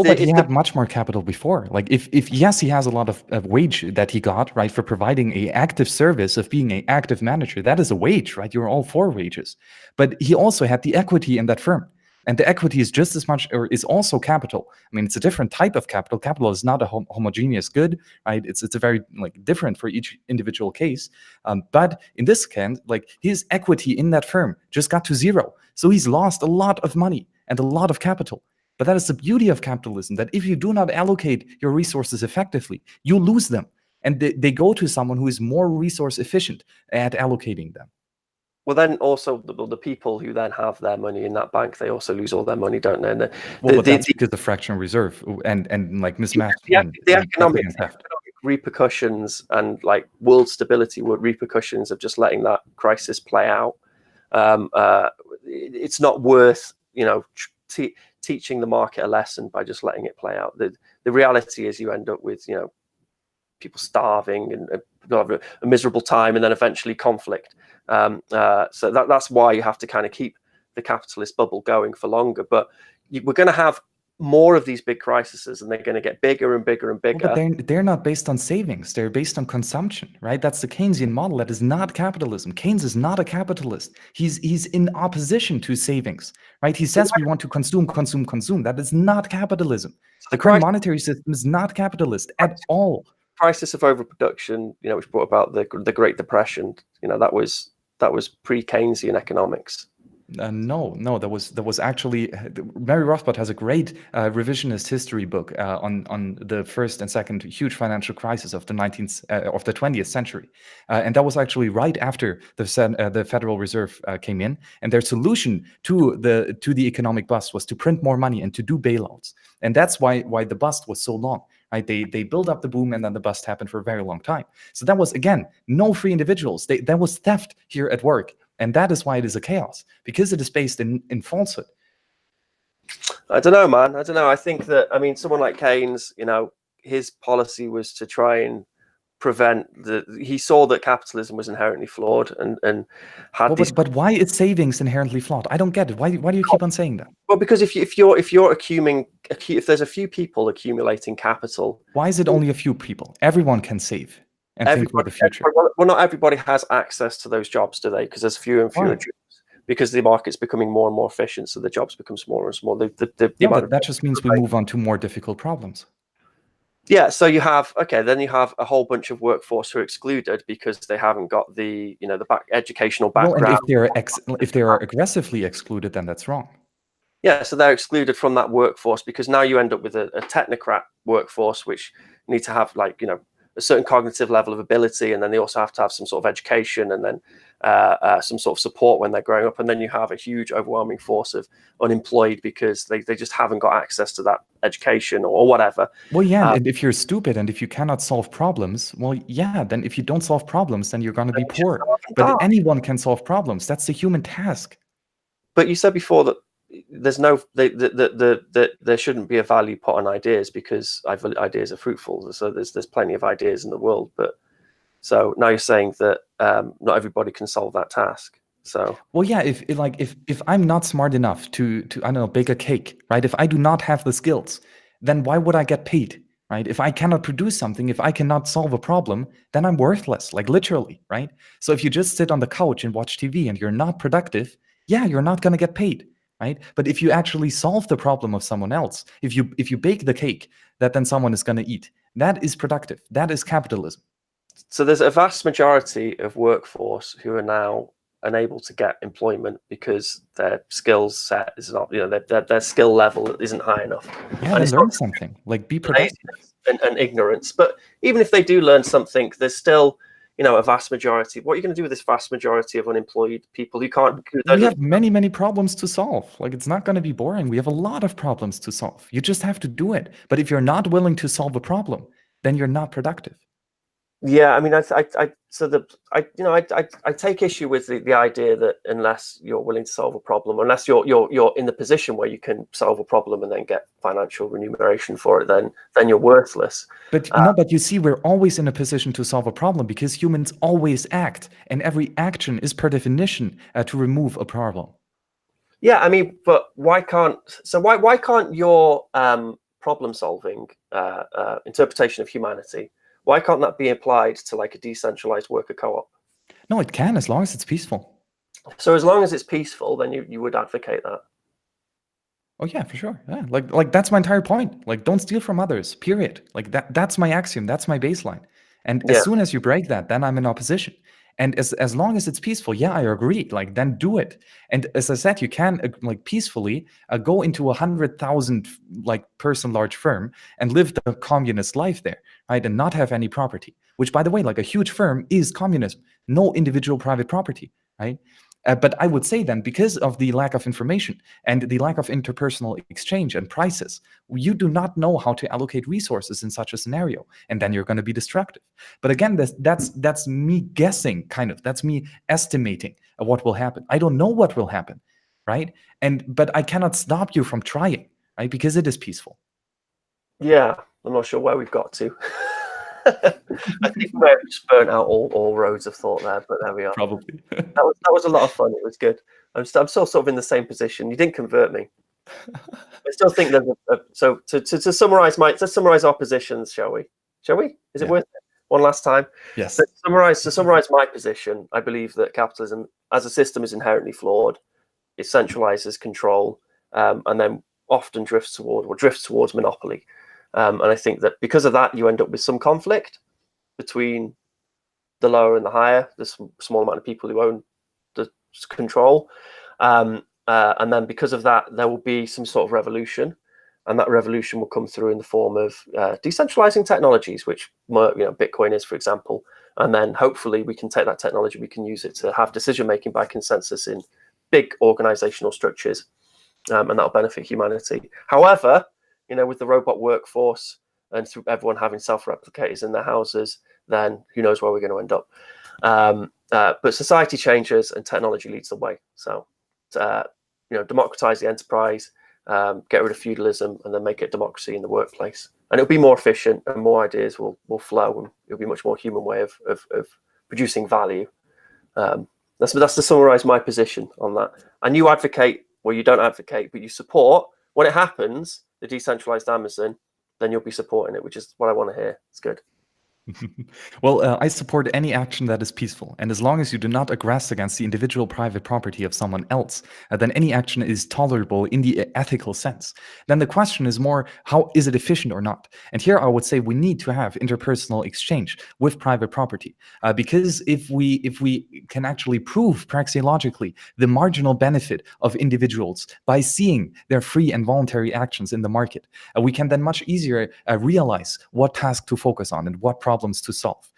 But he had much more capital before. Like if yes, he has a lot of wage that he got, right, for providing a active service of being an active manager. That is a wage, right? You're all for wages. But he also had the equity in that firm. And the equity is just as much, or is also capital. I mean, it's a different type of capital. Capital is not a homogeneous good, right? It's a very different for each individual case. But in this case, his equity in that firm just got to zero. So he's lost a lot of money and a lot of capital. But that is the beauty of capitalism, that if you do not allocate your resources effectively, you lose them. And they go to someone who is more resource efficient at allocating them.
Well, then also the people who then have their money in that bank, they also lose all their money, don't they? And
but that's because the fractional reserve and mismatch.
The economic repercussions and world stability repercussions of just letting that crisis play out. It's not worth teaching the market a lesson by just letting it play out. The reality is you end up with people starving and a miserable time, and then eventually conflict. So that's why you have to kind of keep the capitalist bubble going for longer. But we're going to have more of these big crises, and they're going to get bigger and bigger and bigger.
But they're not based on savings. They're based on consumption, right? That's the Keynesian model. That is not capitalism. Keynes is not a capitalist. He's in opposition to savings, right? He says we want to consume. That is not capitalism. The current monetary system is not capitalist at all.
Crisis of overproduction, which brought about the Great Depression, that was pre-Keynesian economics.
No, that was actually Mary Rothbard has a great revisionist history book on the first and second huge financial crisis of the 20th century, and that was actually right after the Federal Reserve came in, and their solution to the economic bust was to print more money and to do bailouts, and that's why the bust was so long. Right? They built up the boom, and then the bust happened for a very long time. So that was, again, no free individuals. That was theft here at work. And that is why it is a chaos, because it is based in falsehood.
I don't know, man. I don't know. I think that, someone like Keynes, his policy was to try and prevent he saw that capitalism was inherently flawed and had
But why is savings inherently flawed? I don't get it. Why do you keep on saying that?
Well, because if there's a few people accumulating capital,
why is it only a few people? Everyone can save and think for the future.
Well, not everybody has access to those jobs, do they? Because there's fewer and fewer jobs. Because the market's becoming more and more efficient, so the jobs become smaller and smaller.
That just means we move on to more difficult problems.
Yeah, so you have a whole bunch of workforce who are excluded because they haven't got the educational background.
Well, and if they are aggressively excluded, then that's wrong.
Yeah, so they're excluded from that workforce because now you end up with a technocrat workforce, which need to have a certain cognitive level of ability, and then they also have to have some sort of education, and then some sort of support when they're growing up, and then you have a huge overwhelming force of unemployed because they just haven't got access to that education or whatever.
Well, yeah, and if you're stupid and if you cannot solve problems, well, yeah, then if you don't solve problems, then you're going to be poor. But anyone can solve problems. That's the human task.
But you said before that there's no there shouldn't be a value put on ideas because ideas are fruitful. So there's plenty of ideas in the world, but so now you're saying that not everybody can solve that task. So
well, yeah, if I'm not smart enough to I don't know, bake a cake, right? If I do not have the skills, then why would I get paid, right? If I cannot produce something, if I cannot solve a problem, then I'm worthless, literally, right? So if you just sit on the couch and watch TV and you're not productive, yeah, you're not going to get paid. Right? But if you actually solve the problem of someone else, if you bake the cake that then someone is going to eat, that is productive. That is capitalism.
So there's a vast majority of workforce who are now unable to get employment because their skills set is not, their skill level isn't high enough.
Yeah, and learn something, be productive.
And ignorance. But even if they do learn something, there's still, a vast majority. What are you going to do with this vast majority of unemployed people who can't?
We have many problems to solve. Like, it's not going to be boring. We have a lot of problems to solve. You just have to do it. But if you're not willing to solve a problem, then you're not productive.
Yeah, I mean, I take issue with the idea that unless you're willing to solve a problem, unless you're in the position where you can solve a problem and then get financial remuneration for it, then you're worthless.
But but you see, we're always in a position to solve a problem because humans always act, and every action is per definition to remove a problem.
Yeah, I mean, but why can't your problem solving interpretation of humanity? Why can't that be applied to like a decentralized worker co-op?
No, it can, as long as it's peaceful.
So as long as it's peaceful, then you would advocate that.
Oh yeah, for sure. Yeah, like that's my entire point. Like, don't steal from others. Period. Like that's my axiom. That's my baseline. And as soon as you break that, then I'm in opposition. And as long as it's peaceful, yeah, I agree. Like, then do it. And as I said, you can like peacefully go into 100,000 like person large firm and live the communist life there, right? And not have any property. Which, by the way, like a huge firm is communism. No individual private property, right? But I would say then, because of the lack of information and the lack of interpersonal exchange and prices, you do not know how to allocate resources in such a scenario, and then you're going to be destructive. But again, that's me guessing, kind of. That's me estimating what will happen. I don't know what will happen, right? But I cannot stop you from trying, right? Because it is peaceful.
Yeah, I'm not sure where we've got to. I think we may have just burnt out all roads of thought there, but there we are.
Probably.
That was a lot of fun. It was good. I'm still sort of in the same position. You didn't convert me. I still think there's so to summarize our positions, shall we? Is it worth it? One last time.
Yes.
So to summarize my position, I believe that capitalism as a system is inherently flawed. It centralizes control, and then often drifts towards monopoly. And I think that because of that, you end up with some conflict between the lower and the higher. There's some small amount of people who own the control. And then because of that, there will be some sort of revolution. And that revolution will come through in the form of decentralizing technologies, which Bitcoin is, for example. And then hopefully we can take that technology, we can use it to have decision-making by consensus in big organizational structures. And that'll benefit humanity. However, with the robot workforce and through everyone having self-replicators in their houses, then who knows where we're going to end up. But society changes and technology leads the way. So, democratize the enterprise, get rid of feudalism, and then make it democracy in the workplace. And it'll be more efficient, and more ideas will flow, and it'll be a much more human way of producing value. That's to summarize my position on that. And you advocate, well, you don't advocate, but you support when it happens, the decentralized Amazon, then you'll be supporting it, which is what I want to hear. It's good.
Well, I support any action that is peaceful. And as long as you do not aggress against the individual private property of someone else, then any action is tolerable in the ethical sense. Then the question is more, how is it efficient or not? And here I would say we need to have interpersonal exchange with private property. Because if we can actually prove praxeologically the marginal benefit of individuals by seeing their free and voluntary actions in the market, we can then much easier realize what task to focus on and what problems to solve.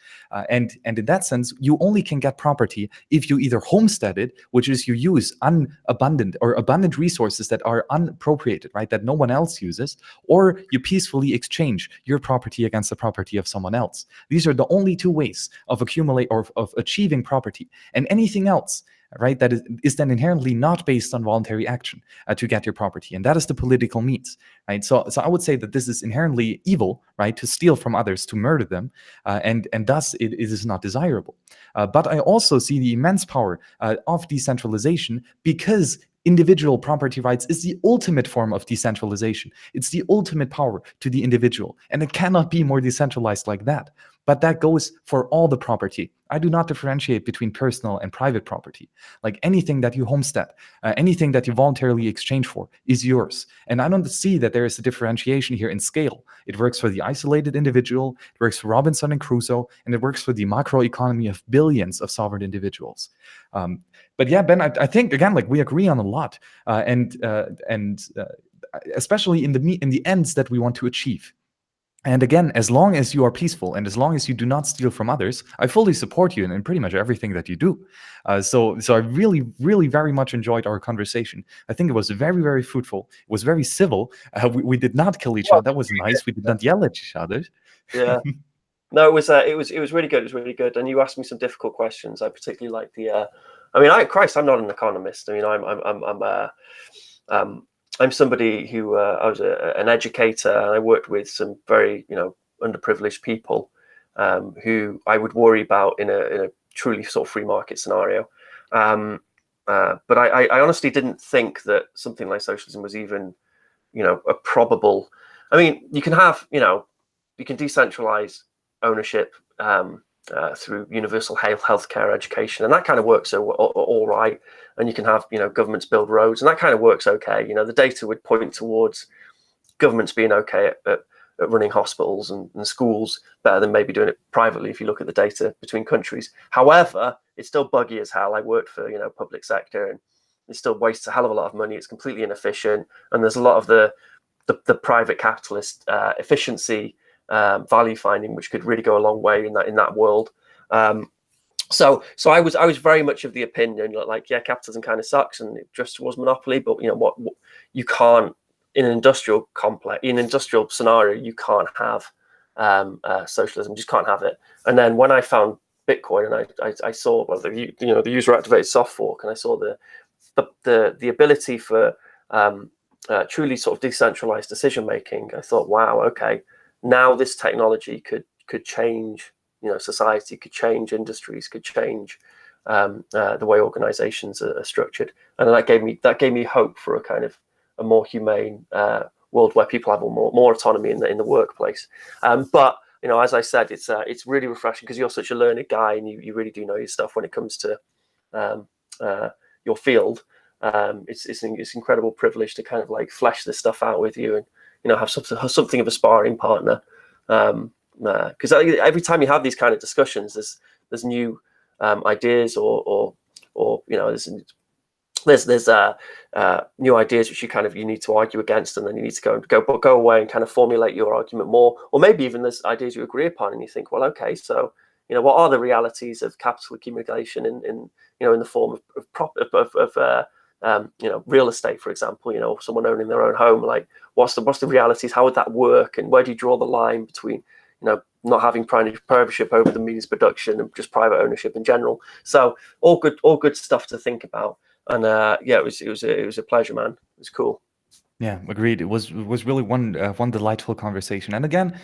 And in that sense, you only can get property if you either homestead it, which is you use abundant resources that are unappropriated, right, that no one else uses, or you peacefully exchange your property against the property of someone else. These are the only two ways of accumulate or of achieving property. And anything else, right, that is then inherently not based on voluntary action to get your property, and that is the political means, right? So I would say that this is inherently evil, right, to steal from others, to murder them, and thus it is not desirable. But I also see the immense power of decentralization, because individual property rights is the ultimate form of decentralization. It's the ultimate power to the individual, and it cannot be more decentralized like that. But that goes for all the property. I do not differentiate between personal and private property. Like anything that you homestead, anything that you voluntarily exchange for is yours. And I don't see that there is a differentiation here in scale. It works for the isolated individual, it works for Robinson and Crusoe, and it works for the macro economy of billions of sovereign individuals. But yeah, Ben, I think again, like we agree on a lot, and especially in the ends that we want to achieve. And again, as long as you are peaceful and as long as you do not steal from others, I fully support you in pretty much everything that you do. So I really, really very much enjoyed our conversation. I think it was very, very fruitful. It was very civil. We did not kill each
Well,
other. That was nice. We did not yell at each other.
yeah. No, it was really good. It was really good. And you asked me some difficult questions. I particularly like the. I mean, I'm not an economist. I mean, I'm somebody who I was an educator, and I worked with some very underprivileged people who I would worry about in a truly sort of free market scenario. But I honestly didn't think that something like socialism was even a probable. I mean, you can have you can decentralize ownership through universal healthcare, education, and that kind of works all right. And you can have governments build roads, and that kind of works okay. The data would point towards governments being okay at running hospitals and schools better than maybe doing it privately if you look at the data between countries. However, it's still buggy as hell. I worked for public sector, and it still wastes a hell of a lot of money. It's completely inefficient, and there's a lot of the private capitalist efficiency value finding, which could really go a long way in that world. So I was very much of the opinion like, yeah, capitalism kind of sucks and it just was monopoly, but what you can't in an industrial scenario, you can't have socialism. You just can't have it. And then when I found Bitcoin and I saw the user activated soft fork, and I saw the ability for truly sort of decentralized decision making, I thought, wow, okay, now this technology could change society, could change industries, could change the way organizations are structured, and that gave me hope for a kind of a more humane world where people have more autonomy in the workplace. But as I said, it's really refreshing because you're such a learned guy and you really do know your stuff when it comes to your field. It's an incredible privilege to kind of like flesh this stuff out with you and have something of a sparring partner. Because every time you have these kind of discussions, there's new ideas or there's new ideas which you need to argue against, and then you need to go away and kind of formulate your argument more, or maybe even there's ideas you agree upon and you think, well, okay, so what are the realities of capital accumulation in the form of real estate, for example, someone owning their own home, like what's the realities, how would that work, and where do you draw the line between not having private ownership over the means production and just private ownership in general. So all good stuff to think about. And it was a pleasure, man. It was cool.
Yeah, agreed. It was really one delightful conversation. And again,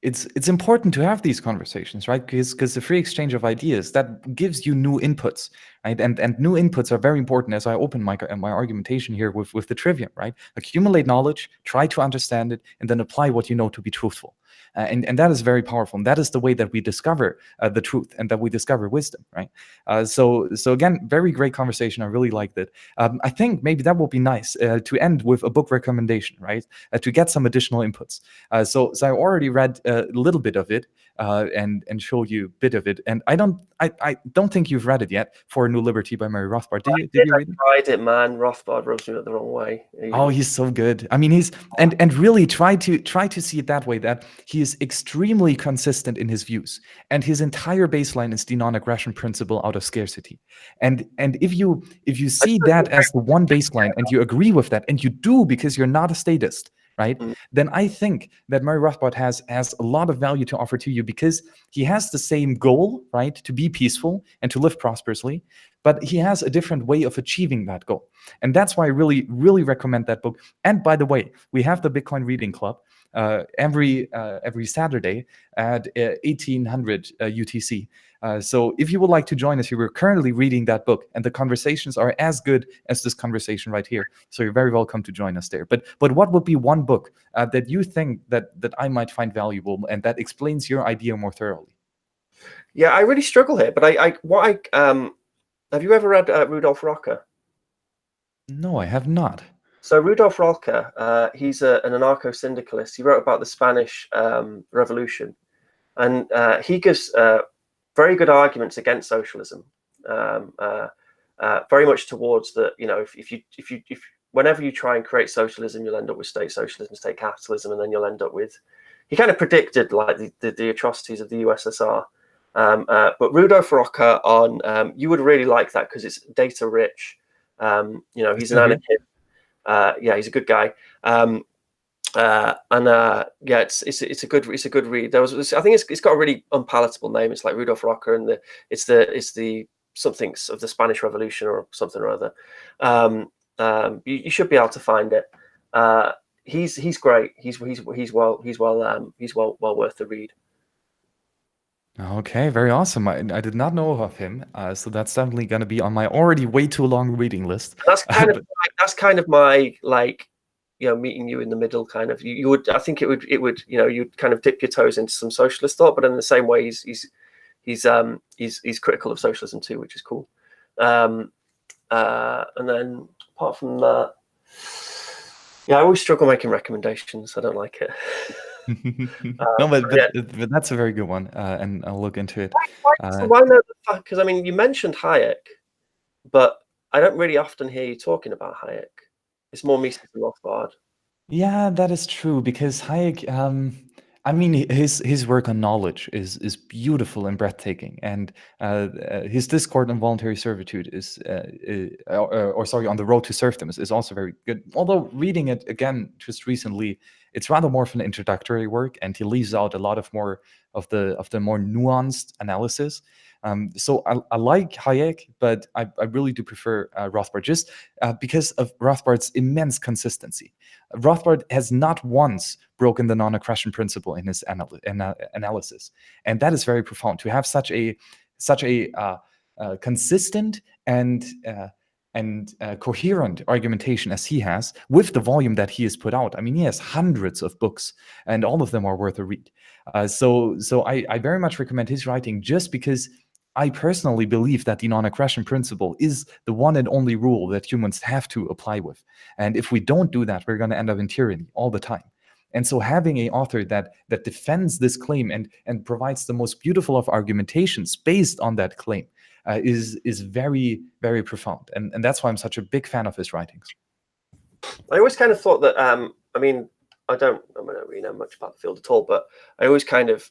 it's important to have these conversations, right? Because the free exchange of ideas, that gives you new inputs, right? And new inputs are very important. As I open my argumentation here with the trivium, right? Accumulate knowledge, try to understand it, and then apply what you know to be truthful. And that is very powerful. And that is the way that we discover the truth and that we discover wisdom, right? So again, very great conversation. I really liked it. I think maybe that would be nice to end with a book recommendation, right? To get some additional inputs. So I already read a little bit of it and showed you a bit of it. And I don't think you've read it yet. For a New Liberty by Murray Rothbard. Did you read it?
I tried it, man. Rothbard rubs me the wrong way.
He's so good. I mean, he's and really try to see it that way, that he is extremely consistent in his views, and his entire baseline is the non-aggression principle out of scarcity. And if you see that as the one baseline and you agree with that, and you do because you're not a statist, right? Then I think that Murray Rothbard has a lot of value to offer to you, because he has the same goal, right? To be peaceful and to live prosperously, but he has a different way of achieving that goal. And that's why I really, really recommend that book. And by the way, we have the Bitcoin Reading Club every Saturday at 1800 UTC. So if you would like to join us, we're currently reading that book, and the conversations are as good as this conversation right here. So you're very welcome to join us there. But what would be one book that you think that I might find valuable and that explains your idea more thoroughly?
Yeah, I really struggle here. But have you ever read Rudolf Rocker?
No, I have not.
So Rudolf Rocker, he's an anarcho-syndicalist. He wrote about the Spanish Revolution, and he gives very good arguments against socialism. Very much towards that, if whenever you try and create socialism, you'll end up with state socialism, state capitalism, and then you'll end up with he kind of predicted like the atrocities of the USSR. But Rudolf Rocker on you would really like that because it's data rich. You know, he's an anarchist. Yeah, he's a good guy. Yeah, it's a good read. I think it's got a really unpalatable name. It's like Rudolf Rocker, and it's the something of the Spanish Revolution or something or other. You should be able to find it. He's great. He's well worth the read.
Okay, very awesome. I did not know of him, so that's definitely going to be on my already way too long reading list.
That's kind of my like, you know, meeting you in the middle kind of. You would, I think it would, you know, you'd kind of dip your toes into some socialist thought, but in the same way, he's critical of socialism too, which is cool. And then apart from that, yeah, I always struggle making recommendations. I don't like it.
No, but that's a very good one, and I'll look into it.
Why not? Because I mean, you mentioned Hayek, but I don't really often hear you talking about Hayek. It's more Mises and Rothbard.
Yeah, that is true because Hayek, I mean, his work on knowledge is beautiful and breathtaking, and his discourse on voluntary servitude on the road to serfdom is also very good. Although reading it again just recently, it's rather more of an introductory work, and he leaves out a lot of more of the more nuanced analysis. So I like Hayek, but I really do prefer Rothbard just because of Rothbard's immense consistency. Rothbard has not once broken the non-aggression principle in his analysis, and that is very profound. To have such a consistent and coherent argumentation as he has, with the volume that he has put out. I mean, he has hundreds of books, and all of them are worth a read. So I very much recommend his writing, just because I personally believe that the non-aggression principle is the one and only rule that humans have to apply with. And if we don't do that, we're going to end up in tyranny all the time. And so having an author that defends this claim and provides the most beautiful of argumentations based on that claim is very, very profound. And that's why I'm such a big fan of his writings.
I always kind of thought that, I mean, I don't really know much about the field at all, but I always kind of,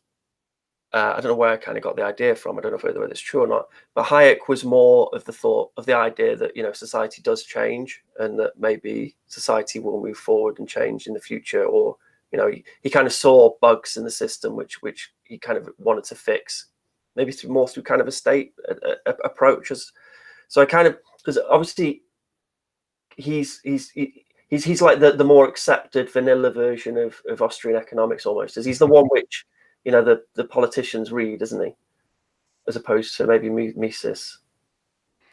I don't know where I kind of got the idea from. I don't know whether it's true or not. But Hayek was more of the idea that, you know, society does change, and that maybe society will move forward and change in the future. Or, you know, he kind of saw bugs in the system, which he kind of wanted to fix, maybe through kind of a state approach. So I kind of, because obviously he's like the more accepted vanilla version of Austrian economics almost, as he's the one which, you know, the politicians read, isn't he? As opposed to maybe Mises,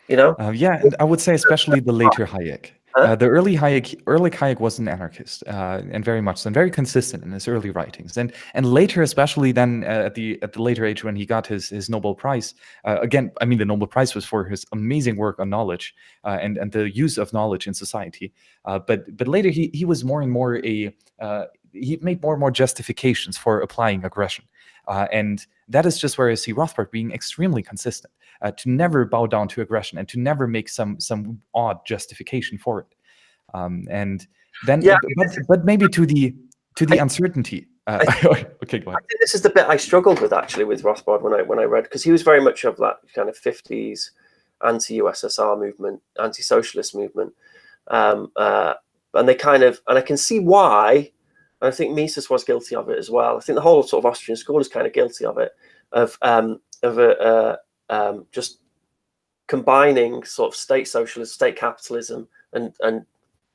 you know?
Yeah, and I would say especially the later Hayek. The early Hayek was an anarchist, and very much so, and very consistent in his early writings. And later, especially then at the later age when he got his Nobel Prize. Again, I mean, the Nobel Prize was for his amazing work on knowledge and the use of knowledge in society. But later he was more and more he made more and more justifications for applying aggression. And that is just where I see Rothbard being extremely consistent, to never bow down to aggression and to never make some odd justification for it. And then,
yeah,
but maybe to the uncertainty. Okay, go ahead.
I think this is the bit I struggled with actually with Rothbard when I read, because he was very much of that kind of 50s anti-USSR movement, anti-socialist movement, and they kind of, and I can see why. And I think Mises was guilty of it as well. I think the whole sort of Austrian school is kind of guilty of it, of just combining sort of state socialism, state capitalism, and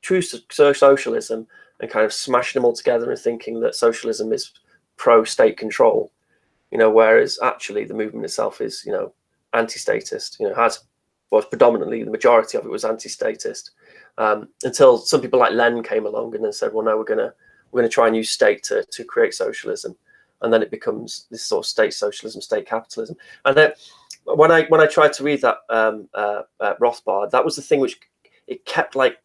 true socialism, and kind of smashing them all together and thinking that socialism is pro-state control, you know, whereas actually the movement itself is, you know, anti-statist. You know, was predominantly, the majority of it was anti-statist, until some people like Lenin came along and then said, well, no, we're going to try and use state to create socialism, and then it becomes this sort of state socialism, state capitalism. And then when I tried to read that Rothbard, that was the thing which it kept like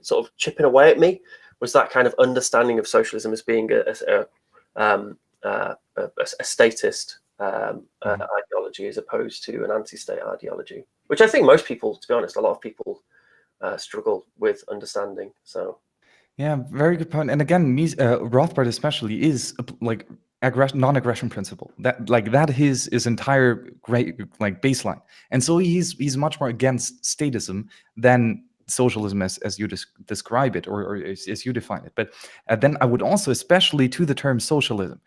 sort of chipping away at me, was that kind of understanding of socialism as being a statist ideology as opposed to an anti-state ideology, which I think most people, to be honest, a lot of people struggle with understanding. So.
Yeah, very good point. And again, Rothbard especially is like non-aggression principle. That his entire great like baseline. And so he's much more against statism than socialism as you describe it, or as you define it. But then I would also, especially to the term socialism,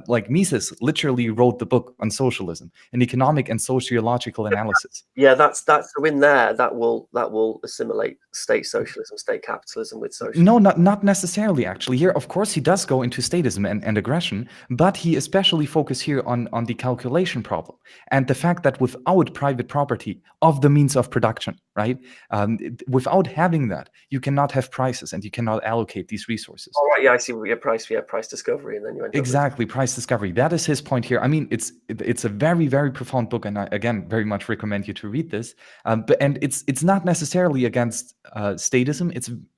like Mises literally wrote the book on socialism, an economic and sociological analysis.
Yeah, that's so in there that will assimilate state socialism, state capitalism with socialism.
No, not necessarily, actually. Here, of course, he does go into statism and aggression, but he especially focuses here on the calculation problem and the fact that without private property of the means of production, right? Without having that, you cannot have prices and you cannot allocate these resources.
All right, yeah, I see. We have price discovery, and then you end
Exactly, price discovery. That is his point here. I mean, it's a very, very profound book, and I again very much recommend you to read this. And it's not necessarily against statism.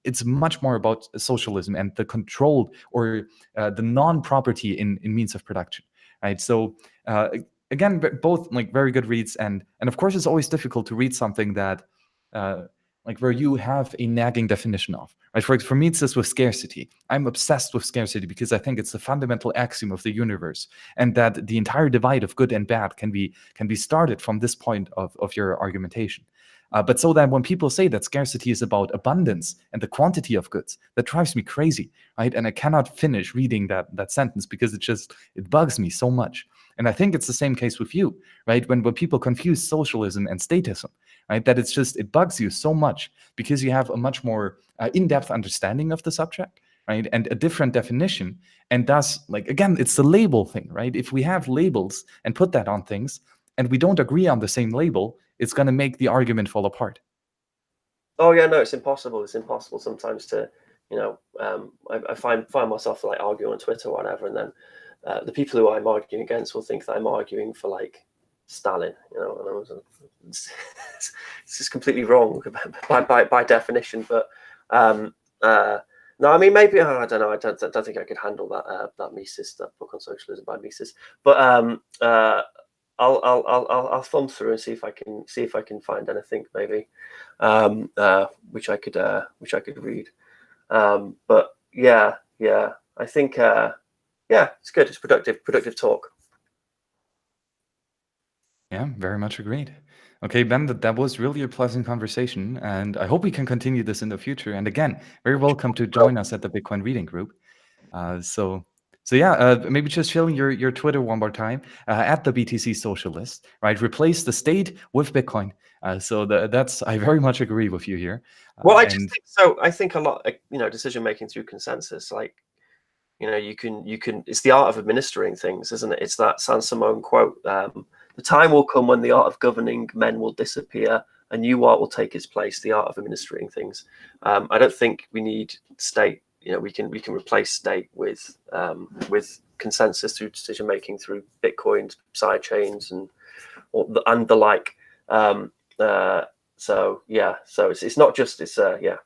It's much more about socialism and the control or the non-property in means of production, right? So again, both like very good reads, and of course, it's always difficult to read something that. Like where you have a nagging definition of, right? For me, it's this with scarcity. I'm obsessed with scarcity because I think it's the fundamental axiom of the universe, and that the entire divide of good and bad can be started from this point of your argumentation. But so that when people say that scarcity is about abundance and the quantity of goods, that drives me crazy, right? And I cannot finish reading that sentence because it bugs me so much. And I think it's the same case with you, right? When people confuse socialism and statism, right? That it bugs you so much because you have a much more in-depth understanding of the subject, right? And a different definition. And thus, like, again, it's the label thing, right? If we have labels and put that on things and we don't agree on the same label, it's going to make the argument fall apart.
Oh yeah, no, it's impossible. It's impossible sometimes to, I find myself like arguing on Twitter or whatever, and then the people who I'm arguing against will think that I'm arguing for like Stalin, and it's just completely wrong by definition. But no, I mean maybe I don't know. I don't think I could handle that Mises, that book on socialism by Mises. But I'll thumb through and see if I can find anything maybe which I could read. But yeah, I think it's good. It's productive talk.
Yeah, very much agreed. Okay, Ben, that was really a pleasant conversation, and I hope we can continue this in the future. And again, very welcome to join us at the Bitcoin Reading Group. So yeah, maybe just sharing your Twitter one more time at the BTCSocialist, right? Replace the state with Bitcoin. So that's I very much agree with you here.
Well, I just think so. I think a lot, decision making through consensus, like, you can. It's the art of administering things, isn't it? It's that Saint-Simon quote. The time will come when the art of governing men will disappear. A new art will take its place, the art of administering things. I don't think we need state. We can replace state with consensus through decision making through Bitcoin side chains and the like. So yeah, so it's not just yeah.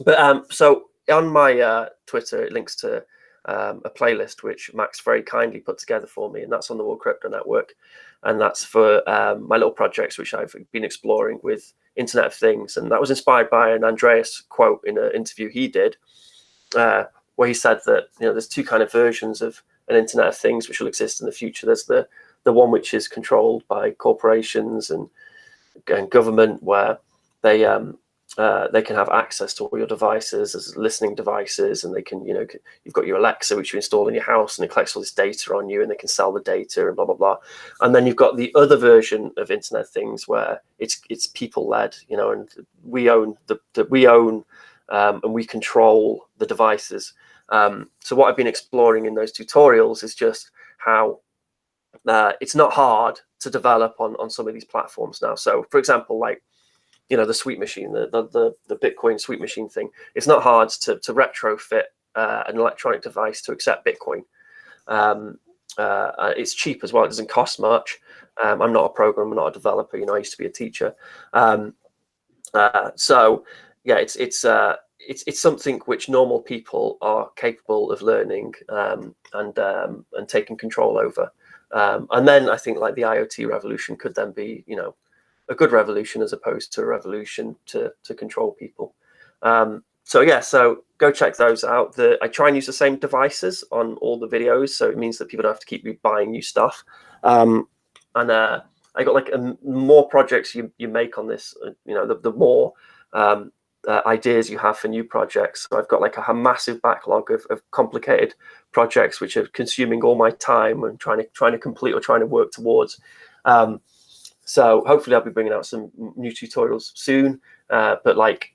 But so on my Twitter, it links to a playlist which Max very kindly put together for me, and that's on the World Crypto Network, and that's for my little projects which I've been exploring with Internet of Things. And that was inspired by an Andreas quote in an interview he did, where he said that there's two kind of versions of an Internet of Things which will exist in the future. There's the one which is controlled by corporations and government, where they can have access to all your devices as listening devices, and they can, you've got your Alexa which you install in your house, and it collects all this data on you, and they can sell the data and blah blah blah. And then you've got the other version of Internet of Things where it's people led, and we own and we control the devices. So what I've been exploring in those tutorials is just how it's not hard to develop on some of these platforms now. So for example, like, the sweep machine, the Bitcoin sweep machine thing, it's not hard to retrofit an electronic device to accept Bitcoin. It's cheap as well. It doesn't cost much. I'm not a programmer, I'm not a developer. I used to be a teacher. So yeah, it's something which normal people are capable of learning and taking control over. And then I think like the IoT revolution could then be, a good revolution as opposed to a revolution to control people. So go check those out. I try and use the same devices on all the videos, so it means that people don't have to keep buying new stuff. And I got like more projects you make on this, the more ideas you have for new projects. So I've got like a massive backlog of complicated projects which are consuming all my time and trying to complete or trying to work towards. So hopefully I'll be bringing out some new tutorials soon. But like,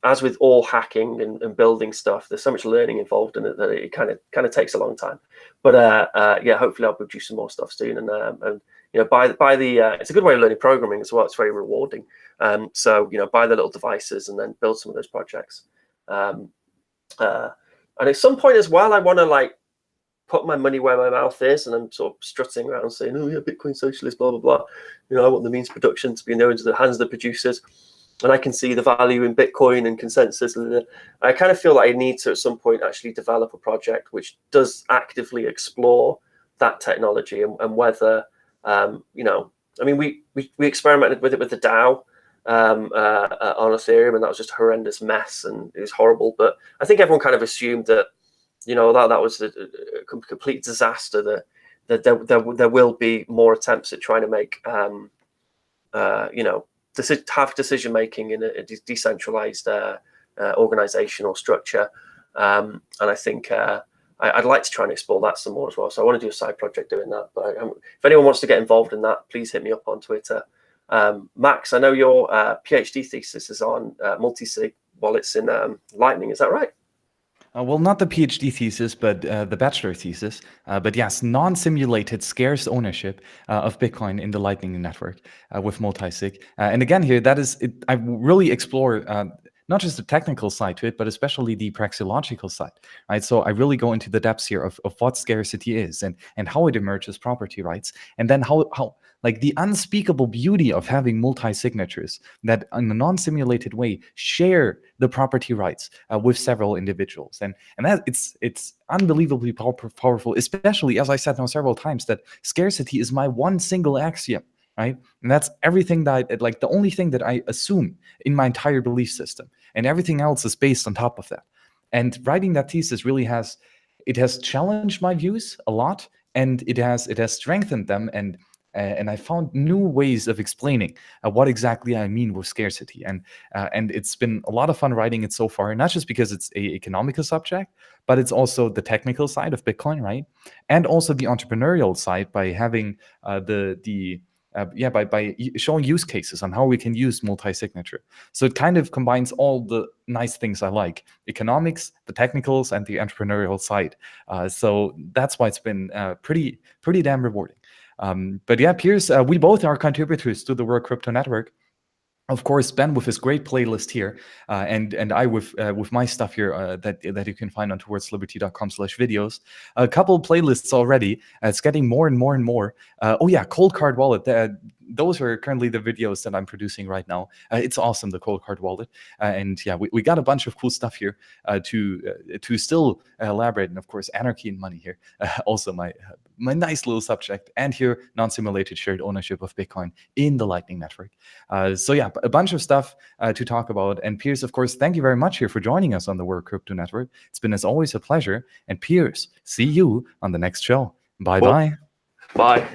as with all hacking and building stuff, there's so much learning involved in it that it kind of takes a long time. But yeah, hopefully I'll produce some more stuff soon. And it's a good way of learning programming as well. It's very rewarding. So buy the little devices and then build some of those projects. And at some point as well, I want to like put my money where my mouth is, and I'm sort of strutting around saying, "Oh yeah, Bitcoin socialist, blah blah blah." I want the means of production to be into the hands of the producers. And I can see the value in Bitcoin and consensus. I kind of feel like I need to, at some point, actually develop a project which does actively explore that technology and whether, we experimented with it with the DAO on Ethereum, and that was just a horrendous mess and it was horrible. But I think everyone kind of assumed that, that was a complete disaster. That there will be more attempts at trying to make, have decision making in a decentralized organization or structure, and I think I'd like to try and explore that some more as well. So I want to do a side project doing that. But if anyone wants to get involved in that, please hit me up on Twitter. Max, I know your PhD thesis is on multi-sig wallets in Lightning. Is that right?
Well, not the PhD thesis, but the Bachelor thesis. But yes, non-simulated scarce ownership of Bitcoin in the Lightning Network with multi-sig. And again, here, that is, I really explore not just the technical side to it, but especially the praxeological side, right? So I really go into the depths here of what scarcity is and how it emerges property rights, and then how like the unspeakable beauty of having multi-signatures that in a non-simulated way share the property rights with several individuals. And that it's unbelievably powerful, especially, as I said now several times, that scarcity is my one single axiom, right? And that's everything that like the only thing that I assume in my entire belief system, and everything else is based on top of that. And writing that thesis really has challenged my views a lot, and it has strengthened them, and I found new ways of explaining what exactly I mean with scarcity, and it's been a lot of fun writing it so far. Not just because it's a economical subject, but it's also the technical side of Bitcoin, right? And also the entrepreneurial side by having by showing use cases on how we can use multi-signature. So it kind of combines all the nice things I like: economics, the technicals, and the entrepreneurial side. So that's why it's been pretty damn rewarding. But yeah, Piers, we both are contributors to the World Crypto Network. Of course, Ben with his great playlist here, and I with my stuff here that you can find on towardsliberty.com/videos. A couple of playlists already. It's getting more and more and more. Oh yeah, ColdCard Wallet. Those are currently the videos that I'm producing right now. It's awesome, the ColdCard Wallet. And yeah, we got a bunch of cool stuff here to still elaborate. And of course, Anarchy and Money here. Also my nice little subject. And here, non-simulated shared ownership of Bitcoin in the Lightning Network. So yeah, a bunch of stuff to talk about. And Piers, of course, thank you very much here for joining us on the World Crypto Network. It's been, as always, a pleasure. And Piers, see you on the next show. Bye-bye.
Bye.